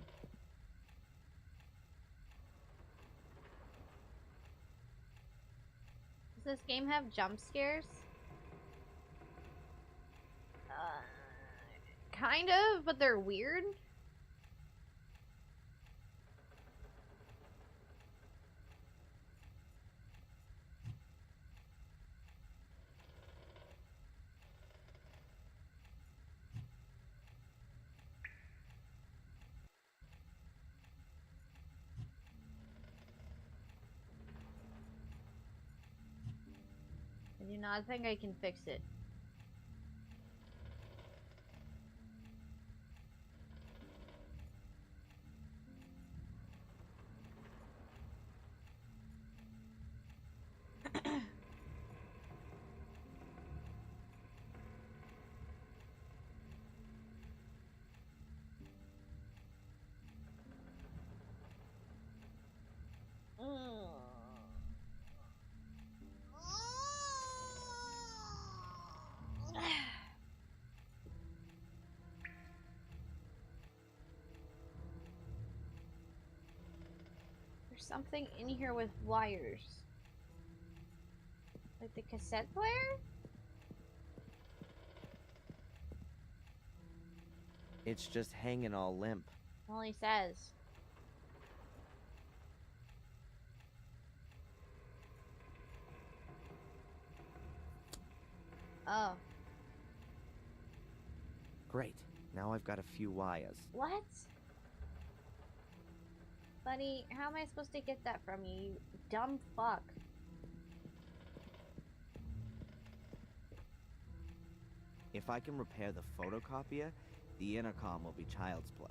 A: Does this game have jump scares? Kind of, but they're weird. I do not think I can fix it. There's something in here with wires. Like the cassette player?
B: It's just hanging all limp.
A: All he says. Oh.
B: Great. Now I've got a few wires.
A: What? Buddy, how am I supposed to get that from you, you dumb fuck?
B: If I can repair the photocopier, the intercom will be child's play.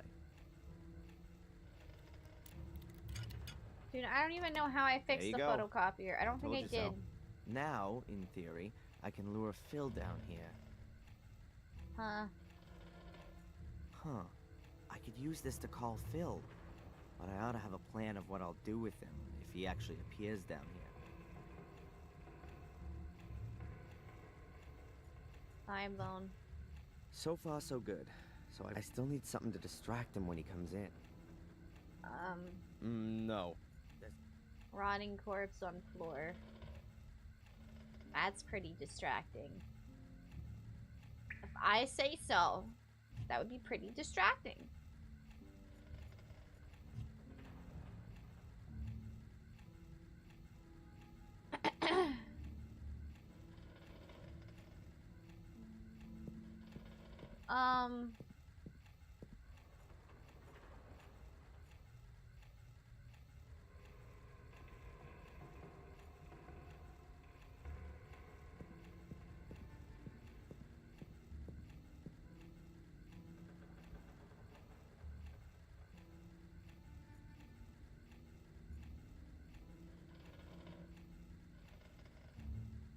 A: Dude, I don't even know how I fixed
B: There you
A: the
B: go.
A: photocopier. I don't think
B: Told
A: I
B: you
A: did.
B: so. Now, in theory, I can lure Phil down here.
A: Huh.
B: Huh. I could use this to call Phil. But I ought to have a plan of what I'll do with him if he actually appears down here.
A: Time bone.
B: So far, so good. So I still need something to distract him when he comes in. No.
A: Rotting corpse on floor. That's pretty distracting. If I say so, that would be pretty distracting.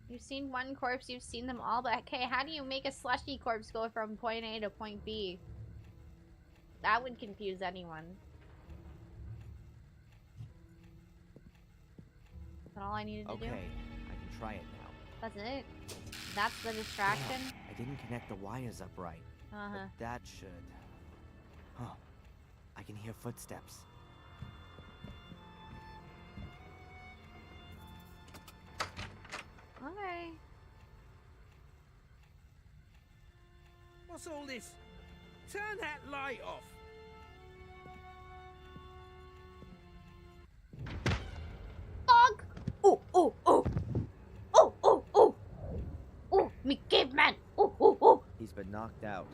A: You've seen one corpse, you've seen them all, but okay, how do you make a slushy corpse go from point A to point B? That would confuse anyone. Is that all I needed to do?
B: Okay, I can try it now.
A: That's it? That's the distraction?
B: Damn, I didn't connect the wires up right.
A: Uh-huh.
B: But that should... Huh. I can hear footsteps.
A: Okay.
E: What's all this? Turn that light off.
A: Fuck! Oh, oh, oh! Oh, oh, oh! Oh, me caveman! Oh, oh, oh!
B: He's been knocked out.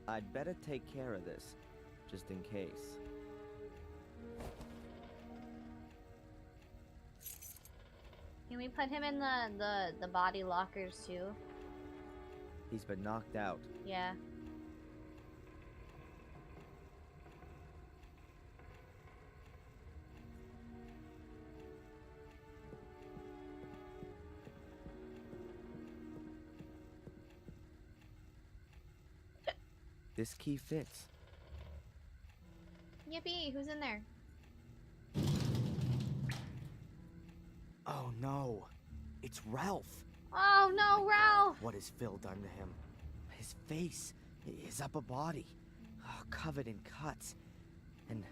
B: I'd better take care of this, just in case.
A: Can we put him in the body lockers too?
B: He's been knocked out.
A: Yeah.
B: This key fits.
A: Yippee, who's in there?
B: Oh no, it's Ralph.
A: Oh no, Ralph!
B: What has Phil done to him? His face, his upper body, covered in cuts, and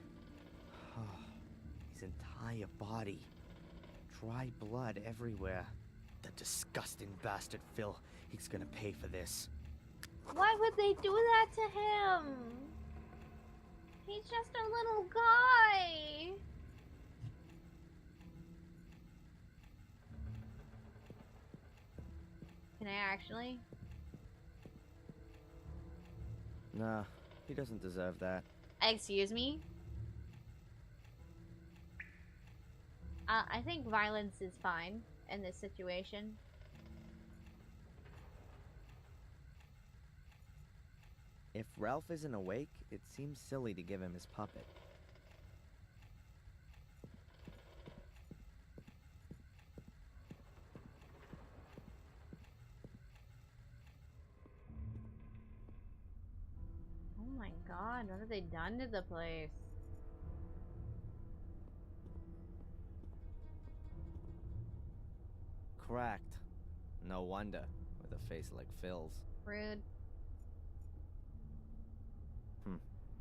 B: his entire body, dry blood everywhere. The disgusting bastard Phil, he's gonna pay for this.
A: Why would they do that to him? He's just a little guy. Can I actually?
B: Nah, he doesn't deserve that.
A: Excuse me? I think violence is fine in this situation.
B: If Ralph isn't awake, it seems silly to give him his puppet.
A: Oh my god, what have they done to the place?
B: Cracked. No wonder, with a face like Phil's.
A: Rude.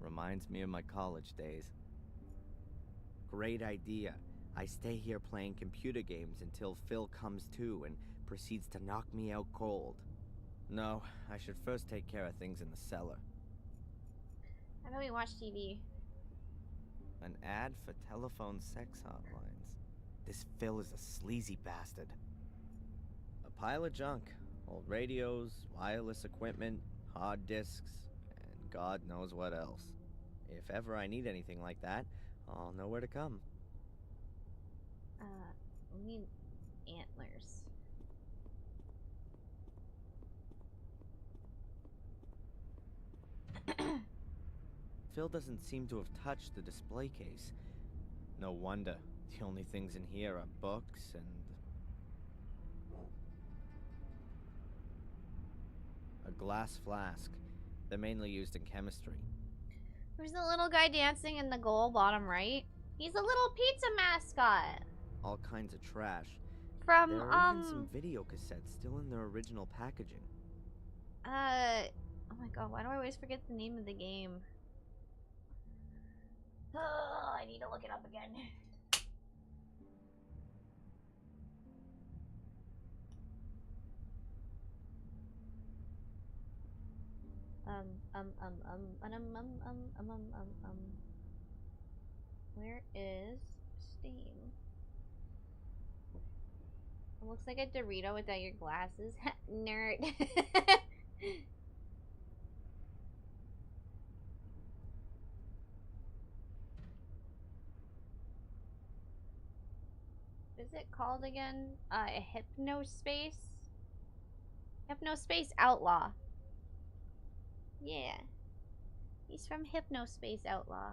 B: Reminds me of my college days. Great idea. I stay here playing computer games until Phil comes to and proceeds to knock me out cold. No, I should first take care of things in the cellar.
A: How about we watch TV?
B: An ad for telephone sex hotlines. This Phil is a sleazy bastard. A pile of junk. Old radios, wireless equipment, hard disks, and God knows what else. If ever I need anything like that, I'll know where to come.
A: We need antlers.
B: Phil doesn't seem to have touched the display case. No wonder. The only things in here are books and... a glass flask. They're mainly used in chemistry.
A: Who's the little guy dancing in the goal bottom right? He's a little pizza mascot.
B: All kinds of trash.
A: From,
B: There are even some video cassettes still in their original packaging.
A: oh my God, why do I always forget the name of the game? Oh, I need to look it up again. Where is Steam? It looks like a Dorito without your glasses. Nerd. What is it called again? Hypnospace? Hypnospace Outlaw. Yeah. He's from Hypnospace Outlaw.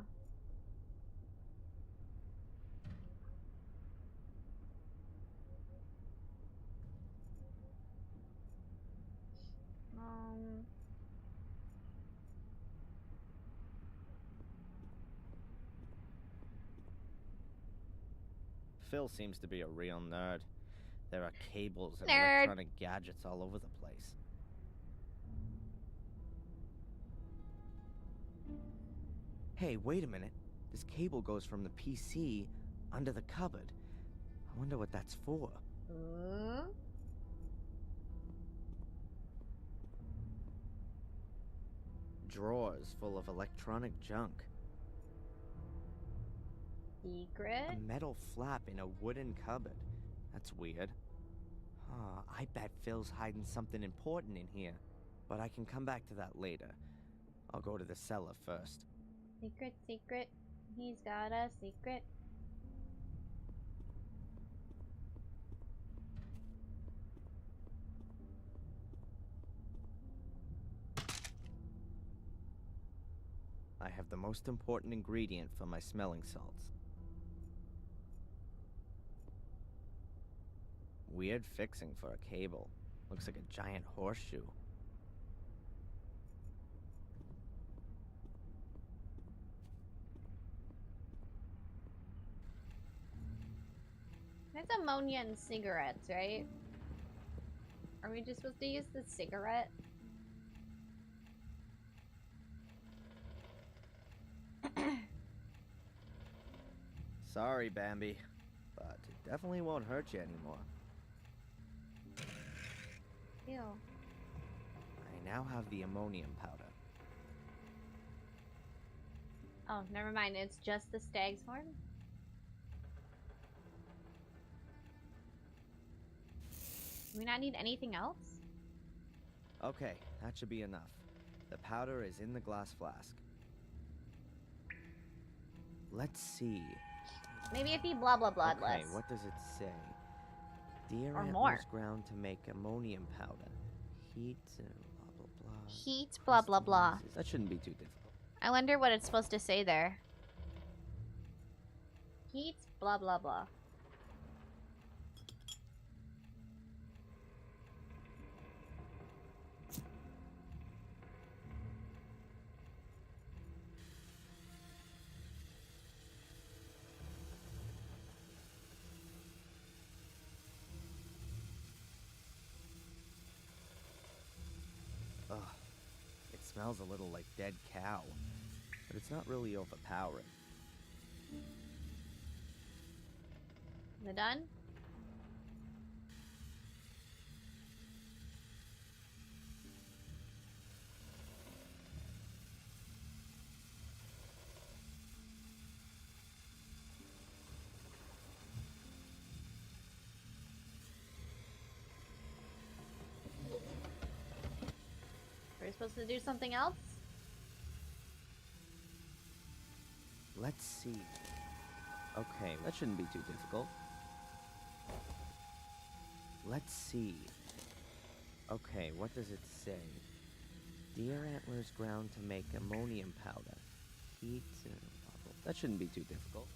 B: Phil seems to be a real nerd. There are cables and
A: Nerd.
B: electronic gadgets all over the place. Hey, wait a minute. This cable goes from the PC under the cupboard. I wonder what that's for. Drawers full of electronic junk.
A: Secret?
B: A metal flap in a wooden cupboard. That's weird. I bet Phil's hiding something important in here. But I can come back to that later. I'll go to the cellar first.
A: Secret, secret. He's got a secret.
B: I have the most important ingredient for my smelling salts. Weird fixing for a cable. Looks like a giant horseshoe.
A: That's ammonia in cigarettes, right? Are we just supposed to use the cigarette?
B: Sorry, Bambi, but it definitely won't hurt you anymore.
A: Ew.
B: I now have the ammonium powder.
A: Oh, never mind. It's just the stag's horn? Do we not need anything else?
B: Okay, that should be enough. The powder is in the glass flask. Let's see.
A: Maybe if he blah blah blah less.
B: Okay, what does it say? Deer
A: Or
B: antlers
A: more.
B: ground to make ammonium powder. Heat, blah blah blah.
A: Heat blah blah blah.
B: That shouldn't be too difficult.
A: I wonder what it's supposed to say there. Heat blah blah blah.
B: Ugh. It smells a little like dead cow, but it's not really overpowering.
A: Is it done? Are we supposed to do something else?
B: Let's see. Okay, that shouldn't be too difficult. Let's see. Okay, what does it say? Deer antlers ground to make ammonium powder. Heat, blah, blah. That shouldn't be too difficult.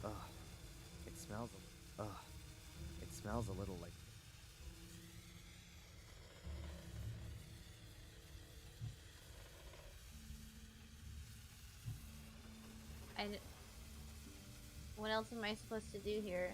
B: Ugh. It smells it smells a little like...
A: What else am I supposed to do here?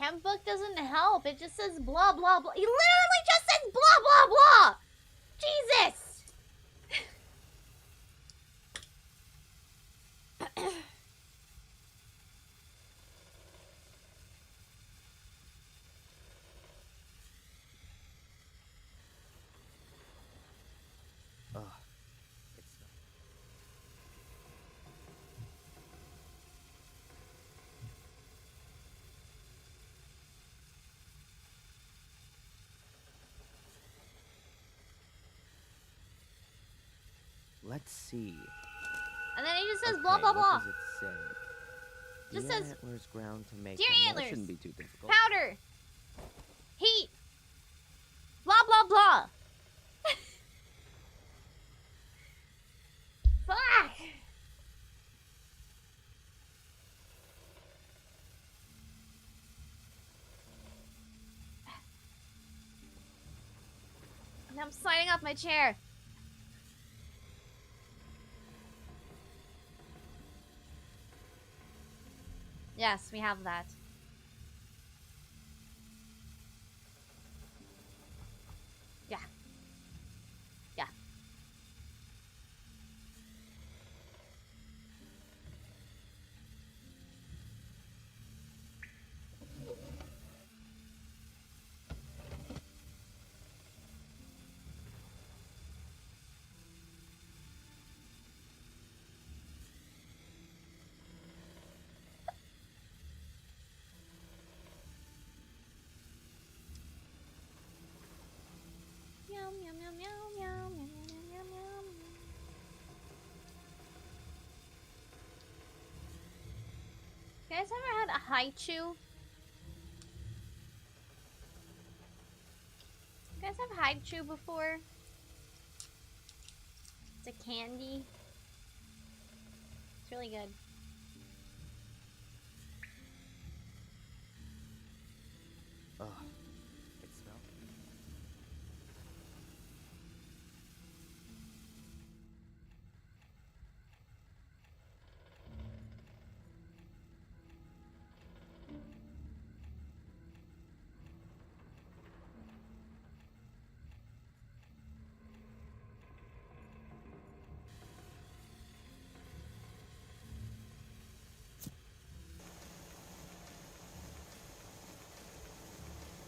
A: Hemp book doesn't help. It just says blah blah blah. He literally just says blah blah blah. Jesus.
B: Ugh. It's Let's see.
A: And then he just says
B: Okay,
A: blah blah blah.
B: What does it say?
A: Just
B: Deer
A: says
B: antlers ground to make
A: deer
B: them. Well,
A: antlers.
B: that shouldn't be too difficult.
A: Powder. Heat. Blah blah blah. Fuck. Now I'm sliding off my chair. Yes, we have that. Yeah. Yeah. Meow, meow, meow, meow, meow, meow, meow, meow, meow. You guys ever had a haichu? You guys have haichu before? It's a candy. It's really good.
B: Ugh. It smells.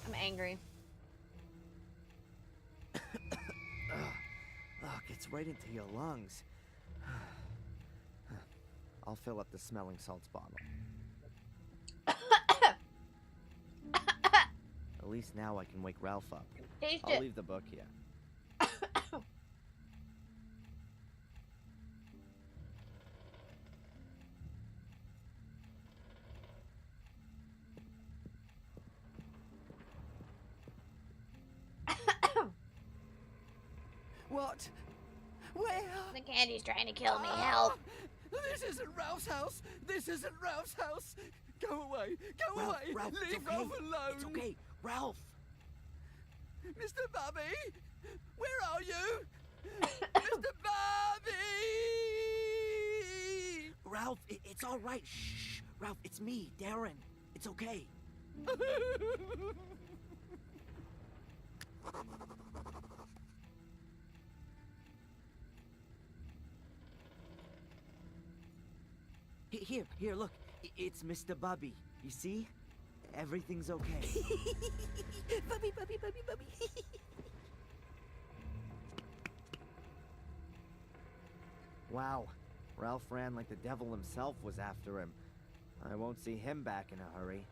A: I'm angry.
B: Ugh, gets right into your lungs. I'll fill up the smelling salts bottle. At least now I can wake Ralph up.
A: Taste
B: I'll
A: it.
B: leave the book here.
E: What? Where?
A: The candy's trying to kill me. Help.
E: This isn't Ralph's house. This isn't Ralph's house. Go away. Go
B: Ralph,
E: away.
B: Ralph, it's
E: Leave
B: okay.
E: Ralph alone.
B: It's okay. Ralph!
E: Mr. Bobby, where are you? Mr. Bobby!
B: Ralph, it's all right. Shh. Ralph, it's me, Darren. It's okay. Here, look. It's Mr. Bubby. You see? Everything's okay. Bubby, Bubby, Bubby, Bubby. Wow. Ralph ran like the devil himself was after him. I won't see him back in a hurry.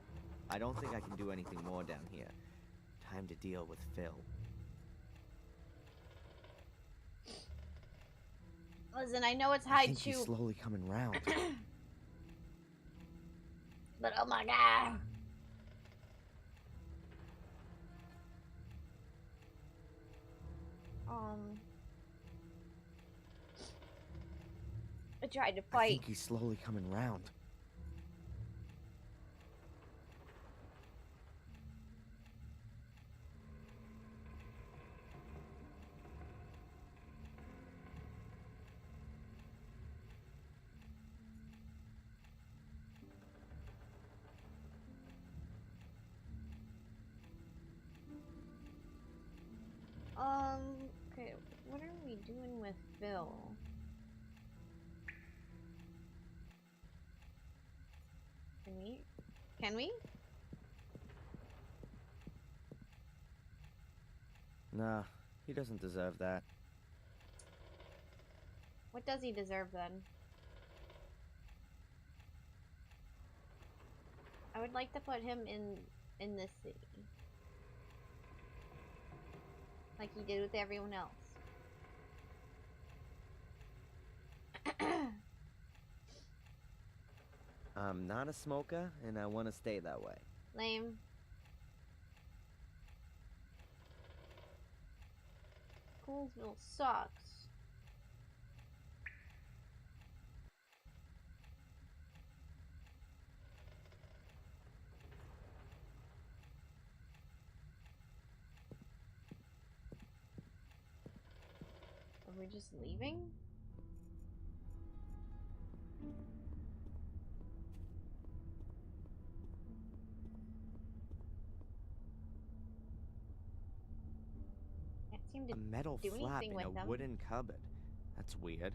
B: I don't think I can do anything more down here. Time to deal with Phil.
A: Listen, I know it's
B: I think he's
A: haichu,
B: slowly coming round.
A: but oh my god. I tried to
B: I
A: fight.
B: think he's slowly coming round.
A: Phil. Can we? Can we?
B: Nah, he doesn't deserve that.
A: What does he deserve then? I would like to put him in this city. Like he did with everyone else.
B: I'm not a smoker, and I want to stay that way.
A: Lame. Coolsville sucks. Are we just leaving? Can't seem to
B: A metal
A: do
B: flap
A: anything
B: in
A: with
B: a
A: them.
B: wooden cupboard. That's weird.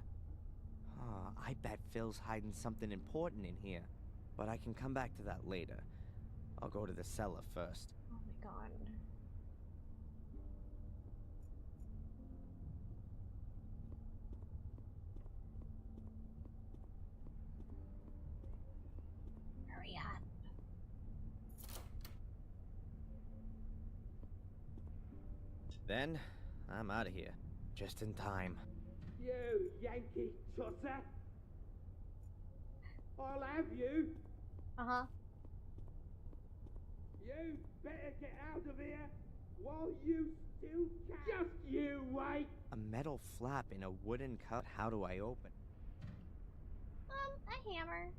B: Oh, I bet Phil's hiding something important in here. But I can come back to that later. I'll go to the cellar first.
A: Oh my god. Hurry up.
B: Then, I'm out of here. Just in time.
F: You Yankee tosser! I'll have you!
A: Uh-huh.
F: You better get out of here while you still can! Just you wait!
B: A metal flap in a wooden cup. How do I open?
A: A hammer.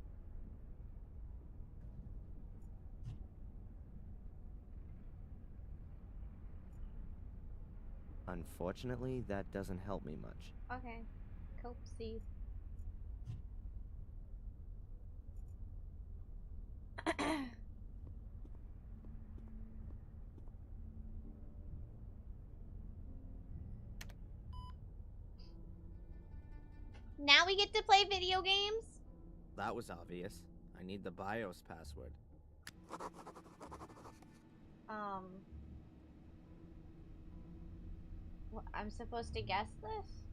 B: Unfortunately, that doesn't help me much.
A: Okay. Cope seed. Now we get to play video games?
B: That was obvious. I need the BIOS password.
A: I'm supposed to guess this?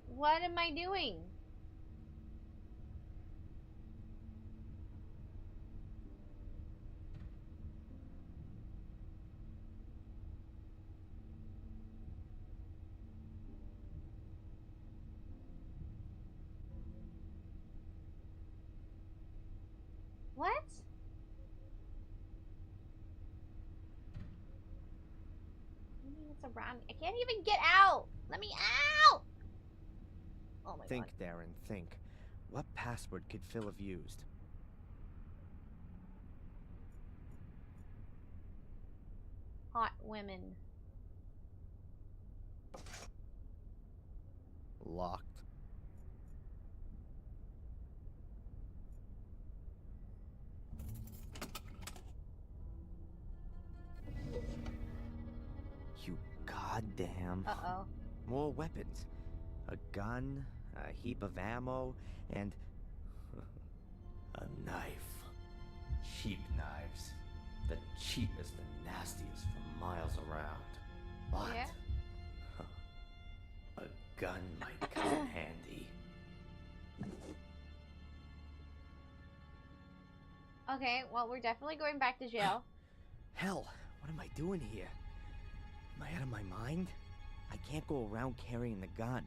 A: What am I doing? What? I mean, it's around. I can't even get out. Let me out. Oh my
B: Think,
A: god.
B: Darren, think. What password could Phil have used?
A: Hot women.
B: Locked. You goddamn.
A: Uh-oh.
B: More weapons. A gun, a heap of ammo, and a knife. Cheap knives. The cheapest and nastiest for miles around. What?
A: Yeah.
B: A gun might come in handy.
A: Okay, well, we're definitely going back to jail.
B: Hell, what am I doing here? Am I out of my mind? I can't go around carrying the gun,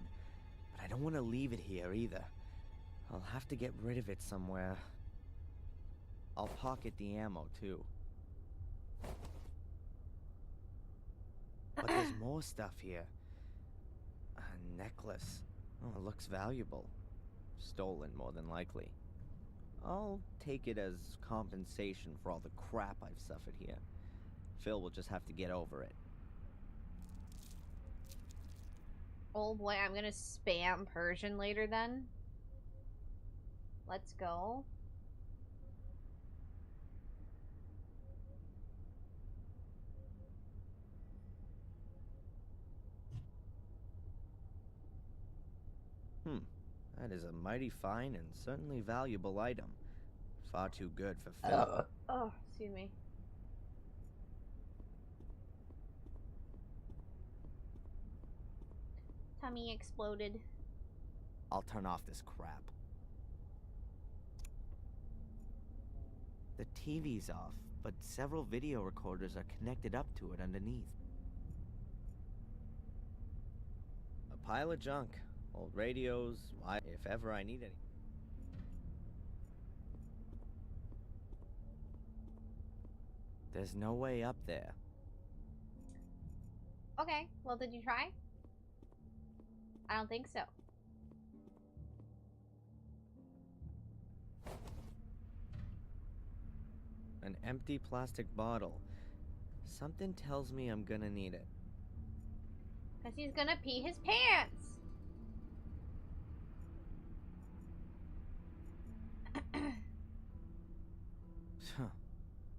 B: but I don't want to leave it here either. I'll have to get rid of it somewhere. I'll pocket the ammo too. But there's more stuff here. A necklace. Oh, it looks valuable. Stolen, more than likely. I'll take it as compensation for all the crap I've suffered here. Phil will just have to get over it.
A: Oh boy, I'm gonna spam Persian later then. Let's go.
B: That is a mighty fine and certainly valuable item. Far too good for Phil.
A: Oh, excuse me. Tummy exploded.
B: I'll turn off this crap. The TV's off, but several video recorders are connected up to it underneath. A pile of junk. Old radios, if ever I need any. There's no way up there.
A: Okay, well, did you try? I don't think so.
B: An empty plastic bottle. Something tells me I'm gonna need it.
A: Because he's gonna pee his pants!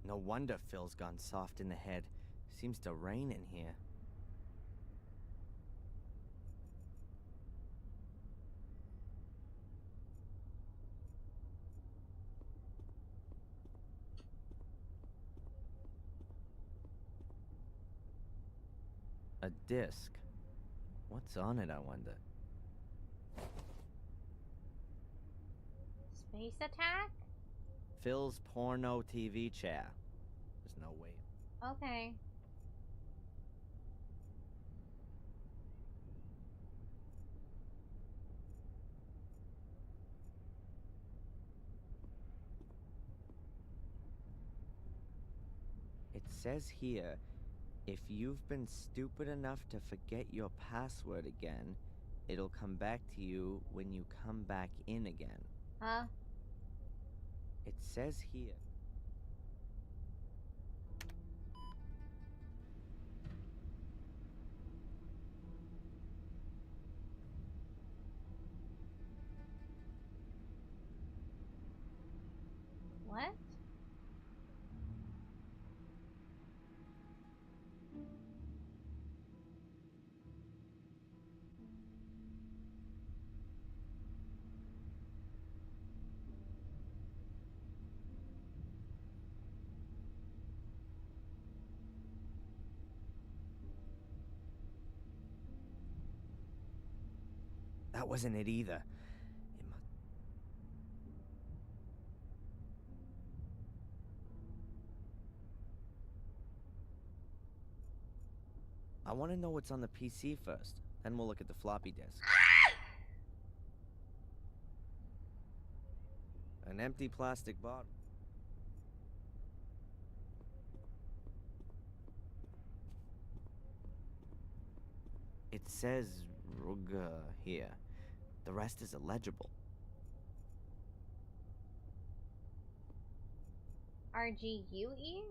B: No wonder Phil's gone soft in the head. Seems to rain in here. A disc. What's on it, I wonder?
A: Space attack?
B: Phil's porno TV chair. There's no way.
A: Okay.
B: It says here, if you've been stupid enough to forget your password again, it'll come back to you when you come back in again.
A: Huh?
B: It says here.
A: What?
B: That wasn't it either. It must... I want to know what's on the PC first. Then we'll look at the floppy disk. An empty plastic bottle. It says Ruga here. The rest is illegible.
A: RGUE?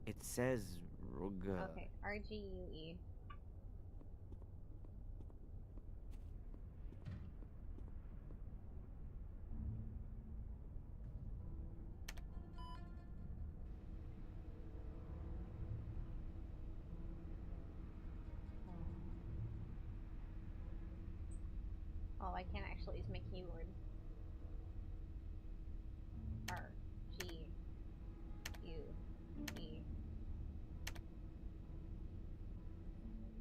B: It says Ruga.
A: Okay, RGUE. Oh, I can't actually use my keyboard. R G U E.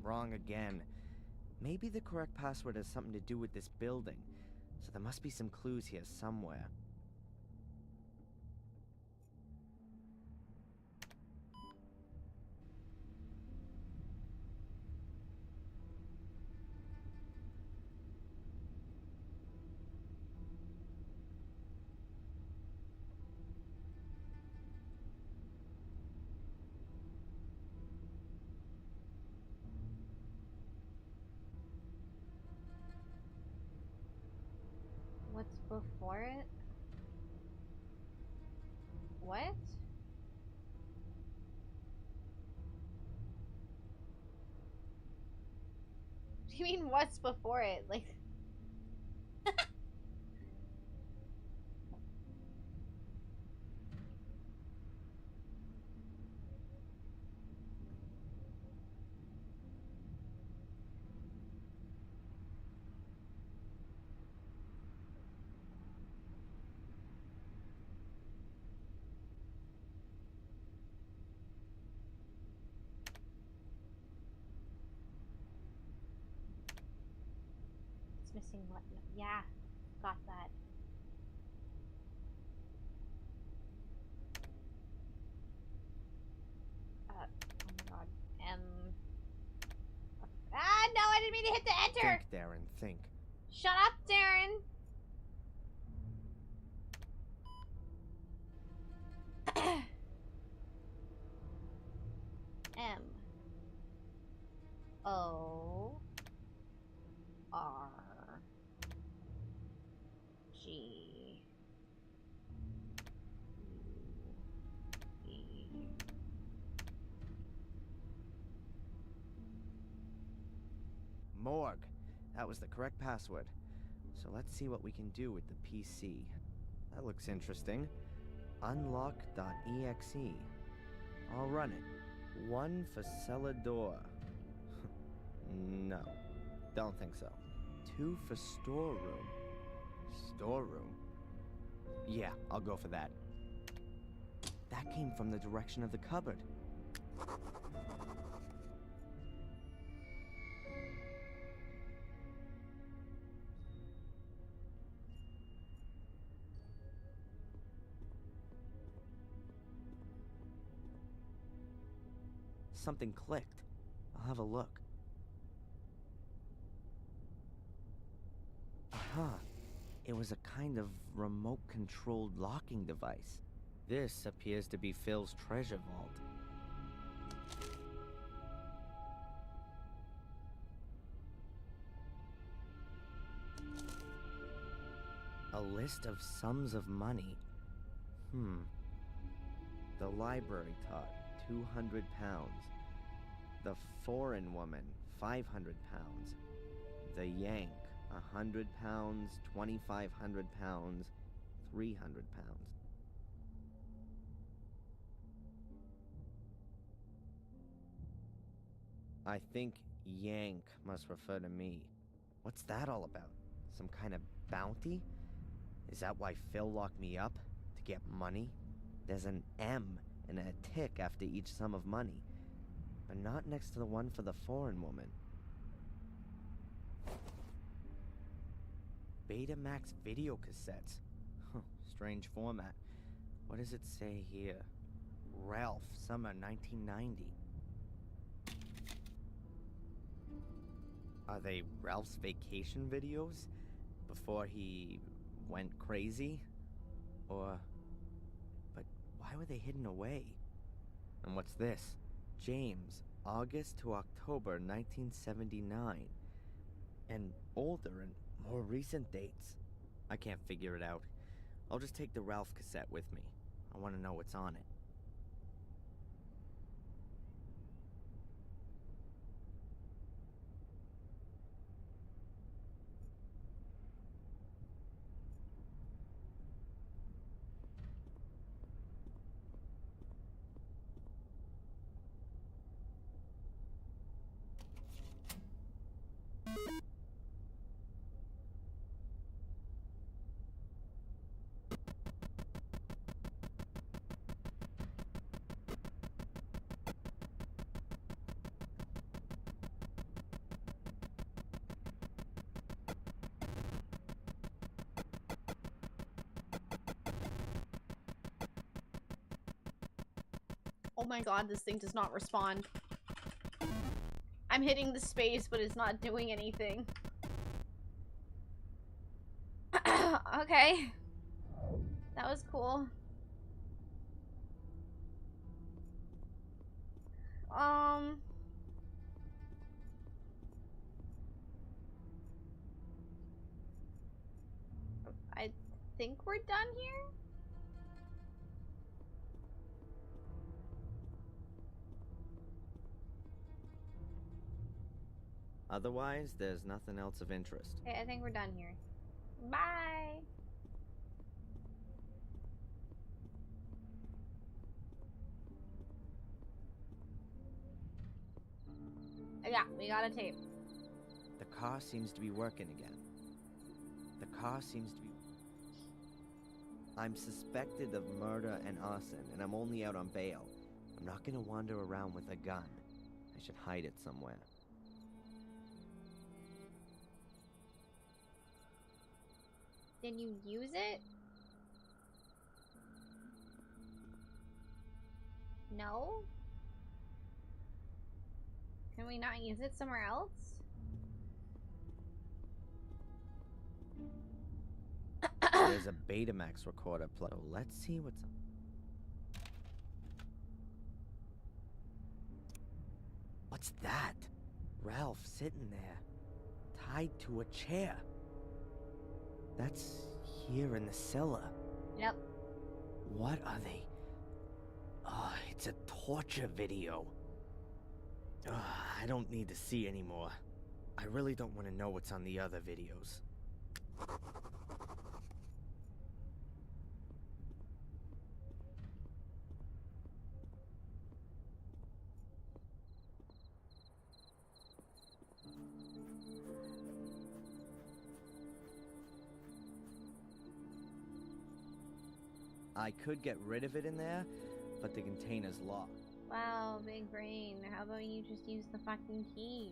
B: Wrong again. Maybe the correct password has something to do with this building. So there must be some clues here somewhere.
A: What's before it? What? What do you mean, what's before it? Like... missing what? Yeah, got that. Oh my god. Ah, no, I didn't mean to hit the enter!
B: Think, Darren, think.
A: Shut up, Darren! M O R G U E.
B: Morgue. That was the correct password. So let's see what we can do with the PC. That looks interesting. Unlock.exe. I'll run it. 1 for cellar door. No, don't think so. 2 for storeroom. Storeroom? Yeah, I'll go for that. That came from the direction of the cupboard. Something clicked. I'll have a look. Aha! It was a kind of remote-controlled locking device. This appears to be Phil's treasure vault. A list of sums of money. The library taught 200 pounds. The foreign woman, 500 pounds. The Yank, 100 pounds, 2,500 pounds, 300 pounds. I think Yank must refer to me. What's that all about? Some kind of bounty? Is that why Phil locked me up? To get money? There's an M and a tick after each sum of money, but not next to the one for the foreign woman. Betamax video cassettes. Strange format. What does it say here? Ralph, summer 1990. Are they Ralph's vacation videos? Before he went crazy? Or... but why were they hidden away? And what's this? James, August to October 1979. And older and more recent dates. I can't figure it out. I'll just take the Ralph cassette with me. I want to know what's on it.
A: Oh my god, this thing does not respond. I'm hitting the space, but it's not doing anything. Okay. That was cool. I think we're done here?
B: Otherwise, there's nothing else of interest.
A: Okay, I think we're done here. Bye! Yeah, we got a tape.
B: The car seems to be working again. The car seems to be... I'm suspected of murder and arson, and I'm only out on bail. I'm not gonna wander around with a gun. I should hide it somewhere.
A: Did you use it? No? Can we not use it somewhere else?
B: There's a Betamax recorder play. So let's see what's up. What's that? Ralph sitting there, tied to a chair. That's here in the cellar.
A: Yep.
B: What are they? Oh, it's a torture video. I don't need to see anymore. I really don't want to know what's on the other videos. I could get rid of it in there, but the container's locked.
A: Wow, big brain. How about you just use the fucking keys?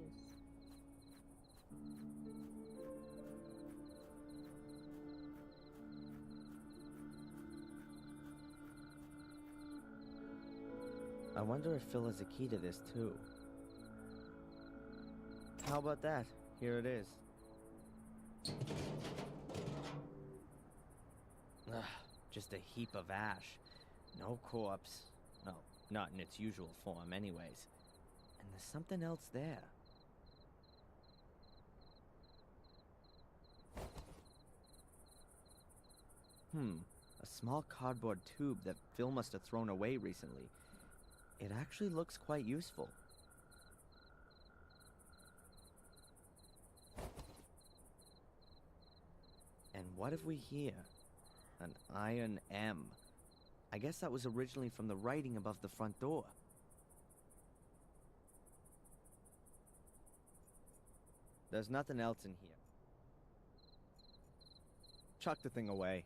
B: I wonder if Phil has a key to this too. How about that? Here it is. Ugh, just a heap of ash. No corpse. No, not in its usual form anyways. And there's something else there. A small cardboard tube that Phil must have thrown away recently. It actually looks quite useful. And what have we here? An iron M. I guess that was originally from the writing above the front door. There's nothing else in here. Chuck the thing away.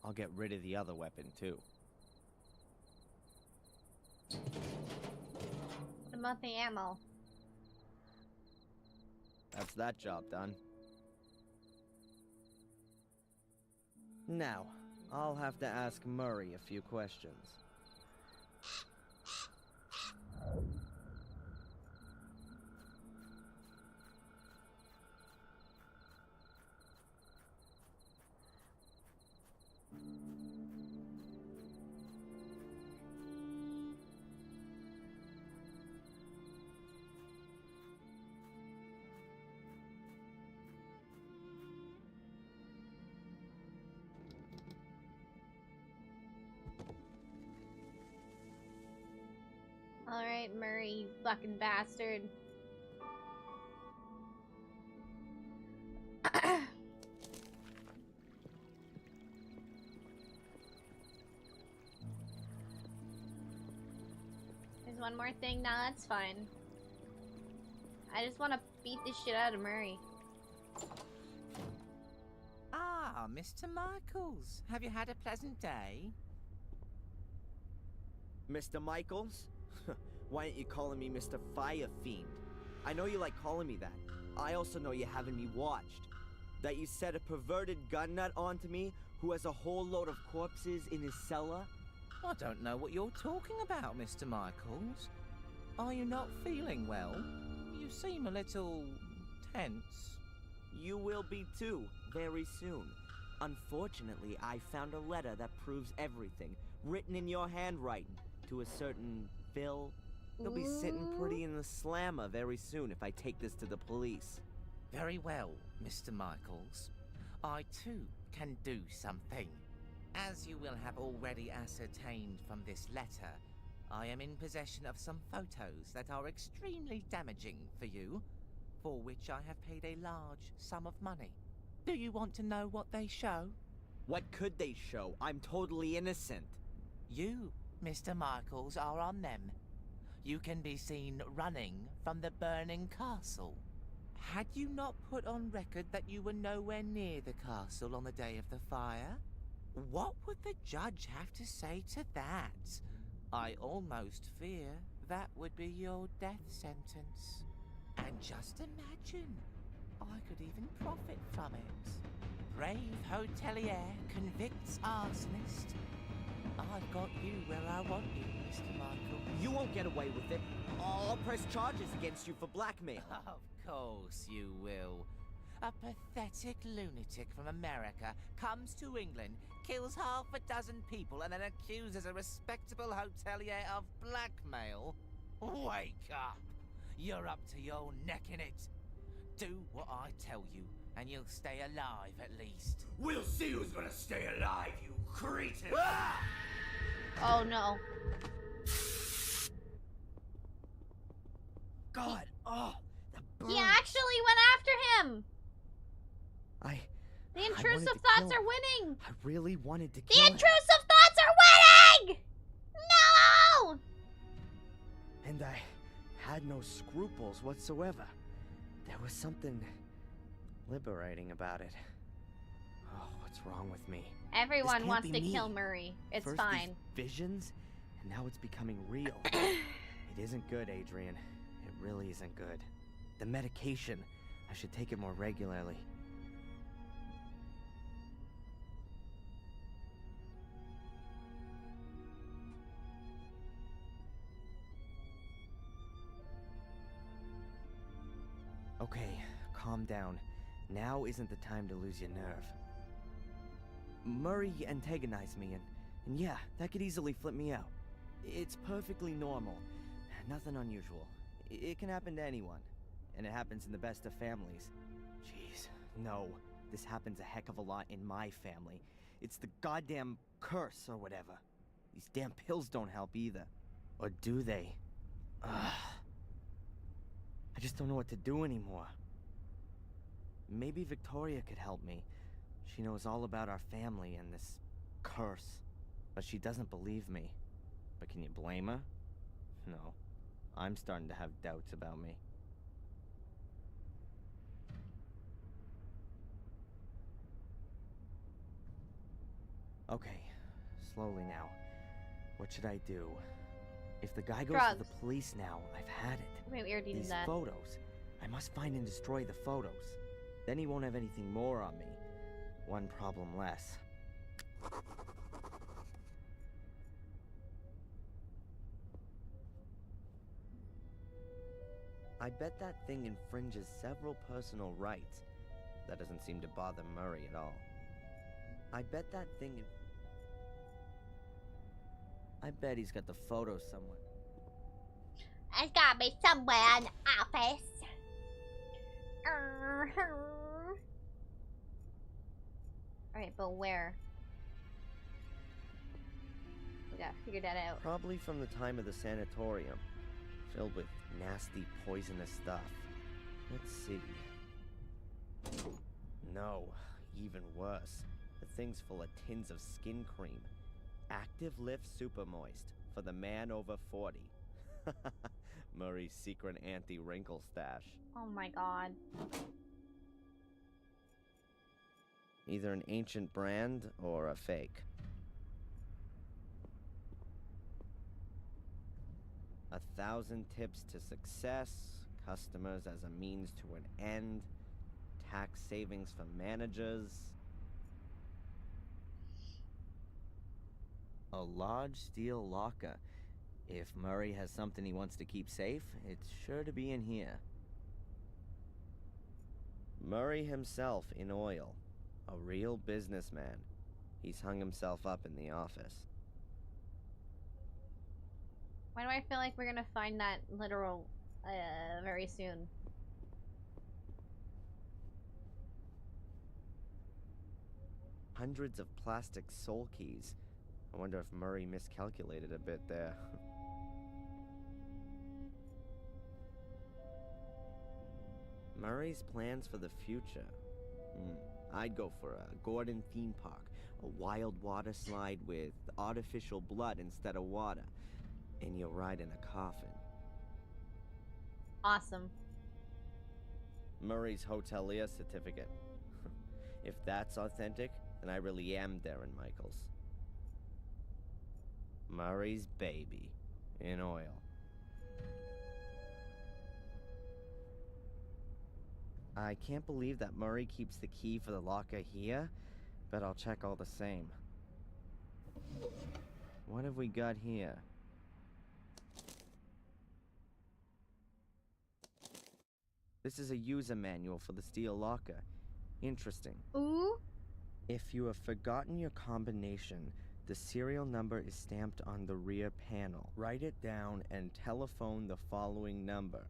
B: I'll get rid of the other weapon too.
A: What about the ammo?
B: That's that job done. Now, I'll have to ask Murray a few questions.
A: Alright, Murray, you fucking bastard. There's one more thing. Nah, that's fine. I just want to beat the shit out of Murray.
G: Ah, Mr. Michaels. Have you had a pleasant day?
B: Mr. Michaels? Why aren't you calling me Mr. Fire Fiend? I know you like calling me that. I also know you having me watched. That you set a perverted gun nut onto me who has a whole load of corpses in his cellar?
G: I don't know what you're talking about, Mr. Michaels. Are you not feeling well? You seem a little tense.
B: You will be too, very soon. Unfortunately, I found a letter that proves everything, written in your handwriting, to a certain Phil. He'll be sitting pretty in the slammer very soon if I take this to the police.
G: Very well, Mr. Michaels. I too can do something. As you will have already ascertained from this letter, I am in possession of some photos that are extremely damaging for you, for which I have paid a large sum of money. Do you want to know what they show?
B: What could they show? I'm totally innocent.
G: You, Mr. Michaels, are on them. You can be seen running from the burning castle. Had you not put on record that you were nowhere near the castle on the day of the fire? What would the judge have to say to that? I almost fear that would be your death sentence. And just imagine, I could even profit from it. Brave hotelier convicts arsonist. I've got you where I want you, Mr. Michael.
B: You won't get away with it. I'll press charges against you for blackmail.
G: Of course you will. A pathetic lunatic from America comes to England, kills half a dozen people, and then accuses a respectable hotelier of blackmail? Wake up! You're up to your neck in it. Do what I tell you, and you'll stay alive at least.
F: We'll see who's gonna stay alive, you cretin!
A: Oh no.
B: God, oh, the burns.
A: He actually went after him! The intrusive thoughts are winning!
B: I really wanted to
A: The
B: kill him.
A: intrusive thoughts are winning! No!
B: And I had no scruples whatsoever. There was something liberating about it. Oh, what's wrong with me?
A: Everyone
B: can't
A: wants
B: be
A: to
B: me.
A: kill Murray. It's
B: First
A: fine.
B: these visions, and now it's becoming real. It isn't good, Adrian. It really isn't good. The medication, I should take it more regularly. Okay, calm down. Now isn't the time to lose your nerve. Murray antagonized me, and yeah, that could easily flip me out. It's perfectly normal. Nothing unusual. It can happen to anyone. And it happens in the best of families. Jeez, no. This happens a heck of a lot in my family. It's the goddamn curse or whatever. These damn pills don't help either. Or do they? Ugh. I just don't know what to do anymore. Maybe Victoria could help me. She knows all about our family and this curse. But she doesn't believe me. But can you blame her? No. I'm starting to have doubts about me. Okay, slowly now. What should I do? If the guy goes to the police now, I've had it.
A: Wait, we already did
B: These
A: that.
B: photos. I must find and destroy the photos. Then he won't have anything more on me. One problem less. I bet that thing infringes several personal rights. That doesn't seem to bother Murray at all. I bet that thing... I bet he's got the photos somewhere.
A: It's gotta be somewhere in the office. Alright, but where? We gotta figure that out.
B: Probably from the time of the sanatorium. Filled with nasty, poisonous stuff. Let's see. No, even worse. The thing's full of tins of skin cream. Active Lift Super Moist for the man over 40. Murray's secret anti-wrinkle stash.
A: Oh my god.
B: Either an ancient brand or a fake. 1,000 tips to success, customers as a means to an end, tax savings for managers. A large steel locker. If Murray has something he wants to keep safe, it's sure to be in here. Murray himself in oil. A real businessman. He's hung himself up in the office.
A: Why do I feel like we're gonna find that literal, very soon?
B: Hundreds of plastic soul keys. I wonder if Murray miscalculated a bit there. Murray's plans for the future. I'd go for a Gordon theme park. A wild water slide with artificial blood instead of water. And you'll ride in a coffin.
A: Awesome.
B: Murray's hotelier certificate. If that's authentic, then I really am Darren Michaels. Murray's baby. In oil. I can't believe that Murray keeps the key for the locker here, but I'll check all the same. What have we got here? This is a user manual for the steel locker. Interesting.
A: Ooh.
B: If you have forgotten your combination, the serial number is stamped on the rear panel. Write it down and telephone the following number: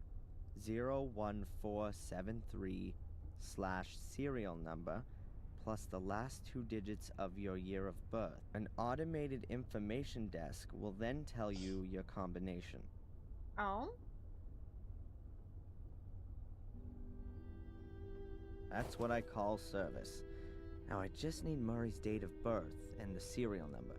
B: 01473/serial number plus the last 2 digits of your year of birth. An automated information desk will then tell you your combination.
A: Oh.
B: That's what I call service. Now I just need Murray's date of birth and the serial number.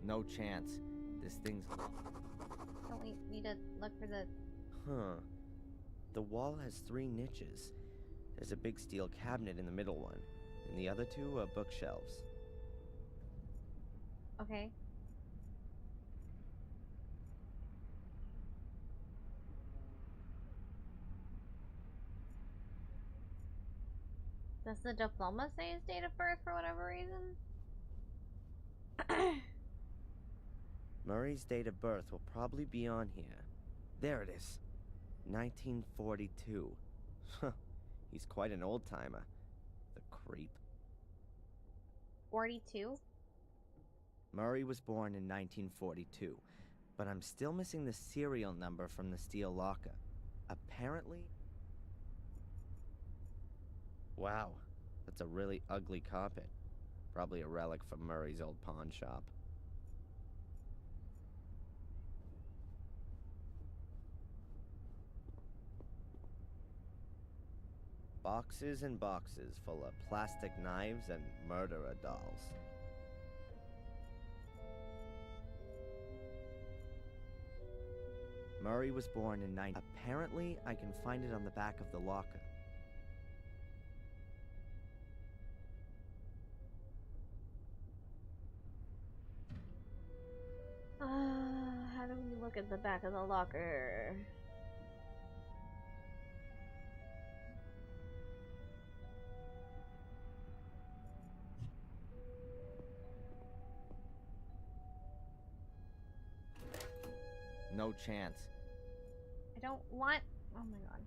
B: No chance. This thing's...
A: Don't we need to look for the...
B: Huh. The wall has 3 niches. There's a big steel cabinet in the middle one, and the other 2 are bookshelves.
A: Okay. Does the diploma say his date of birth for whatever reason?
B: Murray's date of birth will probably be on here. There it is. 1942. Huh. He's quite an old-timer. The creep.
A: 42?
B: Murray was born in 1942, but I'm still missing the serial number from the steel locker. Apparently... Wow, that's a really ugly carpet. Probably a relic from Murray's old pawn shop. Boxes and boxes full of plastic knives and murderer dolls. Murray was born in Apparently, I can find it on the back of the locker.
A: How do we look at the back of the locker?
B: No chance.
A: I don't want... Oh my god.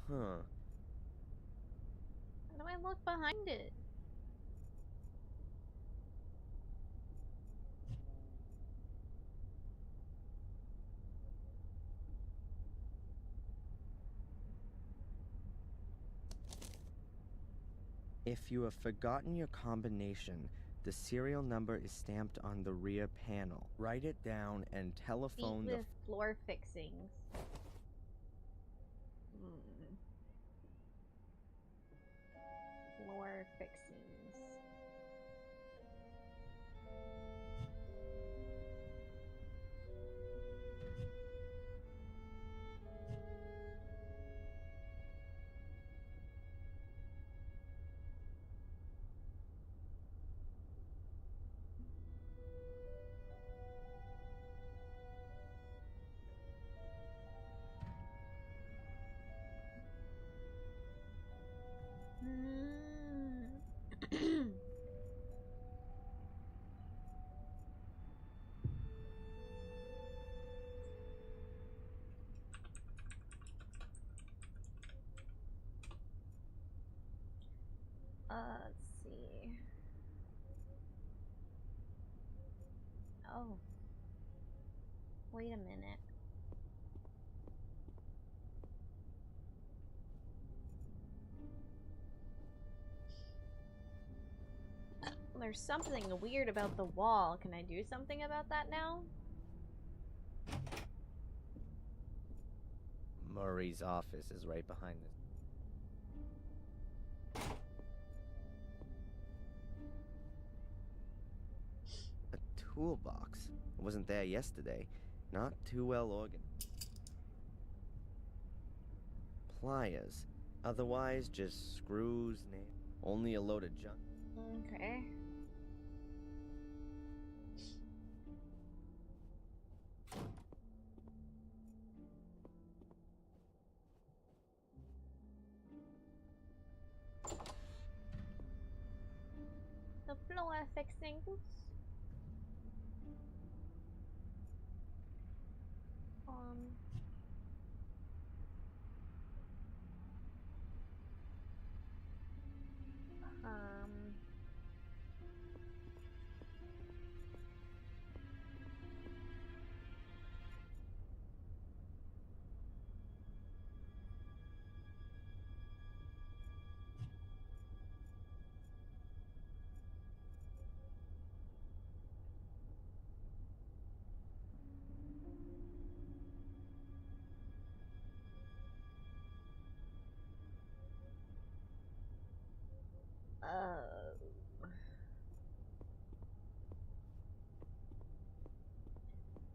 B: Huh.
A: How do I look behind it?
B: If you have forgotten your combination, the serial number is stamped on the rear panel. Write it down and telephone
A: Feet with floor fixings. Floor fixings. Let's see. Oh. Wait a minute. There's something weird about the wall. Can I do something about that now?
B: Murray's office is right behind this. A toolbox. It wasn't there yesterday. Not too well organized. Pliers. Otherwise, just screws, nails, only a load of junk.
A: Okay. The floor fixings. Um. Um.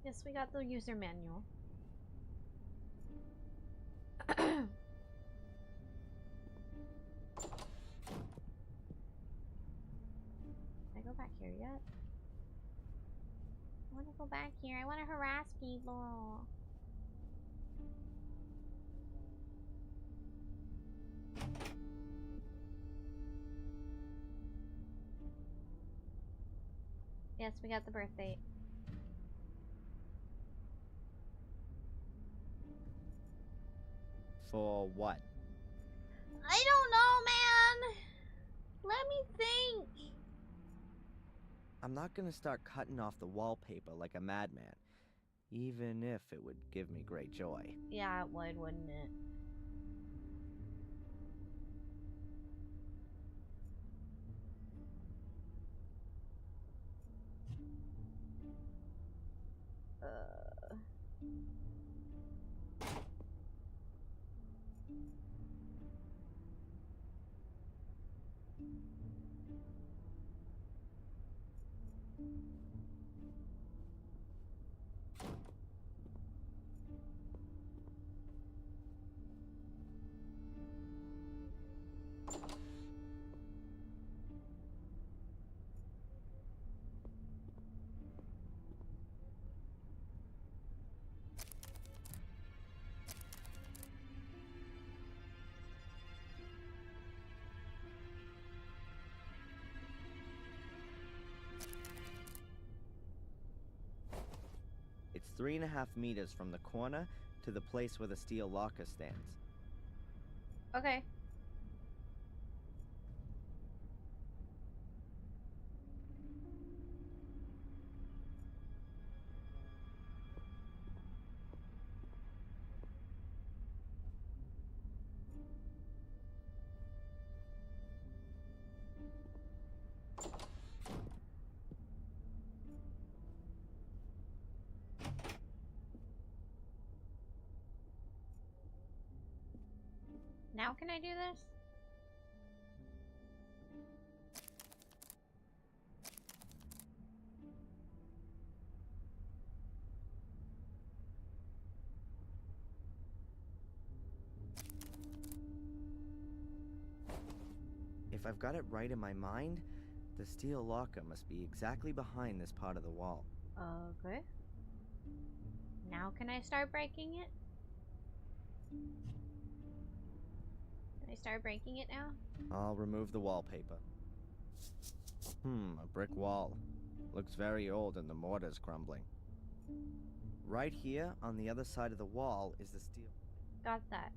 A: Yes, we got the user manual. Can I go back here yet? I want to go back here. I want to harass people. Yes, we got the birth date.
B: For what?
A: I don't know, man. Let me think.
B: I'm not gonna start cutting off the wallpaper like a madman, even if it would give me great joy.
A: Yeah, it would, wouldn't it?
B: It's 3.5 meters from the corner to the place where the steel locker stands.
A: Okay. Now can I do this?
B: If I've got it right in my mind, the steel locker must be exactly behind this part of the wall.
A: Okay. Now can I start breaking it? Can I start breaking it now?
B: I'll remove the wallpaper. A brick wall. Looks very old and the mortar's crumbling. Right here, on the other side of the wall, is the steel.
A: Got that.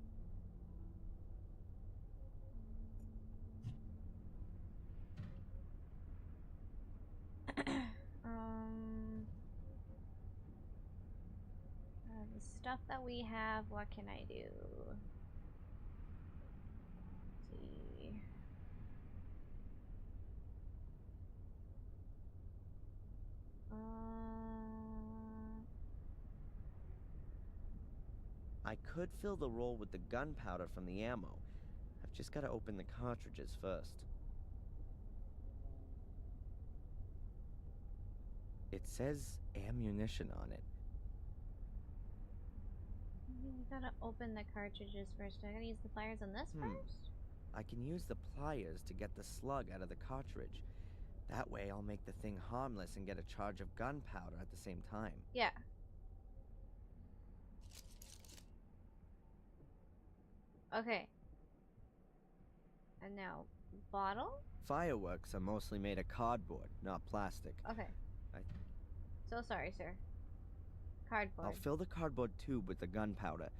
A: The stuff that we have, what can I do? Let's see.
B: I could fill the roll with the gunpowder from the ammo. I've just got to open the cartridges first. It says ammunition on it.
A: Gotta open the cartridges first. I gotta use the pliers on this first?
B: I can use the pliers to get the slug out of the cartridge. That way I'll make the thing harmless and get a charge of gunpowder at the same time.
A: Yeah. Okay. And now, bottle?
B: Fireworks are mostly made of cardboard, not plastic.
A: Okay.
B: I-
A: So sorry, sir. Cardboard.
B: I'll fill the cardboard tube with the gunpowder.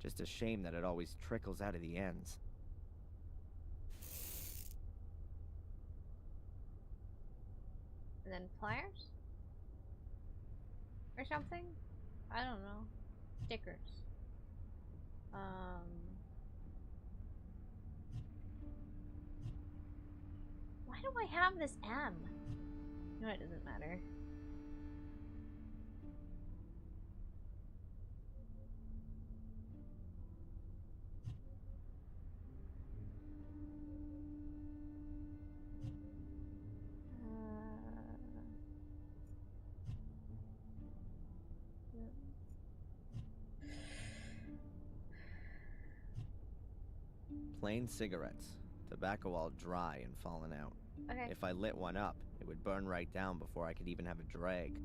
B: Just a shame that it always trickles out of the ends.
A: And then pliers? Or something? I don't know. Stickers. Why do I have this M? No, it doesn't matter.
B: Plain cigarettes. Tobacco all dry and fallen out.
A: Okay.
B: If I lit one up, it would burn right down before I could even have a drag.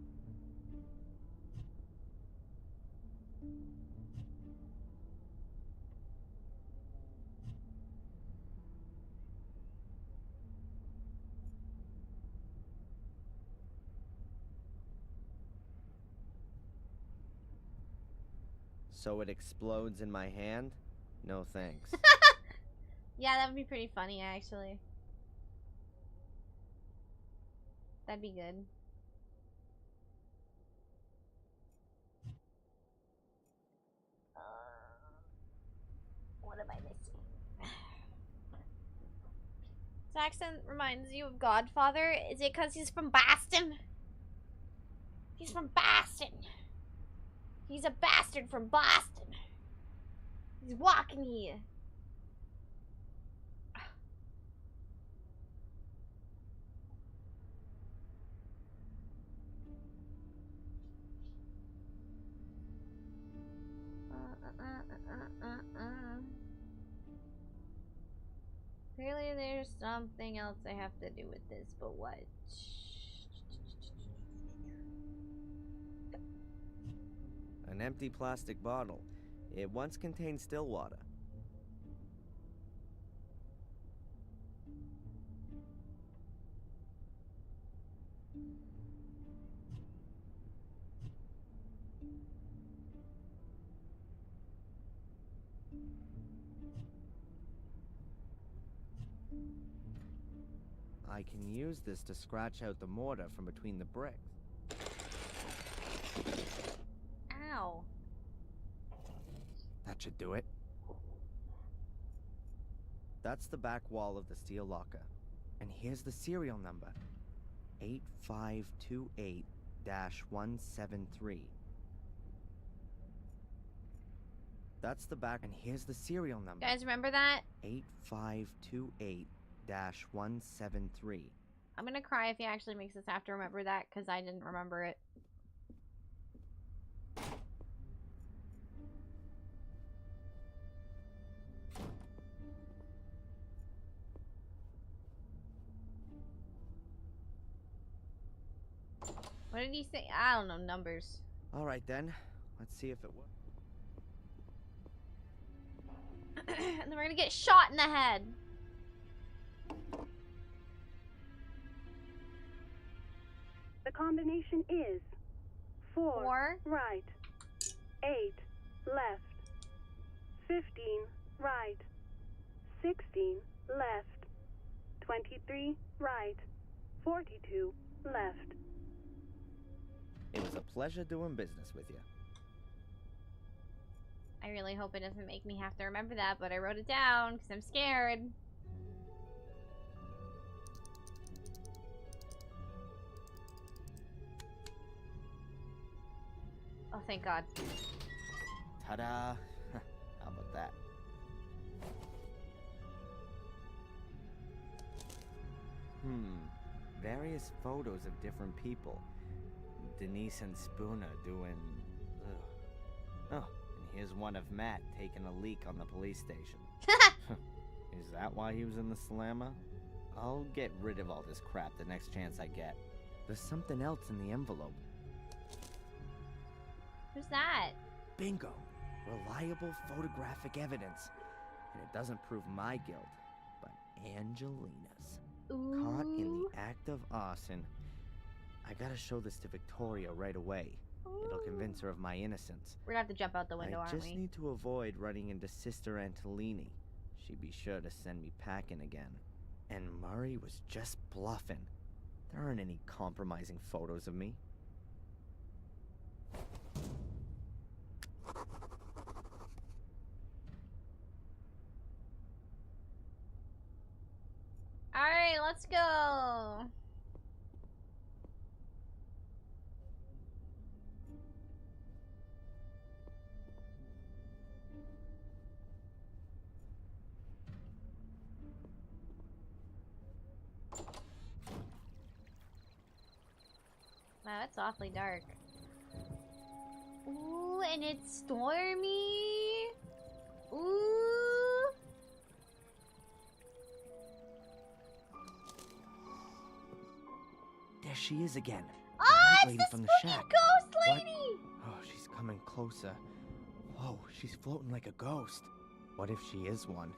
B: So it explodes in my hand? No thanks.
A: Yeah, that would be pretty funny, actually. That'd be good. What am I missing? This accent reminds you of Godfather. Is it because he's from Boston? He's from Boston. He's a bastard from Boston. He's walking here. Clearly there's something else I have to do with this, but what?
B: An empty plastic bottle. It once contained still water. I can use this to scratch out the mortar from between the bricks.
A: Ow.
B: That should do it. That's the back wall of the steel locker. And here's the serial number. 8528-173. That's the back, and here's the serial number.
A: Guys, remember that?
B: 8528-173.
A: I'm gonna cry if he actually makes us have to remember that, because I didn't remember it. What did he say? I don't know, numbers.
B: All right then, let's see if it works.
A: And then we're gonna get shot in the head.
H: The combination is 4 right, 8 left, 15 right, 16 left, 23 right, 42 left.
B: It was a pleasure doing business with you.
A: I really hope it doesn't make me have to remember that, but I wrote it down because I'm scared. Oh, thank God.
B: Ta-da! How about that? Various photos of different people. Denise and Spooner doing... Oh, and here's one of Matt taking a leak on the police station. Is that why he was in the slammer? I'll get rid of all this crap the next chance I get. There's something else in the envelope.
A: Who's that?
B: Bingo! Reliable photographic evidence. And it doesn't prove my guilt, but Angelina's.
A: Ooh.
B: Caught in the act of arson. I gotta show this to Victoria right away. It'll convince her of my innocence.
A: We're gonna have to jump out the window,
B: I
A: aren't
B: just
A: we?
B: need to avoid running into Sister Antolini. She'd be sure to send me packing again. And Murray was just bluffing. There aren't any compromising photos of me.
A: Alright, let's go. Wow, it's awfully dark. Ooh, and it's stormy. Ooh.
B: There she is again.
A: Oh,
B: Night
A: it's
B: lady
A: the
B: from the
A: spooky
B: shack.
A: ghost
B: What?
A: lady.
B: Oh, she's coming closer. Whoa, she's floating like a ghost. What if she is one?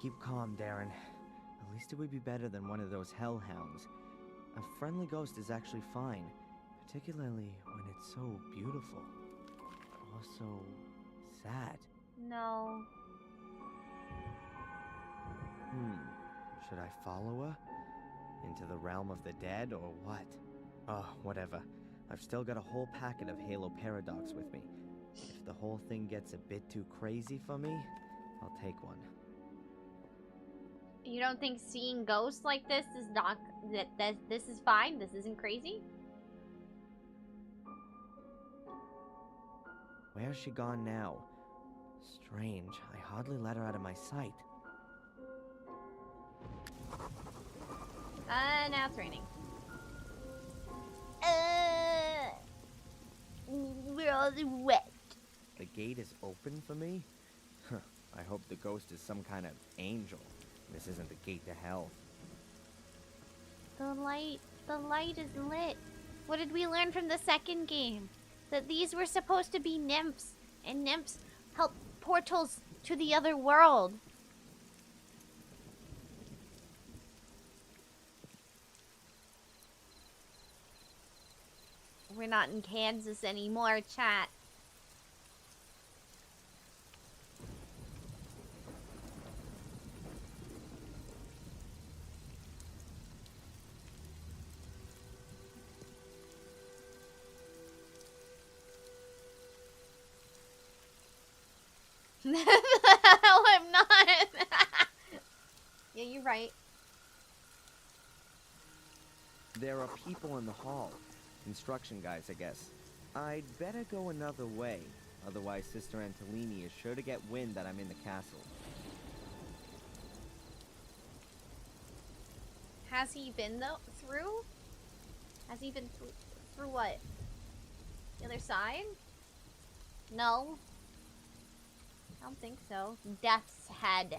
B: Keep calm, Darren. At least it would be better than one of those hellhounds. A friendly ghost is actually fine, particularly when it's so beautiful. Also, sad.
A: No.
B: Should I follow her? Into the realm of the dead, or what? Oh, whatever. I've still got a whole packet of Halo Paradox with me. If the whole thing gets a bit too crazy for me, I'll take one.
A: You don't think seeing ghosts like this is not that this is fine? This isn't crazy?
B: Where's she gone now? Strange. I hardly let her out of my sight.
A: Now it's raining. We're all wet.
B: The gate is open for me? Huh. I hope the ghost is some kind of angel. This isn't the gate to hell.
A: The light is lit. What did we learn from the second game? That these were supposed to be nymphs, and nymphs help portals to the other world. We're not in Kansas anymore, chat. No, I'm not. Yeah, you're right.
B: There are people in the hall. Construction guys, I guess. I'd better go another way. Otherwise, Sister Antolini is sure to get wind that I'm in the castle.
A: Has he been through? Has he been through what? The other side? No. I don't think so. Death's head.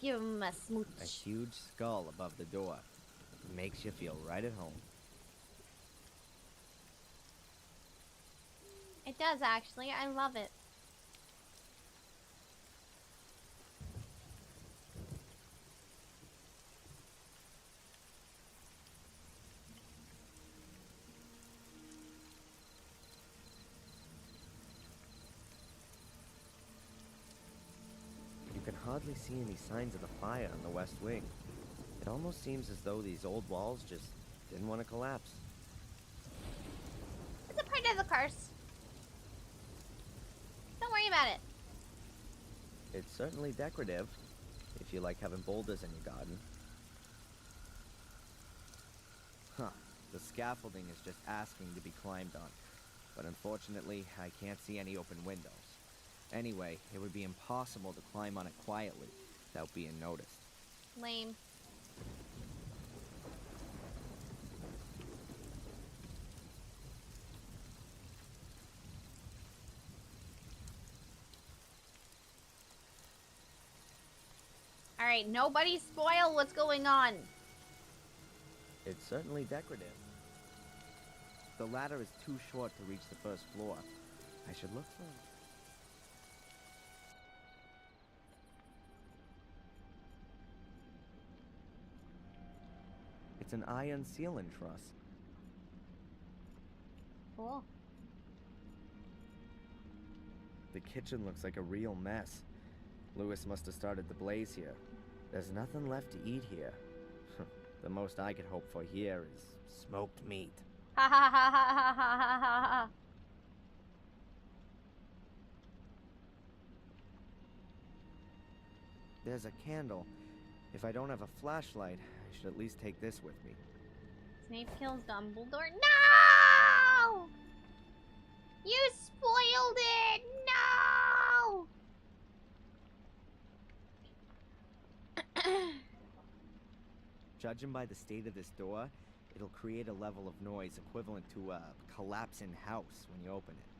A: Give him a smooch.
B: A huge skull above the door. Makes you feel right at home.
A: It does, actually. I love it.
B: You can hardly see any signs of the fire on the west wing. It almost seems as though these old walls just didn't want to collapse.
A: It's a part of the curse. Don't worry about it.
B: It's certainly decorative, if you like having boulders in your garden. Huh. The scaffolding is just asking to be climbed on. But unfortunately, I can't see any open windows. Anyway, it would be impossible to climb on it quietly without being noticed.
A: Lame. Alright, nobody spoil what's going on.
B: It's certainly decorative. The ladder is too short to reach the first floor. I should look for... It's an iron ceiling truss.
A: Cool.
B: The kitchen looks like a real mess. Lewis must have started the blaze here. There's nothing left to eat here. The most I could hope for here is smoked meat.
A: Ha ha ha ha ha ha ha ha.
B: There's a candle. If I don't have a flashlight, I should at least take this with me.
A: Snape kills Dumbledore. No! You spoiled it! No!
B: Judging by the state of this door, it'll create a level of noise equivalent to a collapsing house when you open it.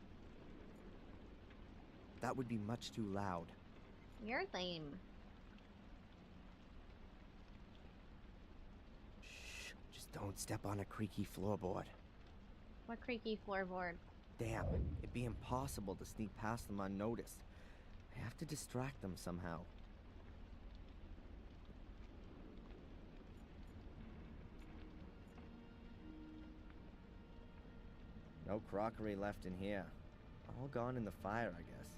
B: That would be much too loud.
A: You're lame.
B: Shh, just don't step on a creaky floorboard.
A: What creaky floorboard?
B: Damn, it'd be impossible to sneak past them unnoticed. I have to distract them somehow. No crockery left in here. All gone in the fire, I guess.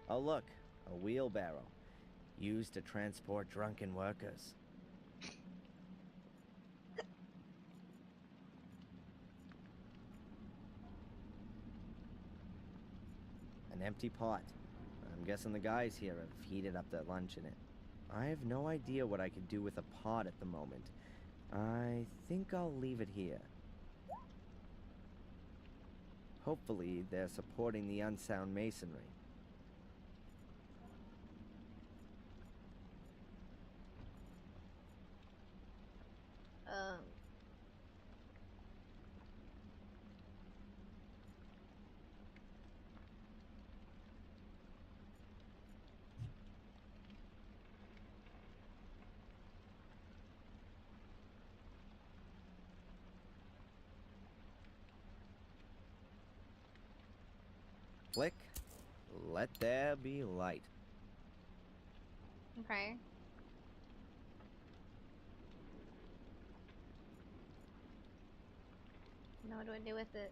B: Oh look, a wheelbarrow. Used to transport drunken workers. An empty pot. I'm guessing the guys here have heated up their lunch in it. I have no idea what I could do with a pot at the moment. I think I'll leave it here. Hopefully, they're supporting the unsound masonry. Flick. Let there be light.
A: Okay. Now what do I do with it?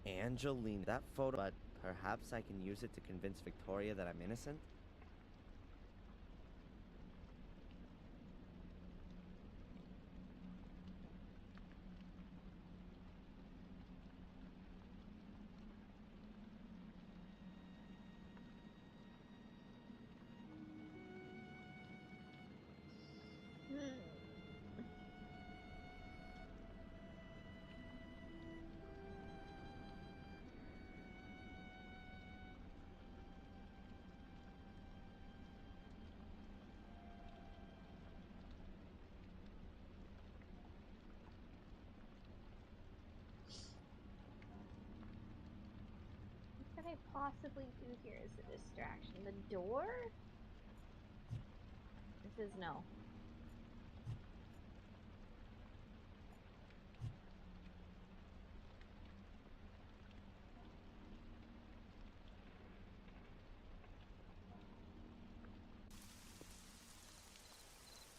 B: Angelina. That photo, but perhaps I can use it to convince Victoria that I'm innocent?
A: What could I possibly do here as a distraction? The door? This is no.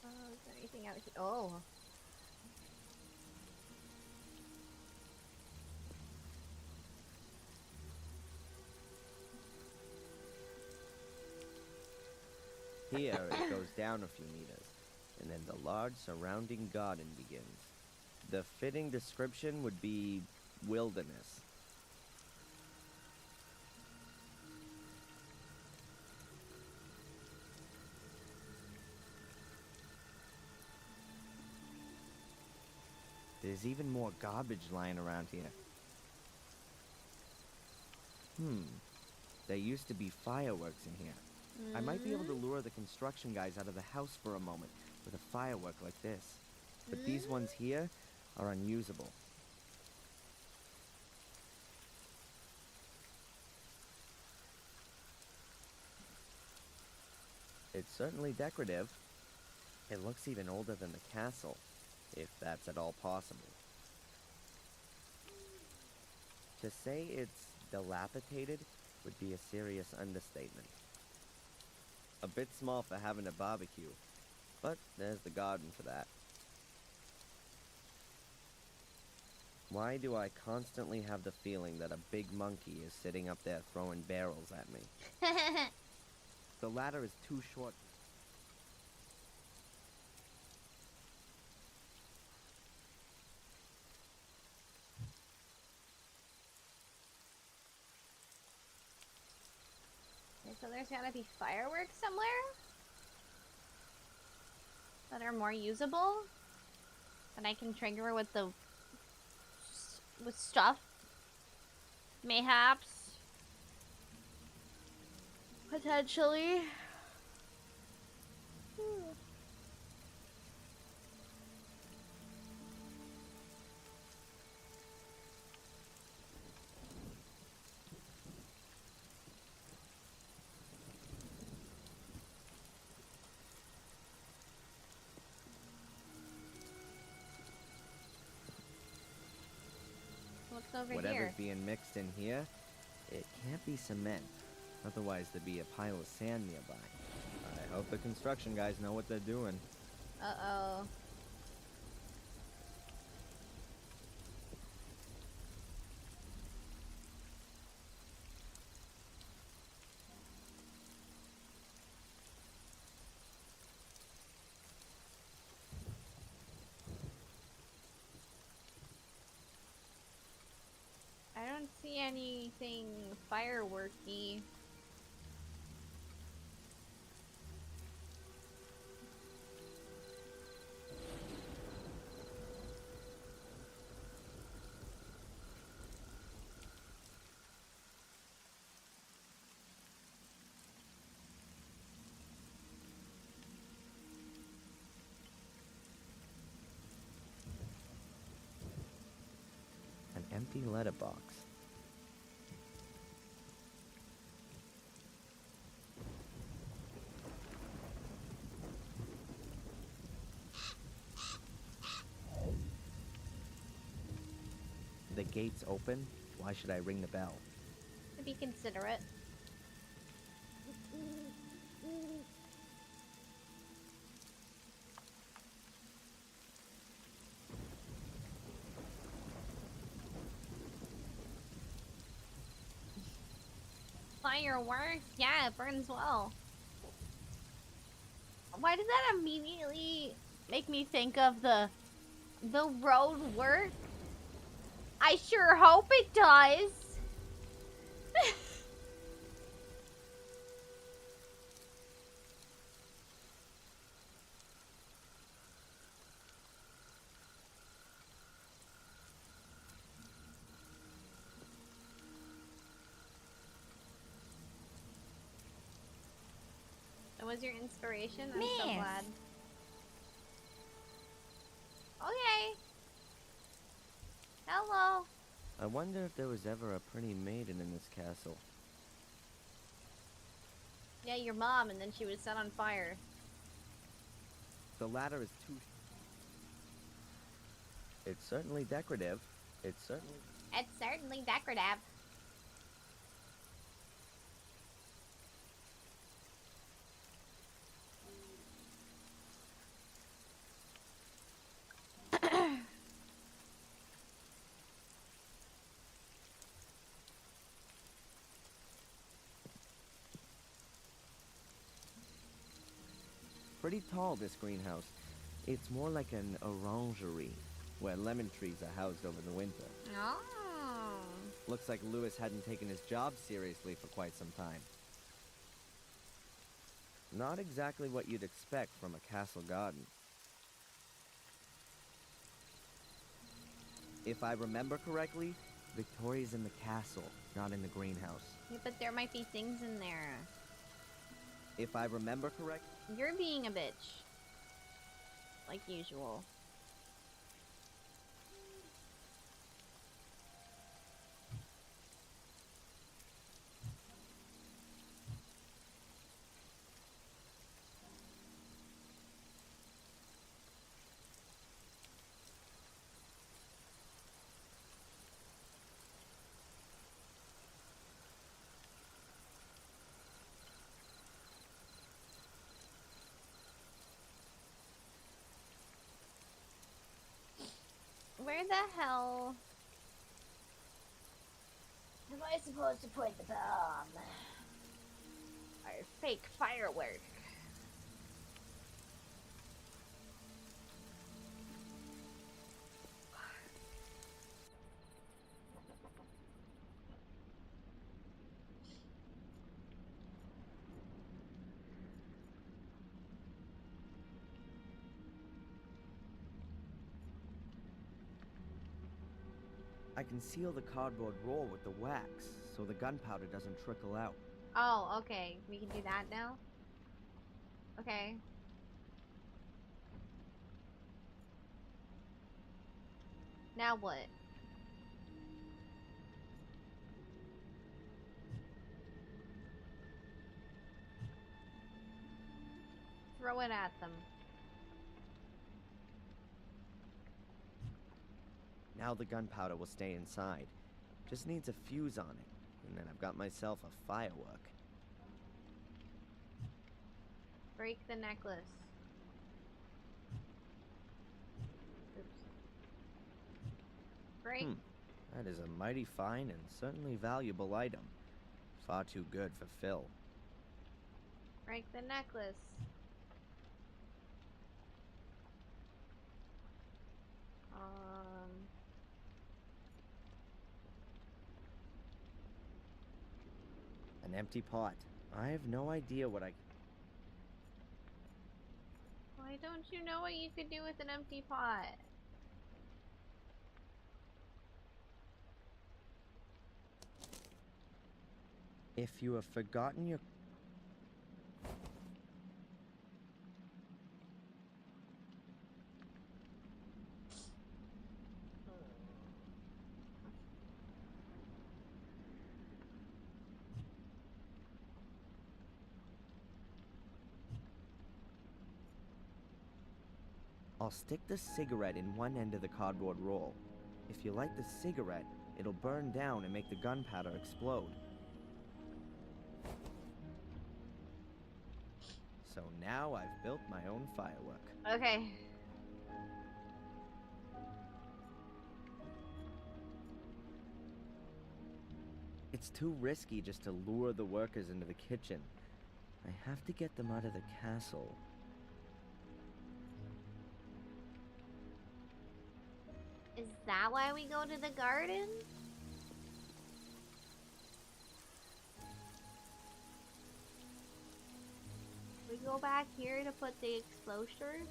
A: Oh, is there anything out here? Oh.
B: Here, it goes down a few meters, and then the large surrounding garden begins. The fitting description would be wilderness. There's even more garbage lying around here. There used to be fireworks in here. I might be able to lure the construction guys out of the house for a moment with a firework like this. But these ones here are unusable. It's certainly decorative. It looks even older than the castle, if that's at all possible. To say it's dilapidated would be a serious understatement. A bit small for having a barbecue, but there's the garden for that. Why do I constantly have the feeling that a big monkey is sitting up there throwing barrels at me? The ladder is too short.
A: Okay, so there's gotta be fireworks somewhere that are more usable that I can trigger with the stuff. Mayhaps. Potentially. What's over
B: Whatever's
A: here?
B: being mixed in here, it can't be cement. Otherwise, there'd be a pile of sand nearby. I hope the construction guys know what they're doing.
A: Uh-oh. I don't see anything fireworky.
B: An empty letterbox. The gate's open. Why should I ring the bell?
A: To be considerate. Fireworks? Yeah, it burns well. Why did that immediately make me think of the road work? I sure hope it does. That was your inspiration? I'm so glad. Okay. Hello.
B: I wonder if there was ever a pretty maiden in this castle.
A: Yeah, your mom, and then she was set on fire.
B: The ladder is too... It's certainly decorative. It's certainly
A: decorative.
B: pretty tall, this greenhouse. It's more like an orangery, where lemon trees are housed over the winter.
A: Oh.
B: Looks like Lewis hadn't taken his job seriously for quite some time. Not exactly what you'd expect from a castle garden. If I remember correctly, Victoria's in the castle, not in the greenhouse.
A: Yeah, but there might be things in there.
B: If I remember correct.
A: You're being a bitch. Like usual. Where the hell am I supposed to put the bomb? Or fake firework?
B: I can seal the cardboard roll with the wax, so the gunpowder doesn't trickle out.
A: Oh, okay. We can do that now? Okay. Now what? Throw it at them.
B: Now the gunpowder will stay inside. Just needs a fuse on it, and then I've got myself a firework.
A: Break the necklace. Oops. Break.
B: That is a mighty fine and certainly valuable item. Far too good for Phil.
A: Break the necklace.
B: An empty pot. I have no idea what I...
A: Why don't you know what you could do with an empty pot?
B: If you have forgotten your... I'll stick the cigarette in one end of the cardboard roll. If you light the cigarette, it'll burn down and make the gunpowder explode. So now I've built my own firework.
A: Okay.
B: It's too risky just to lure the workers into the kitchen. I have to get them out of the castle.
A: Is that why we go to the garden? We go back here to put the explosives?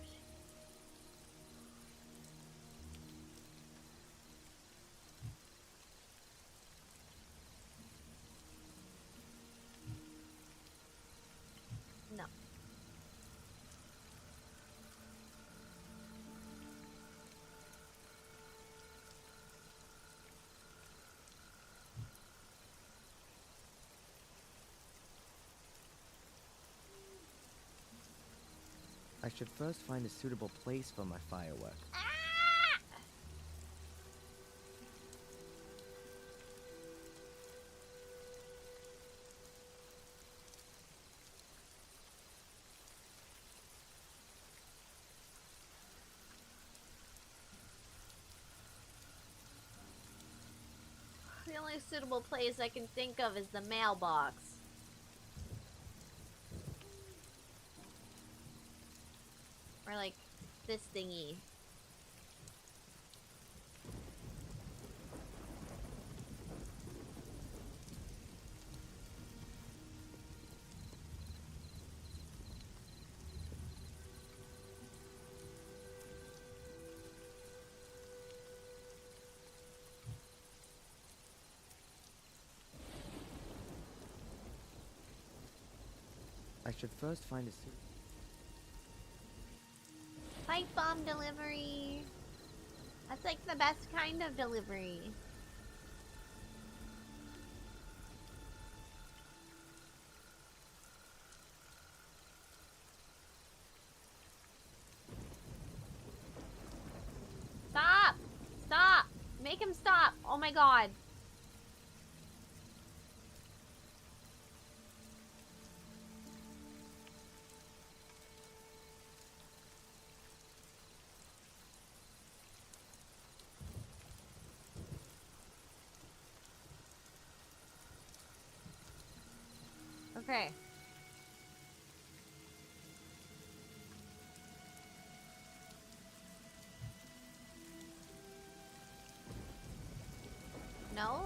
A: No.
B: I should first find a suitable place for my firework.
A: The only suitable place I can think of is the mailbox. Or like this thingy.
B: I I should first find a suit.
A: Pipe bomb delivery. That's like the best kind of delivery. Stop! Stop! Make him stop! Oh my god. Okay. No?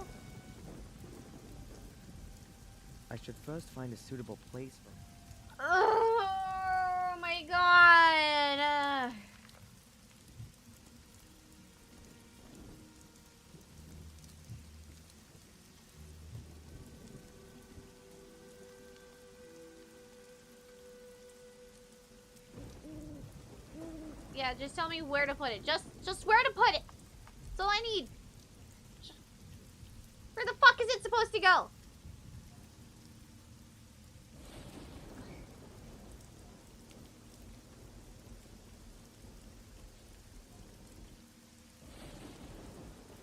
B: I should first find a suitable place for...
A: Oh my god! Yeah, just tell me where to put it. Just where to put it. That's all I need. Where the fuck is it supposed to go?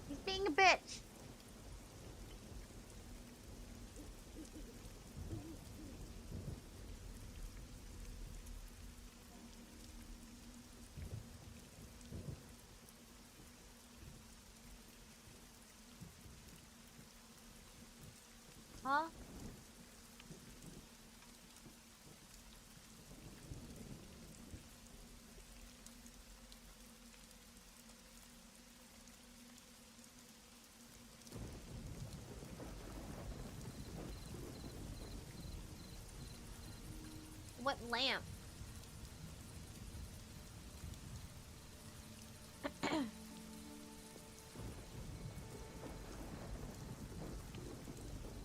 A: He's being a bitch. Huh? What lamp?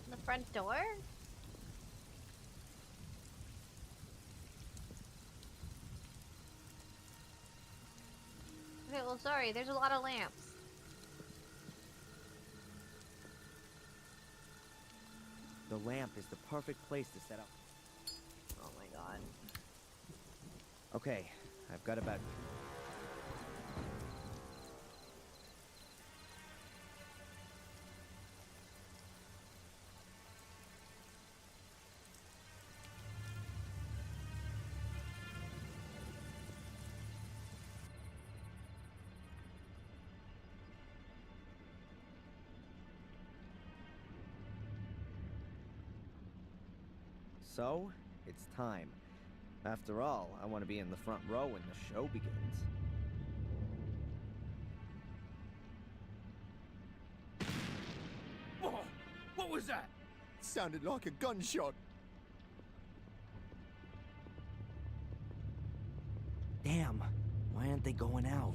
A: The front door? Okay, well, sorry, there's a lot of lamps.
B: The lamp is the perfect place to set up.
A: Oh my god.
B: Okay, I've got about... So, it's time. After all, I want to be in the front row when the show begins.
E: Whoa! What was that?
I: Sounded like a gunshot.
B: Damn, why aren't they going out?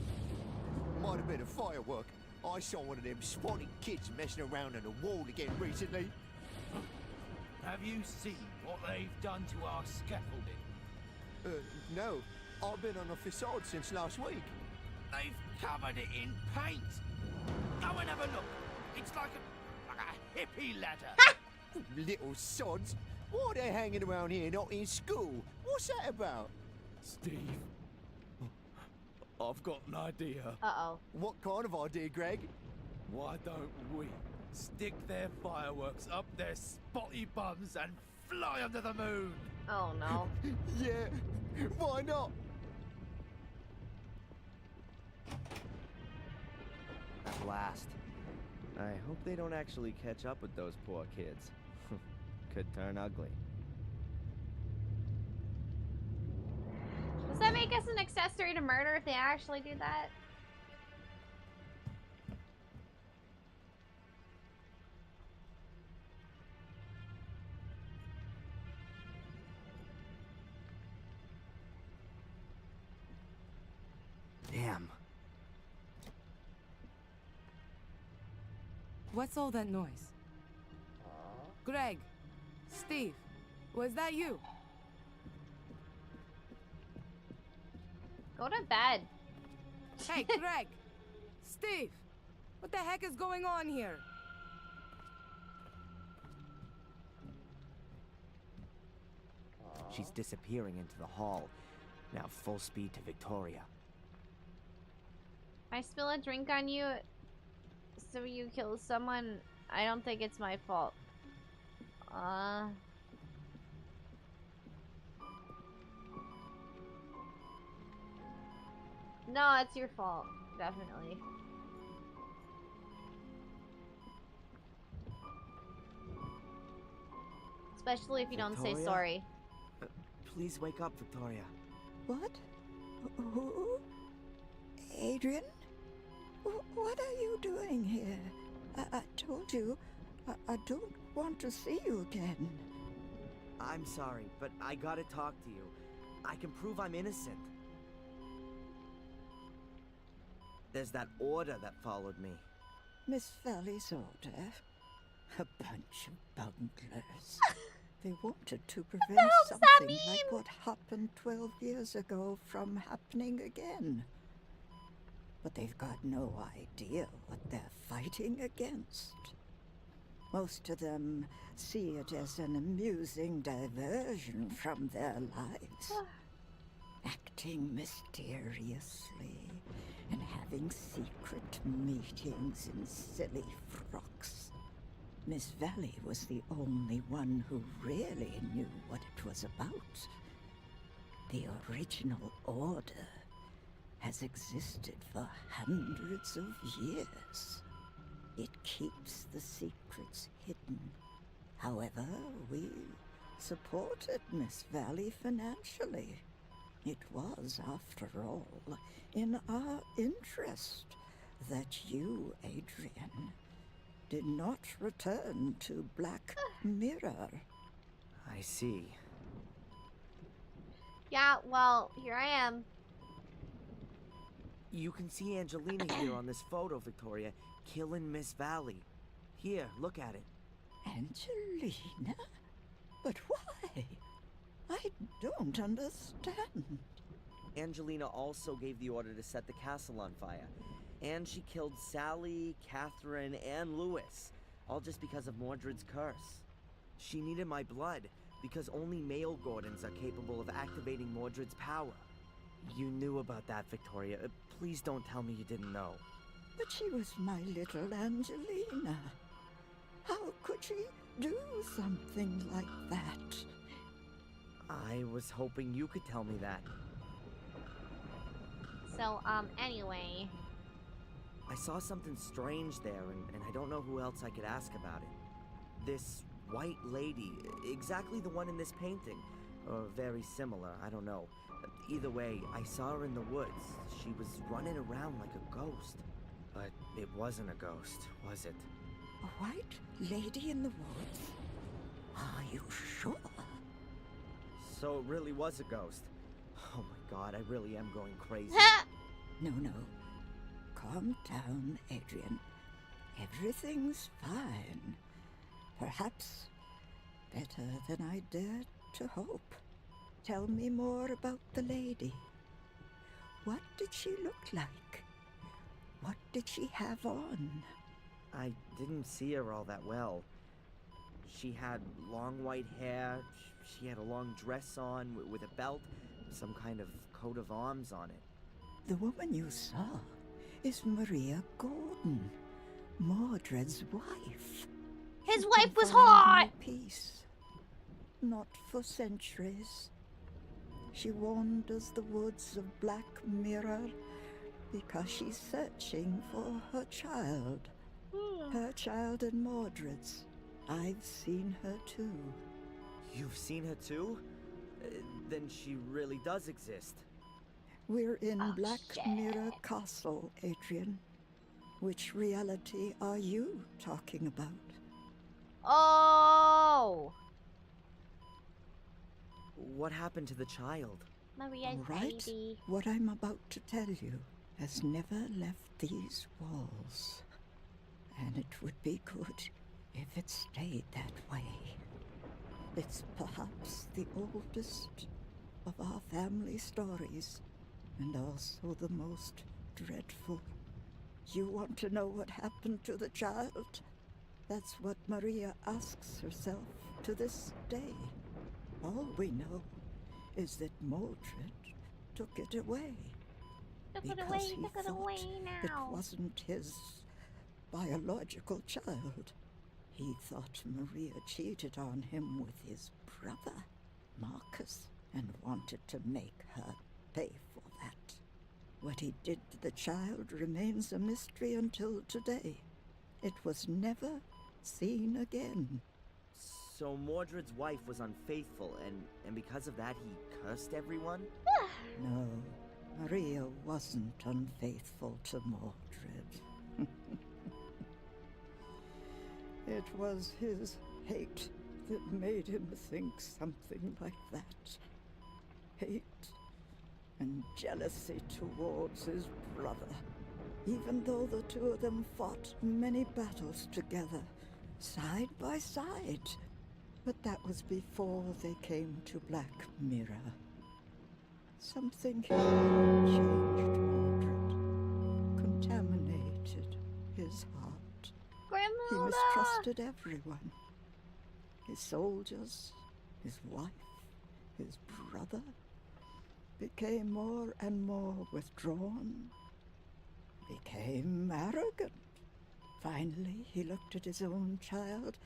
I: Might have been a firework. I saw one of them spotty kids messing around on the wall again recently.
E: Have you seen what they've done to our scaffolding?
I: No. I've been on the facade since last week.
E: They've covered it in paint. Go and have a look. It's like a hippie ladder.
I: Little sods. Why are they hanging around here not in school? What's that about?
E: Steve, I've got an idea.
A: Uh-oh.
I: What kind of idea, Greg?
E: Why don't we stick their fireworks up their spotty bums and fly under the moon?
A: Oh no.
I: Yeah, why not?
B: At last. I hope they don't actually catch up with those poor kids. Could turn ugly.
A: Does that make us an accessory to murder if they actually do that?
B: Damn.
J: What's all that noise? Greg, Steve, was that you?
A: Go to bed.
J: Hey, Greg! Steve! What the heck is going on here?
B: She's disappearing into the hall. Now full speed to Victoria.
A: If I spill a drink on you, so you kill someone, I don't think it's my fault. No, it's your fault. Definitely. Especially if you don't say
B: Victoria?
A: sorry.
B: Please wake up, Victoria.
K: What? Who? Adrian? What are you doing here? I told you, I don't want to see you again.
B: I'm sorry, but I gotta talk to you. I can prove I'm innocent. There's that order that followed me.
K: Miss Valley's order? A bunch of bunglers. They wanted to prevent something like what happened 12 years ago from happening again. But they've got no idea what they're fighting against. Most of them see it as an amusing diversion from their lives. Acting mysteriously and having secret meetings in silly frocks. Miss Valley was the only one who really knew what it was about. The original order has existed for hundreds of years. It keeps the secrets hidden. However, we supported Miss Valley financially. It was, after all, in our interest that you, Adrian, did not return to Black Mirror.
B: I see.
A: Yeah, well, here I am.
B: You can see Angelina here on this photo, Victoria, killing Miss Valley. Here, look at it.
K: Angelina? But why? I don't understand.
B: Angelina also gave the order to set the castle on fire. And she killed Sally, Catherine, and Lewis, all just because of Mordred's curse. She needed my blood, because only male Gordons are capable of activating Mordred's power. You knew about that, Victoria. Please don't tell me you didn't know.
K: But she was my little Angelina. How could she do something like that?
B: I was hoping you could tell me that.
A: So, anyway.
B: I saw something strange there, and I don't know who else I could ask about it. This white lady, exactly the one in this painting. Or very similar, I don't know. Either way, I saw her in the woods. She was running around like a ghost. But it wasn't a ghost, was it?
K: A white lady in the woods? Are you sure?
B: So it really was a ghost. Oh my god, I really am going crazy.
K: No. Calm down, Adrian. Everything's fine. Perhaps better than I dared to hope. Tell me more about the lady. What did she look like? What did she have on?
B: I didn't see her all that well. She had long white hair, she had a long dress on with a belt, some kind of coat of arms on it.
K: The woman you saw is Maria Gordon, Mordred's wife.
A: His wife was hot!
K: Peace. Not for centuries. She wanders the woods of Black Mirror because she's searching for her child. Her child and Mordred's. I've seen her too.
B: You've seen her too? Then she really does exist.
K: We're in Black Mirror Castle, Adrian. Which reality are you talking about?
A: Oh!
B: What happened to the child?
A: Maria's
K: Right?
A: baby.
K: What I'm about to tell you has never left these walls. And it would be good if it stayed that way. It's perhaps the oldest of our family stories, and also the most dreadful. You want to know what happened to the child? That's what Maria asks herself to this day. All we know is that Mordred took it away.
A: Took it away now.
K: It wasn't his biological child. He thought Maria cheated on him with his brother, Marcus, and wanted to make her pay for that. What he did to the child remains a mystery until today. It was never seen again.
B: So Mordred's wife was unfaithful, and because of that he cursed everyone?
K: No, Maria wasn't unfaithful to Mordred. It was his hate that made him think something like that. Hate and jealousy towards his brother, even though the two of them fought many battles together, side by side. But that was before they came to Black Mirror. Something here changed Mordred, contaminated his heart. He mistrusted everyone. His soldiers, his wife, his brother, became more and more withdrawn, became arrogant. Finally, he looked at his own child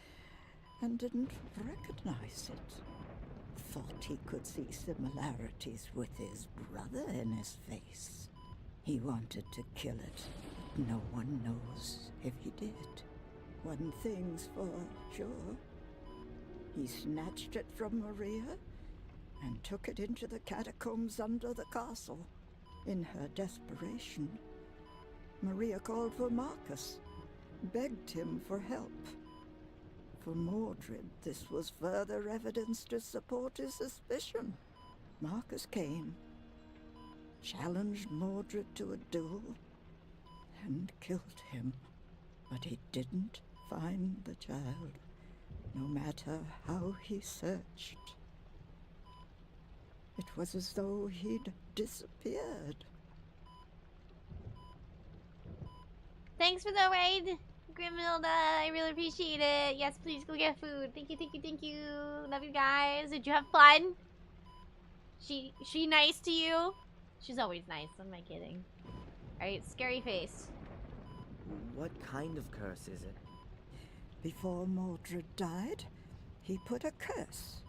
K: and didn't recognize it. Thought he could see similarities with his brother in his face. He wanted to kill it, but no one knows if he did. One thing's for sure. He snatched it from Maria and took it into the catacombs under the castle. In her desperation, Maria called for Marcus, begged him for help. For Mordred, this was further evidence to support his suspicion. Marcus came, challenged Mordred to a duel, and killed him. But he didn't find the child, no matter how he searched. It was as though he'd disappeared.
A: Thanks for the raid, Grimilda. I really appreciate it. Yes, please go get food. Thank you, thank you, thank you. Love you guys. Did you have fun? She nice to you? She's always nice. What am I kidding? Alright, scary face.
B: What kind of curse is it?
K: Before Mordred died, he put a curse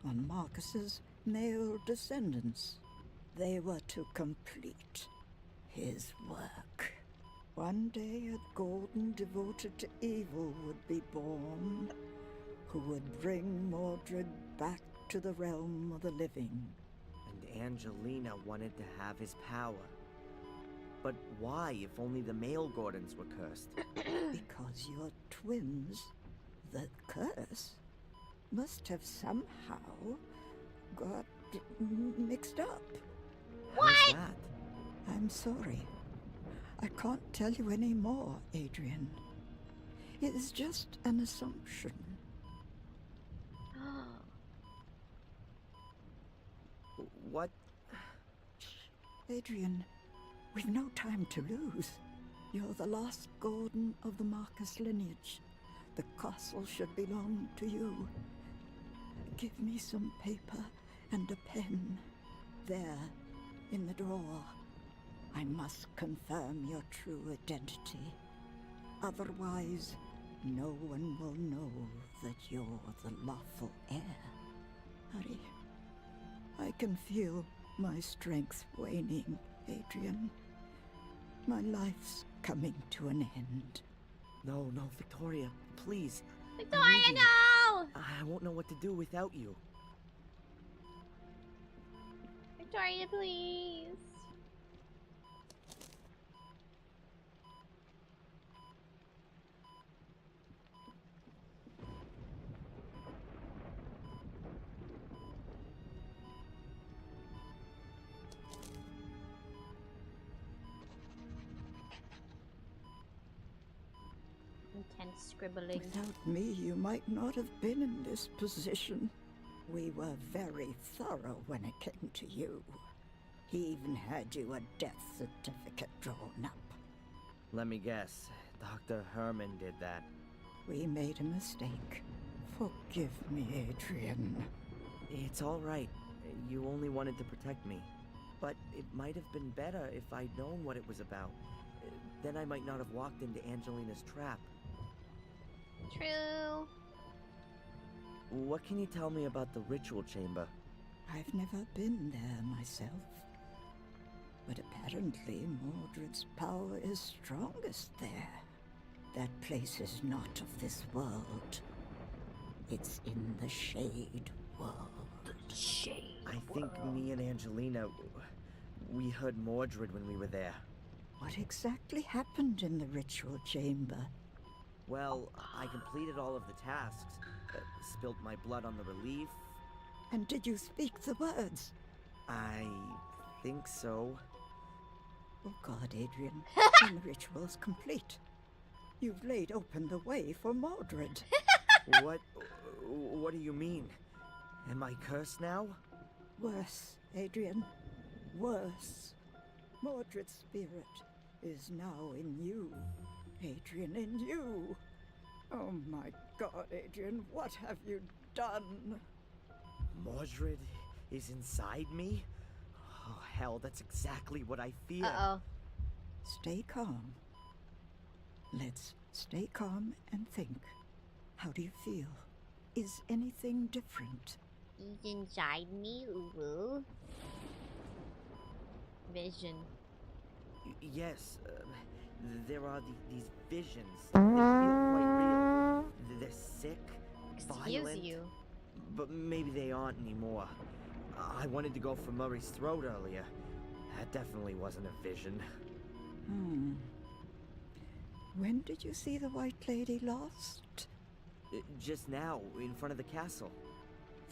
K: on Marcus's male descendants. They were to complete his work. One day a golden devoted to evil would be born, who would bring Mordred back to the realm of the living.
B: And Angelina wanted to have his power. But why, if only the male Gordons were cursed?
K: Because you're twins. The curse must have somehow got mixed up.
B: How's that?
K: I'm sorry. I can't tell you any more, Adrian. It is just an assumption.
B: What?
K: Adrian, we've no time to lose. You're the last Gordon of the Marcus lineage. The castle should belong to you. Give me some paper and a pen. There, in the drawer. I must confirm your true identity. Otherwise, no one will know that you're the lawful heir. Hurry. I can feel my strength waning, Adrian. My life's coming to an end.
B: No, Victoria, please.
A: Victoria, no!
B: I won't know what to do without you.
A: Victoria, please. Intense scribbling.
K: Without me, you might not have been in this position. We were very thorough when it came to you. He even had you a death certificate drawn up.
B: Let me guess. Dr. Herman did that.
K: We made a mistake. Forgive me, Adrian.
B: It's all right. You only wanted to protect me. But it might have been better if I'd known what it was about. Then I might not have walked into Angelina's trap.
A: True.
B: What can you tell me about the ritual chamber?
K: I've never been there myself. But apparently Mordred's power is strongest there. That place is not of this world. It's in the Shade world.
A: Shade
B: I think me and Angelina, we heard Mordred when we were there.
K: What exactly happened in the ritual chamber?
B: Well, I completed all of the tasks. Spilt my blood on the relief.
K: And did you speak the words?
B: I think so.
K: Oh God, Adrian. Then the ritual's complete. You've laid open the way for Mordred.
B: What do you mean? Am I cursed now?
K: Worse, Adrian. Worse. Mordred's spirit is now in you. Adrian, in you. Oh my God, Adrian, what have you done?
B: Mordred is inside me? Oh, hell, that's exactly what I fear.
A: Uh-oh.
K: Stay calm. Let's stay calm and think. How do you feel? Is anything different?
A: He's inside me, ooh. Vision.
B: Yes, there are these visions. They feel quite real. They're sick, violent.
A: Excuse you.
B: But maybe they aren't anymore. I wanted to go for Murray's throat earlier. That definitely wasn't a vision.
K: When did you see the White Lady last?
B: Just now, in front of the castle.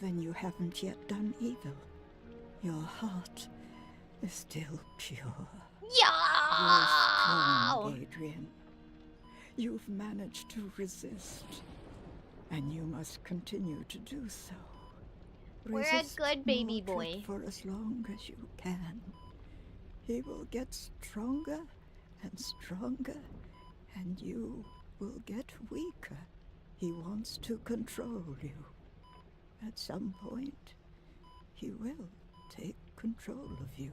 K: Then you haven't yet done evil. Your heart is still pure. You're strong, Adrian. You've managed to resist. And you must continue to do so.
A: We're a good baby boy.
K: For as long as you can. He will get stronger and stronger, and you will get weaker. He wants to control you. At some point, he will take control of you.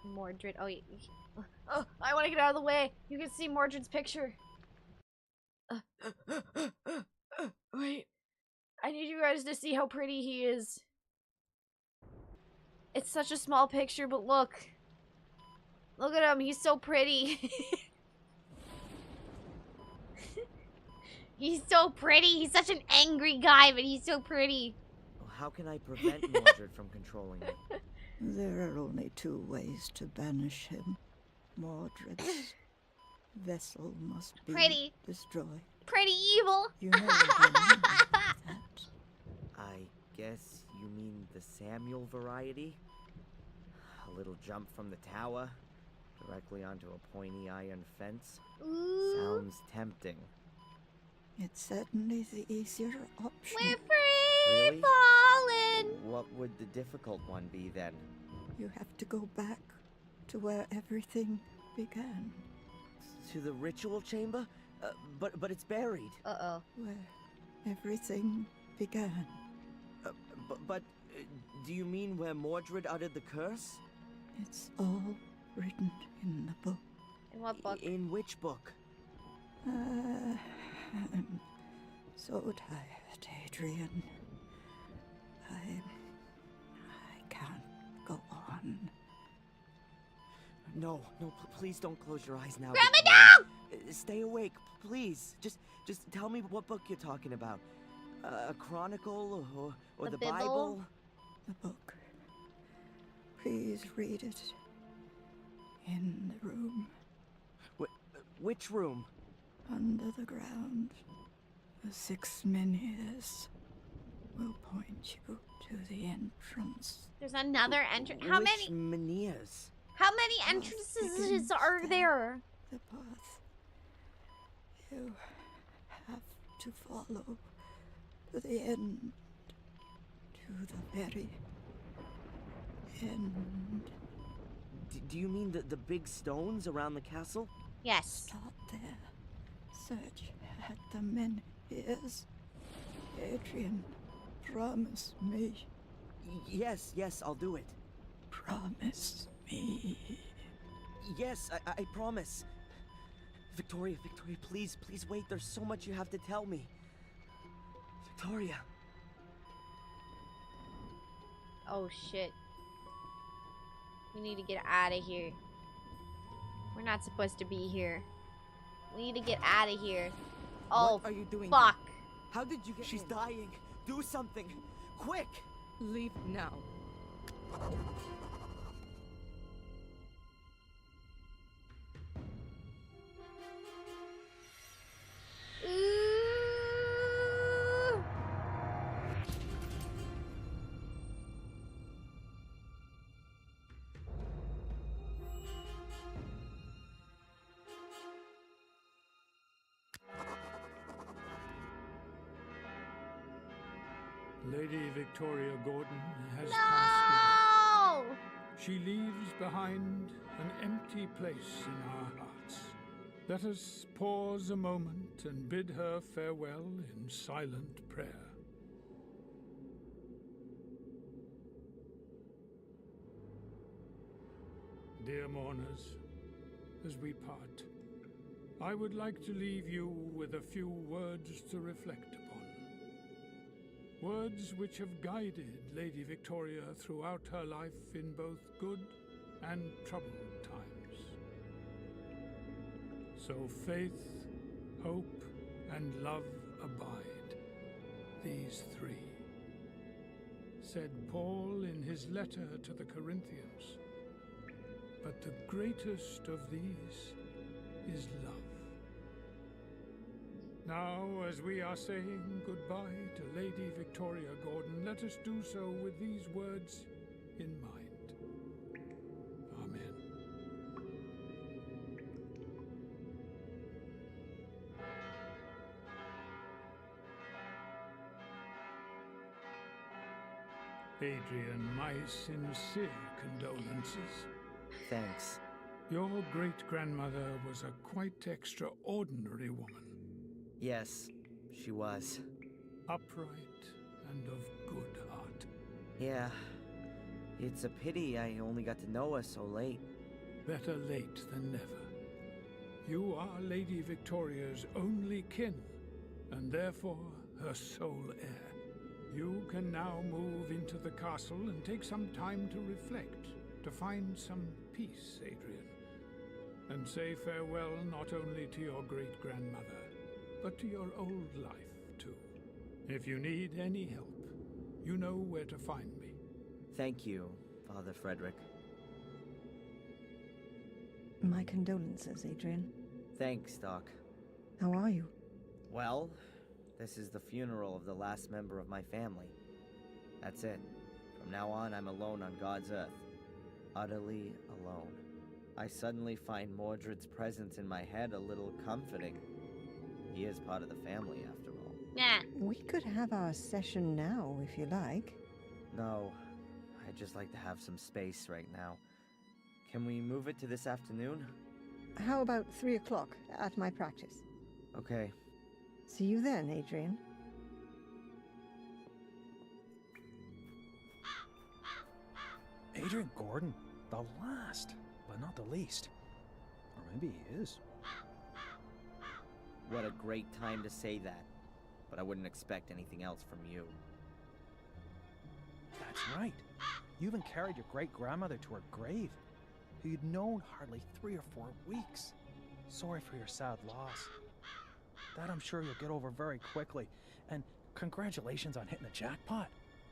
A: Mordred. Oh, I want to get out of the way. You can see Mordred's picture. Wait. I need you guys to see how pretty he is. It's such a small picture, but look. Look at him. He's so pretty. He's so pretty. He's such an angry guy, but he's so pretty.
B: How can I prevent Mordred from controlling me?
K: There are only two ways to banish him. Mordred's vessel must be destroyed.
A: Pretty evil.
K: You know that.
B: I guess you mean the Samuel variety? A little jump from the tower, directly onto a pointy iron fence.
A: Ooh.
B: Sounds tempting.
K: It's certainly the easier option.
A: We're free
B: Really?
A: falling.
B: What would the difficult one be then?
K: You have to go back to where everything began.
B: To the ritual chamber? But it's buried.
A: Uh-oh.
K: Where everything began.
B: But do you mean where Mordred uttered the curse?
K: It's all written in the book.
A: In what book?
B: In which book?
K: I'm so tired, Adrian. I can't go on.
B: No, please don't close your eyes now.
A: Grandma,
B: no! Stay awake, please. Just tell me what book you're talking about. A chronicle or the Bible?
K: The book. Please read it. In the room.
B: Which room?
K: Under the ground. The 6 menhirs will point you to the entrance.
A: There's another entrance. How
B: Which
A: many?
B: menhirs?
A: How many entrances are there?
K: The path. You have to follow to the end. To the very end.
B: Do you mean the big stones around the castle?
A: Yes.
K: Start there. Search at the men ears. Adrian, promise me.
B: Yes, I'll do it.
K: Promise me.
B: Yes, I promise. Victoria, please wait. There's so much you have to tell me. Victoria.
A: Oh shit. We need to get out of here. We're not supposed to be here. We need to get out of here. Oh,
J: what are you doing
A: fuck.
J: here? How did you get
B: She's
J: in?
B: dying. Do something. Quick.
J: Leave now.
A: Ooh.
C: Lady Victoria Gordon has
A: No!
C: passed away. She leaves behind an empty place in our hearts. Let us pause a moment and bid her farewell in silent prayer. Dear mourners, as we part, I would like to leave you with a few words to reflect upon. Words which have guided Lady Victoria throughout her life in both good and troubled times. So faith, hope, and love abide, these three, said Paul in his letter to the Corinthians. But the greatest of these is love. Now, as we are saying goodbye to Lady Victoria Gordon, let us do so with these words in mind. Amen. Adrian, my sincere condolences.
B: Thanks.
C: Your great-grandmother was a quite extraordinary woman.
B: Yes, she was.
C: Upright and of good heart.
B: Yeah. It's a pity I only got to know her so late.
C: Better late than never. You are Lady Victoria's only kin, and therefore her sole heir. You can now move into the castle and take some time to reflect, to find some peace, Adrian, and say farewell not only to your great-grandmother, but to your old life, too. If you need any help, you know where to find me.
B: Thank you, Father Frederick.
K: My condolences, Adrian.
B: Thanks, Doc.
K: How are you?
B: Well, this is the funeral of the last member of my family. That's it. From now on, I'm alone on God's earth. Utterly alone. I suddenly find Mordred's presence in my head a little comforting. He is part of the family, after all.
A: Yeah.
K: We could have our session now, if you like.
B: No, I'd just like to have some space right now. Can we move it to this afternoon?
K: How about 3 o'clock at my practice?
B: Okay.
K: See you then, Adrian.
L: Adrian Gordon, the last, but not the least. Or maybe he is.
B: What a great time to say that. But I wouldn't expect anything else from you.
L: That's right. You even carried your great-grandmother to her grave, who you'd known hardly 3 or 4 weeks. Sorry for your sad loss. That I'm sure you'll get over very quickly. And congratulations on hitting the jackpot.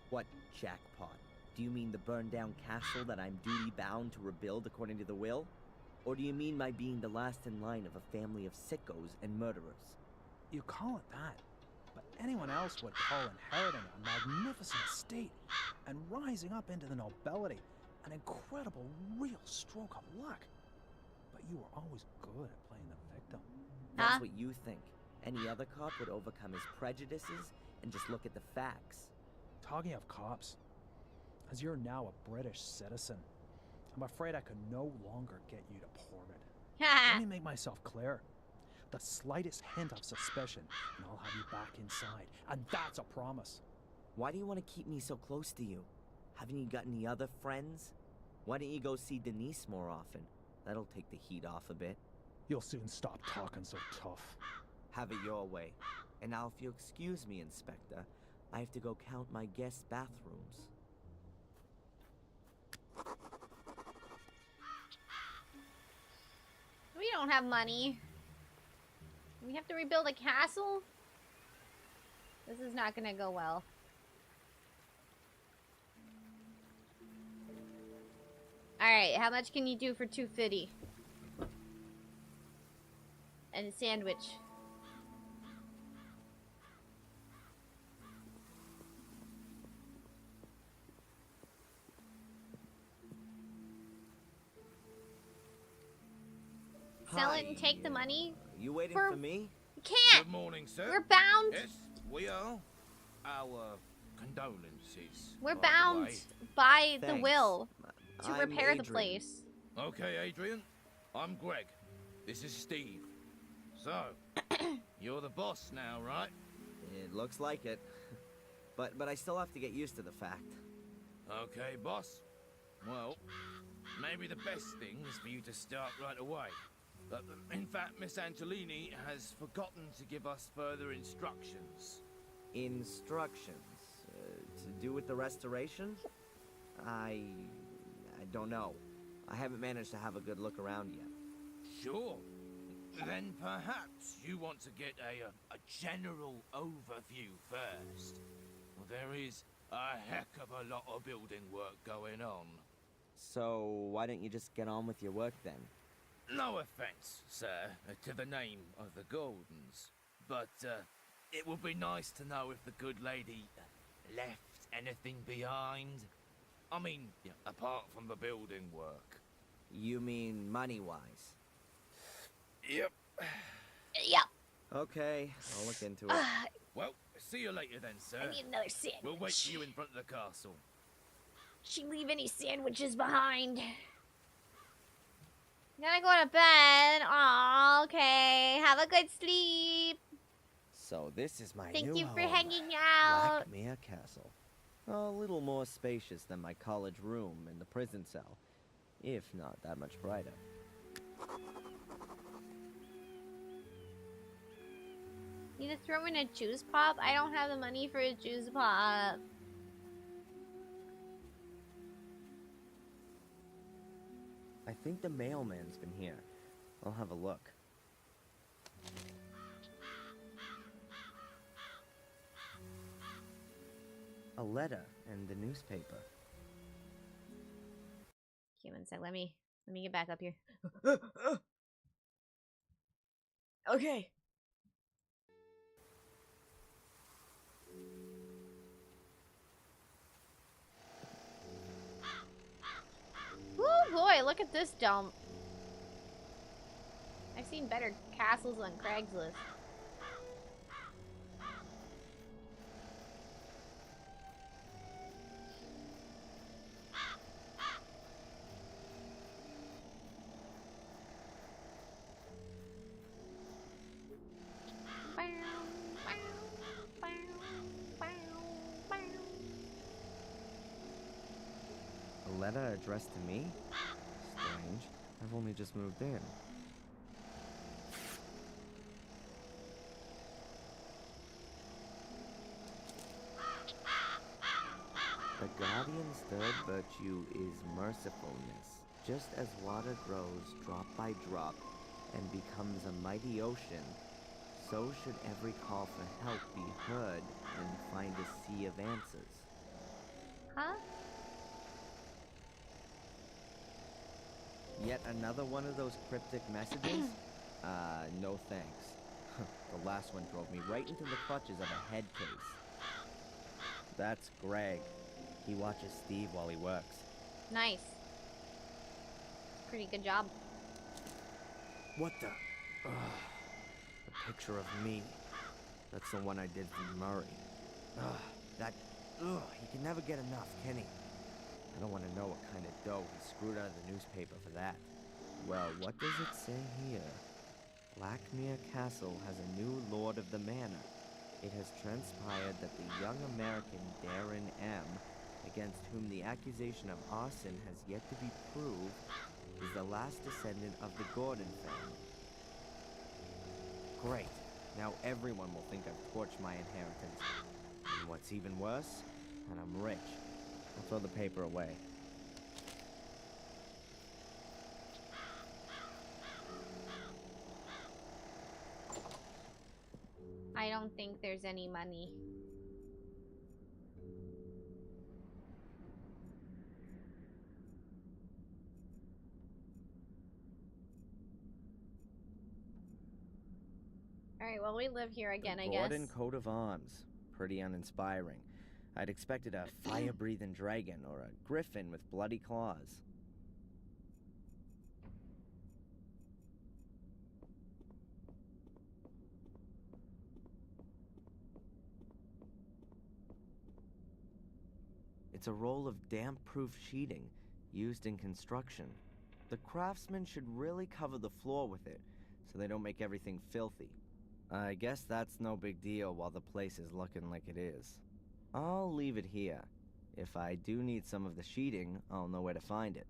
B: What jackpot? Do you mean the burned-down castle that I'm duty-bound to rebuild according to the will? Or do you mean my being the last in line of a family of sickos and murderers?
L: You call it that, but anyone else would call inheriting a magnificent estate and rising up into the nobility an incredible, real stroke of luck. But you were always good at playing the victim.
B: That's what you think. Any other cop would overcome his prejudices and just look at the facts.
L: Talking of cops, as you're now a British citizen. I'm afraid I can no longer get you deported. Let me make myself clear. The slightest hint of suspicion, and I'll have you back inside. And that's a promise.
B: Why do you want to keep me so close to you? Haven't you got any other friends? Why don't you go see Denise more often? That'll take the heat off a bit.
L: You'll soon stop talking so tough.
B: Have it your way. And now if you'll excuse me, Inspector, I have to go count my guest bathrooms.
A: We don't have money. We have to rebuild a castle? This is not gonna go well. Alright, how much can you do for 250? And a sandwich. Sell it and take the money?
B: You waiting for me?
A: You can't!
E: Good morning, sir.
A: We're bound.
E: Yes, we are. Our condolences.
A: We're
E: by the
A: bound
E: way.
A: by the
B: Thanks.
A: will to
B: I'm
A: repair the
B: Adrian.
A: place.
E: Okay, Adrian. I'm Greg. This is Steve. So, you're the boss now, right?
B: It looks like it. But I still have to get used to the fact.
E: Okay, boss. Well, maybe the best thing is for you to start right away. In fact, Miss Angelini has forgotten to give us further instructions.
B: Instructions? To do with the restoration? I don't know. I haven't managed to have a good look around yet.
E: Sure. Then perhaps you want to get a general overview first. Well, there is a heck of a lot of building work going on.
B: So why don't you just get on with your work then?
E: No offense, sir, to the name of the Gordons, but it would be nice to know if the good lady left anything behind. I mean, apart from the building work.
B: You mean money-wise?
E: Yep.
A: Yep.
B: Okay, I'll look into it.
E: Well, see you later then, sir.
A: I need another sandwich.
E: We'll wait for you in front of the castle.
A: She leave any sandwiches behind. Gotta go to bed. Aw, okay. Have a good sleep.
B: So this is my
A: Thank
B: new
A: you for
B: home,
A: hanging out.
B: Blackmere Castle. A little more spacious than my college room in the prison cell, if not that much brighter.
A: Need to throw in a juice pop? I don't have the money for a juice pop.
B: I think the mailman's been here. I'll have a look. A letter and the newspaper.
A: Okay, one sec. Let me get back up here. Okay. Oh boy, look at this dump. I've seen better castles on Craigslist.
B: A letter addressed to me? Strange. I've only just moved in. The Guardian's third virtue is mercifulness. Just as water grows drop by drop and becomes a mighty ocean, so should every call for help be heard and find a sea of answers.
A: Huh?
B: Yet another one of those cryptic messages? No thanks. The last one drove me right into the clutches of a head case. That's Greg. He watches Steve while he works.
A: Nice. Pretty good job.
B: What the? The picture of me. That's the one I did for Murray. He can never get enough, can he? I don't want to know what kind of dough he screwed out of the newspaper for that. Well, what does it say here? Blackmere Castle has a new lord of the manor. It has transpired that the young American Darren M., against whom the accusation of arson has yet to be proved, is the last descendant of the Gordon family. Great. Now everyone will think I've torched my inheritance. And what's even worse, that I'm rich. I'll throw the paper away.
A: I don't think there's any money. Alright, well, we live here again, I guess.
B: Gordon coat of arms. Pretty uninspiring. I'd expected a fire-breathing dragon or a griffin with bloody claws. It's a roll of damp-proof sheeting used in construction. The craftsmen should really cover the floor with it so they don't make everything filthy. I guess that's no big deal while the place is looking like it is. I'll leave it here. If I do need some of the sheeting, I'll know where to find it.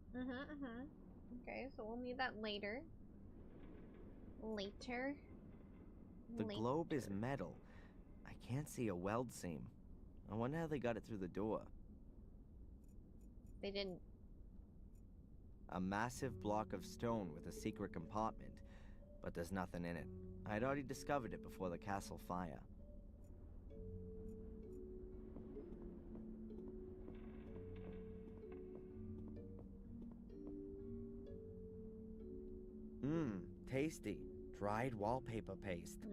A: Okay, so we'll need that later.
B: The globe is metal. I can't see a weld seam. I wonder how they got it through the door.
A: They didn't.
B: A massive block of stone with a secret compartment, but there's nothing in it. I'd already discovered it before the castle fire. Tasty. Dried wallpaper paste.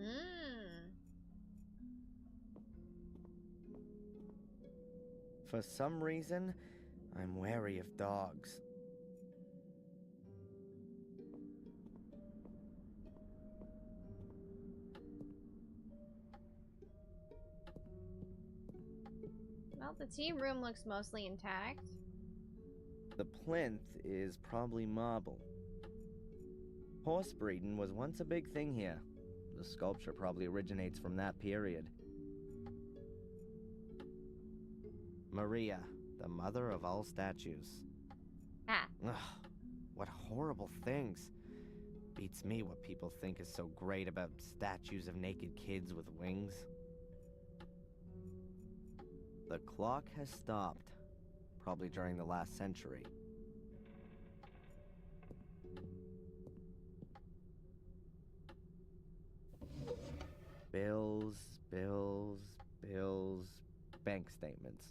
B: For some reason, I'm wary of dogs.
A: Well, the tea room looks mostly intact.
B: The plinth is probably marble. Horse breeding was once a big thing here. The sculpture probably originates from that period. Maria, the mother of all statues. Ugh, what horrible things. Beats me what people think is so great about statues of naked kids with wings. The clock has stopped, probably during the last century. Bills, bills, bills, bank statements.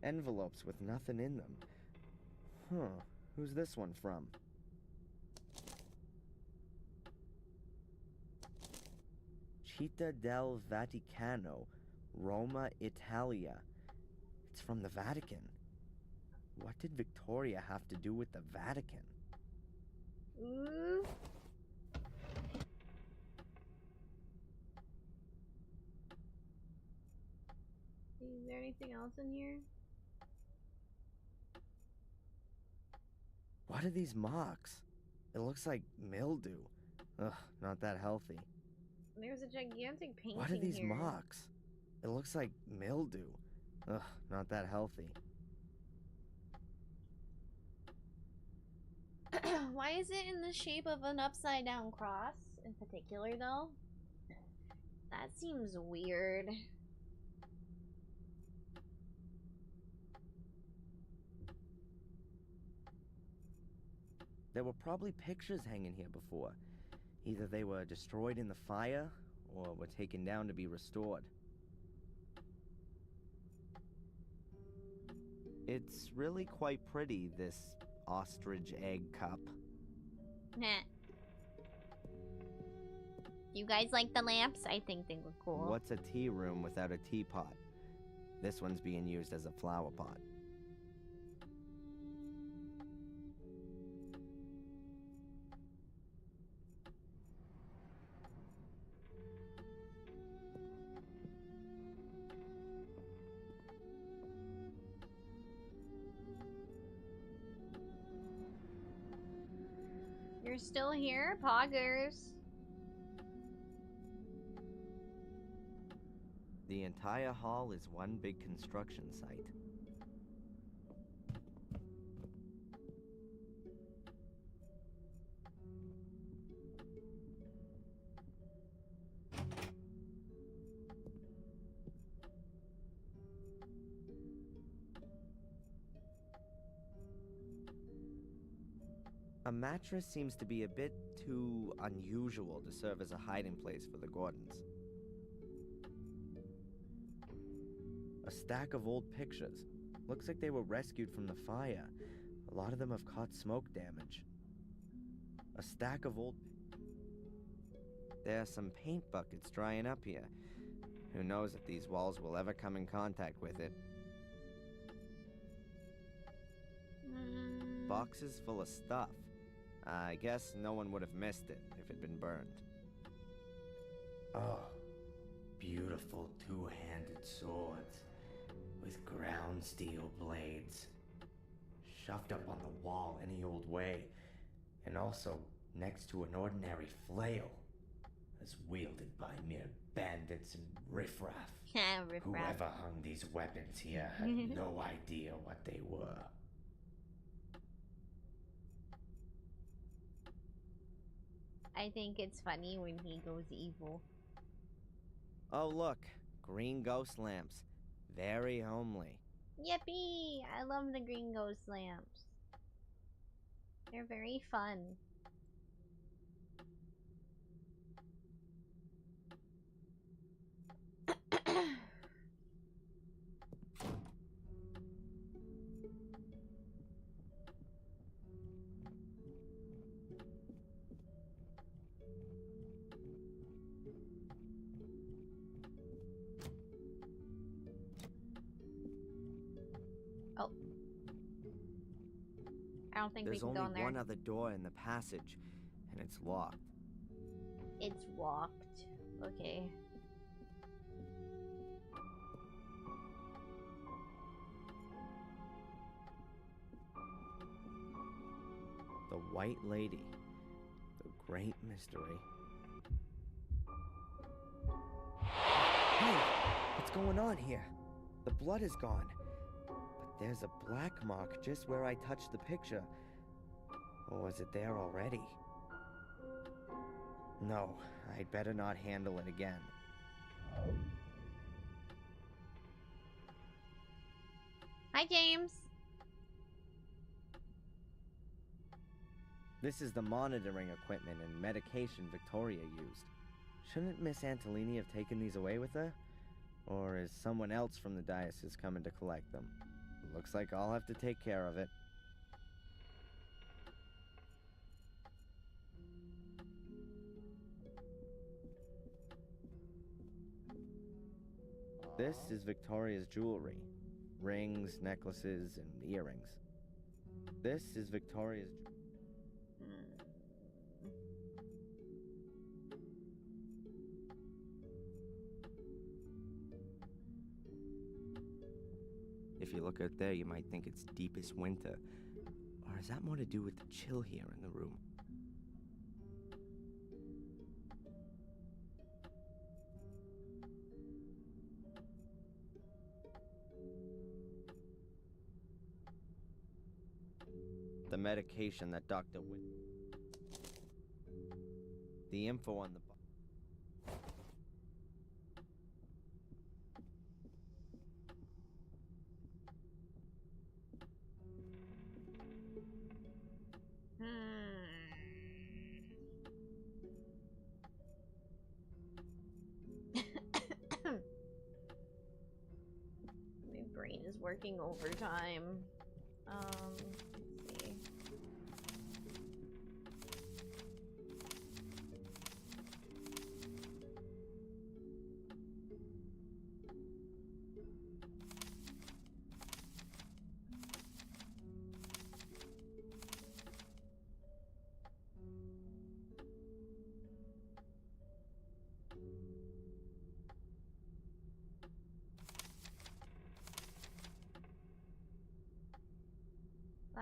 B: Envelopes with nothing in them. Huh, who's this one from? Città del Vaticano, Roma, Italia. It's from the Vatican. What did Victoria have to do with the Vatican?
A: Ooh. Is there anything else in here?
B: What are these marks? It looks like mildew. Ugh, not that healthy.
A: There's a gigantic painting.
B: What are these
A: here.
B: marks? It looks like mildew. Ugh, not that healthy.
A: Why is it in the shape of an upside down cross in particular, though? That seems weird.
B: There were probably pictures hanging here before. Either they were destroyed in the fire, or were taken down to be restored. It's really quite pretty, this ostrich egg cup.
A: Nah. You guys like the lamps? I think they look cool.
B: What's a tea room without a teapot? This one's being used as a flower pot.
A: You're still here, poggers.
B: The entire hall is one big construction site. A mattress seems to be a bit too unusual to serve as a hiding place for the Gordons. A stack of old pictures. Looks like they were rescued from the fire. A lot of them have caught smoke damage. A stack of old... There are some paint buckets drying up here. Who knows if these walls will ever come in contact with it. Boxes full of stuff. I guess no one would have missed it if it'd been burned.
M: Oh, beautiful two-handed swords with ground steel blades. Shoved up on the wall any old way, and also next to an ordinary flail, as wielded by mere bandits and riffraff.
A: Riffraff.
M: Whoever hung these weapons here had no idea what they were.
A: I think it's funny when he goes evil.
B: Oh look, green ghost lamps. Very homely.
A: Yippee! I love the green ghost lamps. They're very fun. Oh. I don't think we
B: There's
A: can go in
B: only
A: there.
B: one other door in the passage, and it's locked.
A: It's locked. Okay.
B: The White Lady. The Great Mystery. Hey! What's going on here? The blood is gone. But there's a black mark just where I touched the picture. Or was it there already? No, I'd better not handle it again.
A: Hi, James.
B: This is the monitoring equipment and medication Victoria used. Shouldn't Miss Antolini have taken these away with her? Or is someone else from the diocese coming to collect them? Looks like I'll have to take care of it. This is Victoria's jewelry. Rings, necklaces, and earrings. This is Victoria's... If you look out there, you might think it's deepest winter. Or has that more to do with the chill here in the room? The medication that Dr. The info on the...
A: My brain is working overtime. Let's see.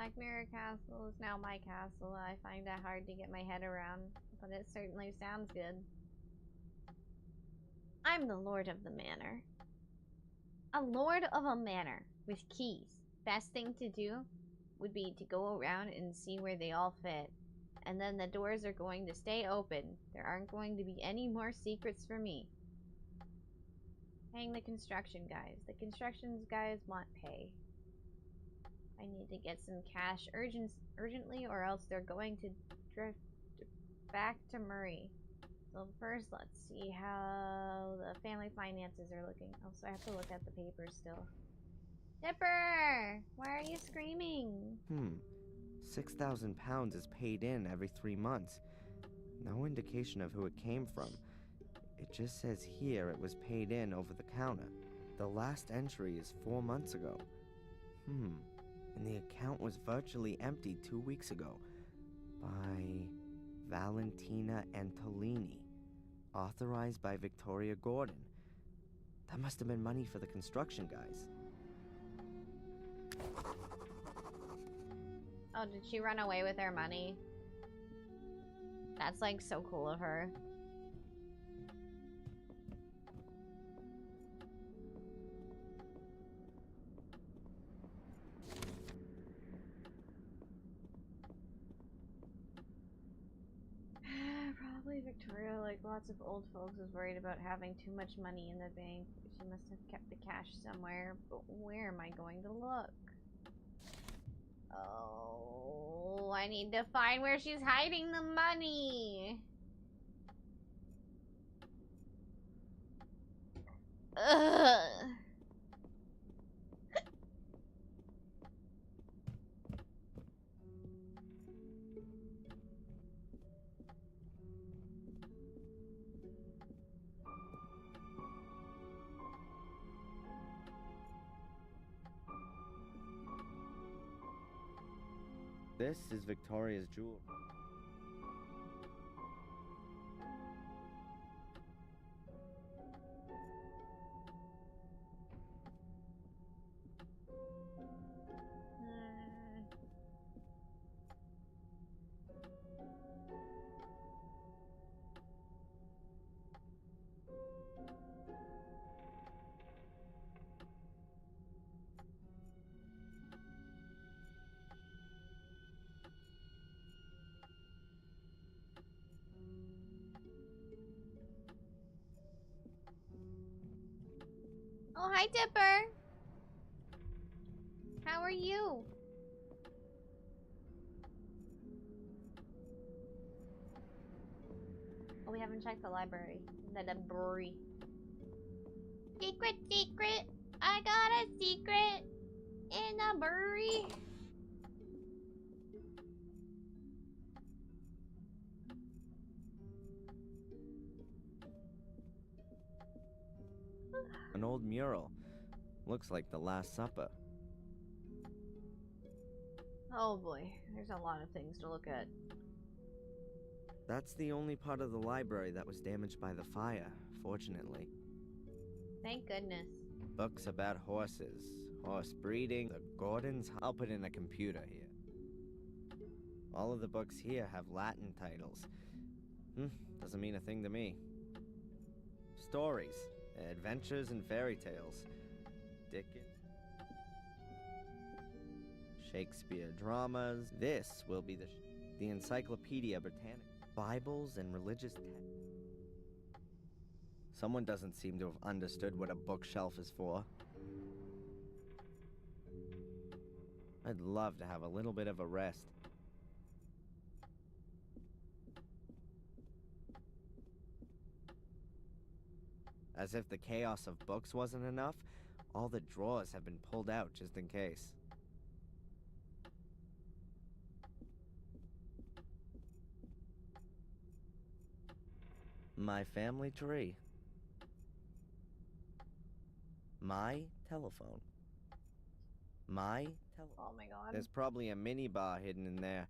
A: Black Mirror Castle is now my castle. I find that hard to get my head around, but it certainly sounds good. I'm the lord of the manor. A lord of a manor with keys. Best thing to do would be to go around and see where they all fit. And then the doors are going to stay open. There aren't going to be any more secrets for me. Paying the construction guys. The construction guys want pay. I need to get some cash urgently, or else they're going to drift back to Murray. So first, let's see how the family finances are looking. Also, I have to look at the papers still. Dipper! Why are you screaming?
B: £6,000 is paid in every 3 months. No indication of who it came from. It just says here it was paid in over the counter. The last entry is 4 months ago. And the account was virtually empty 2 weeks ago. By Valentina Antolini. Authorized by Victoria Gordon. That must have been money for the construction guys.
A: Oh, did she run away with her money? That's like so cool of her. Probably Victoria, like lots of old folks, was worried about having too much money in the bank. She must have kept the cash somewhere, but where am I going to look? Oh, I need to find where she's hiding the money. Ugh.
B: This is Victoria's jewelry.
A: Oh, hi, Dipper. How are you? Oh, we haven't checked the library. The library. Secret, secret. I got a secret in the brewery.
B: An old mural. Looks like the Last Supper.
A: Oh boy, there's a lot of things to look at.
B: That's the only part of the library that was damaged by the fire, fortunately.
A: Thank goodness.
B: Books about horses, horse breeding, the Gordons. I'll put in a computer here. All of the books here have Latin titles. Doesn't mean a thing to me. Stories, adventures and fairy tales. Dickens. Shakespeare dramas. This will be the Encyclopedia Britannica. Bibles and religious texts. Someone doesn't seem to have understood what a bookshelf is for. I'd love to have a little bit of a rest. As if the chaos of books wasn't enough, all the drawers have been pulled out just in case. My family tree. My telephone. My telephone.
A: Oh my god.
B: There's probably a mini bar hidden in there,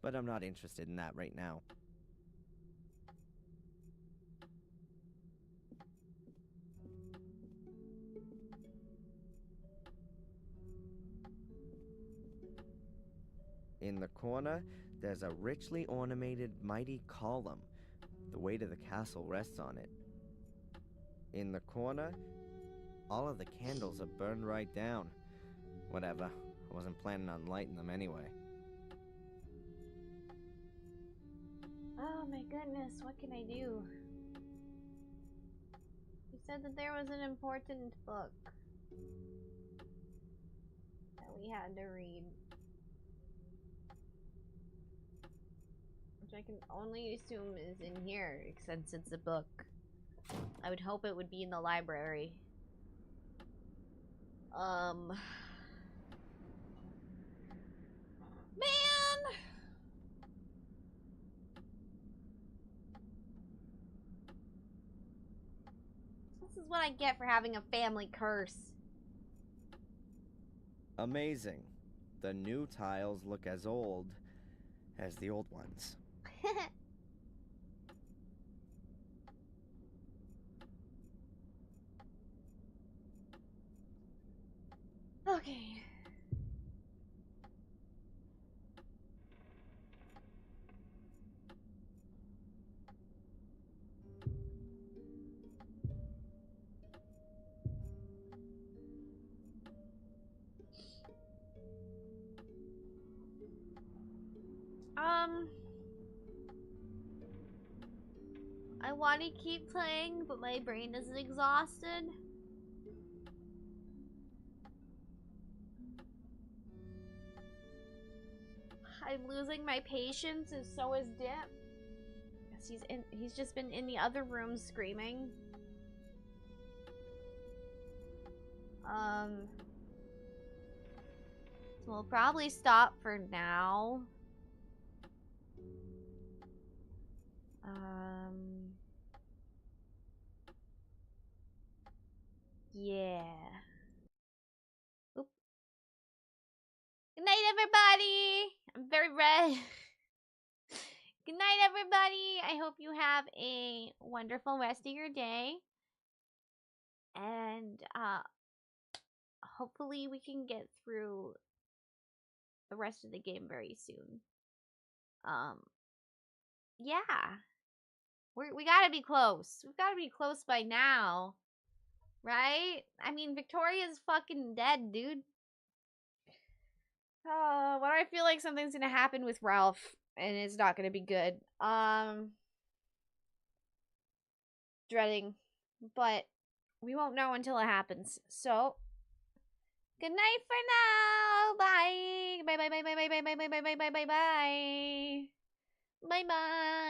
B: but I'm not interested in that right now. In the corner, there's a richly ornamented mighty column. The weight of the castle rests on it. In the corner, all of the candles are burned right down. Whatever, I wasn't planning on lighting them anyway.
A: Oh my goodness, what can I do? You said that there was an important book that we had to read. Which I can only assume is in here, since it's a book. I would hope it would be in the library. Man! This is what I get for having a family curse.
B: Amazing. The new tiles look as old as the old ones.
A: Okay. I want to keep playing, but my brain is exhausted. I'm losing my patience, and so is Dip. He's just been in the other room screaming. So we'll probably stop for now. Yeah. Oop. Good night, everybody. I'm very red. Good night, everybody. I hope you have a wonderful rest of your day. And hopefully we can get through the rest of the game very soon. Yeah. We gotta be close. We've gotta be close by now. Right? I mean, Victoria's fucking dead, dude. Why do I feel like something's gonna happen with Ralph and it's not gonna be good? Dreading. But we won't know until it happens. So, good night for now. Bye. Bye bye bye bye bye bye bye bye bye bye bye bye bye. Bye bye.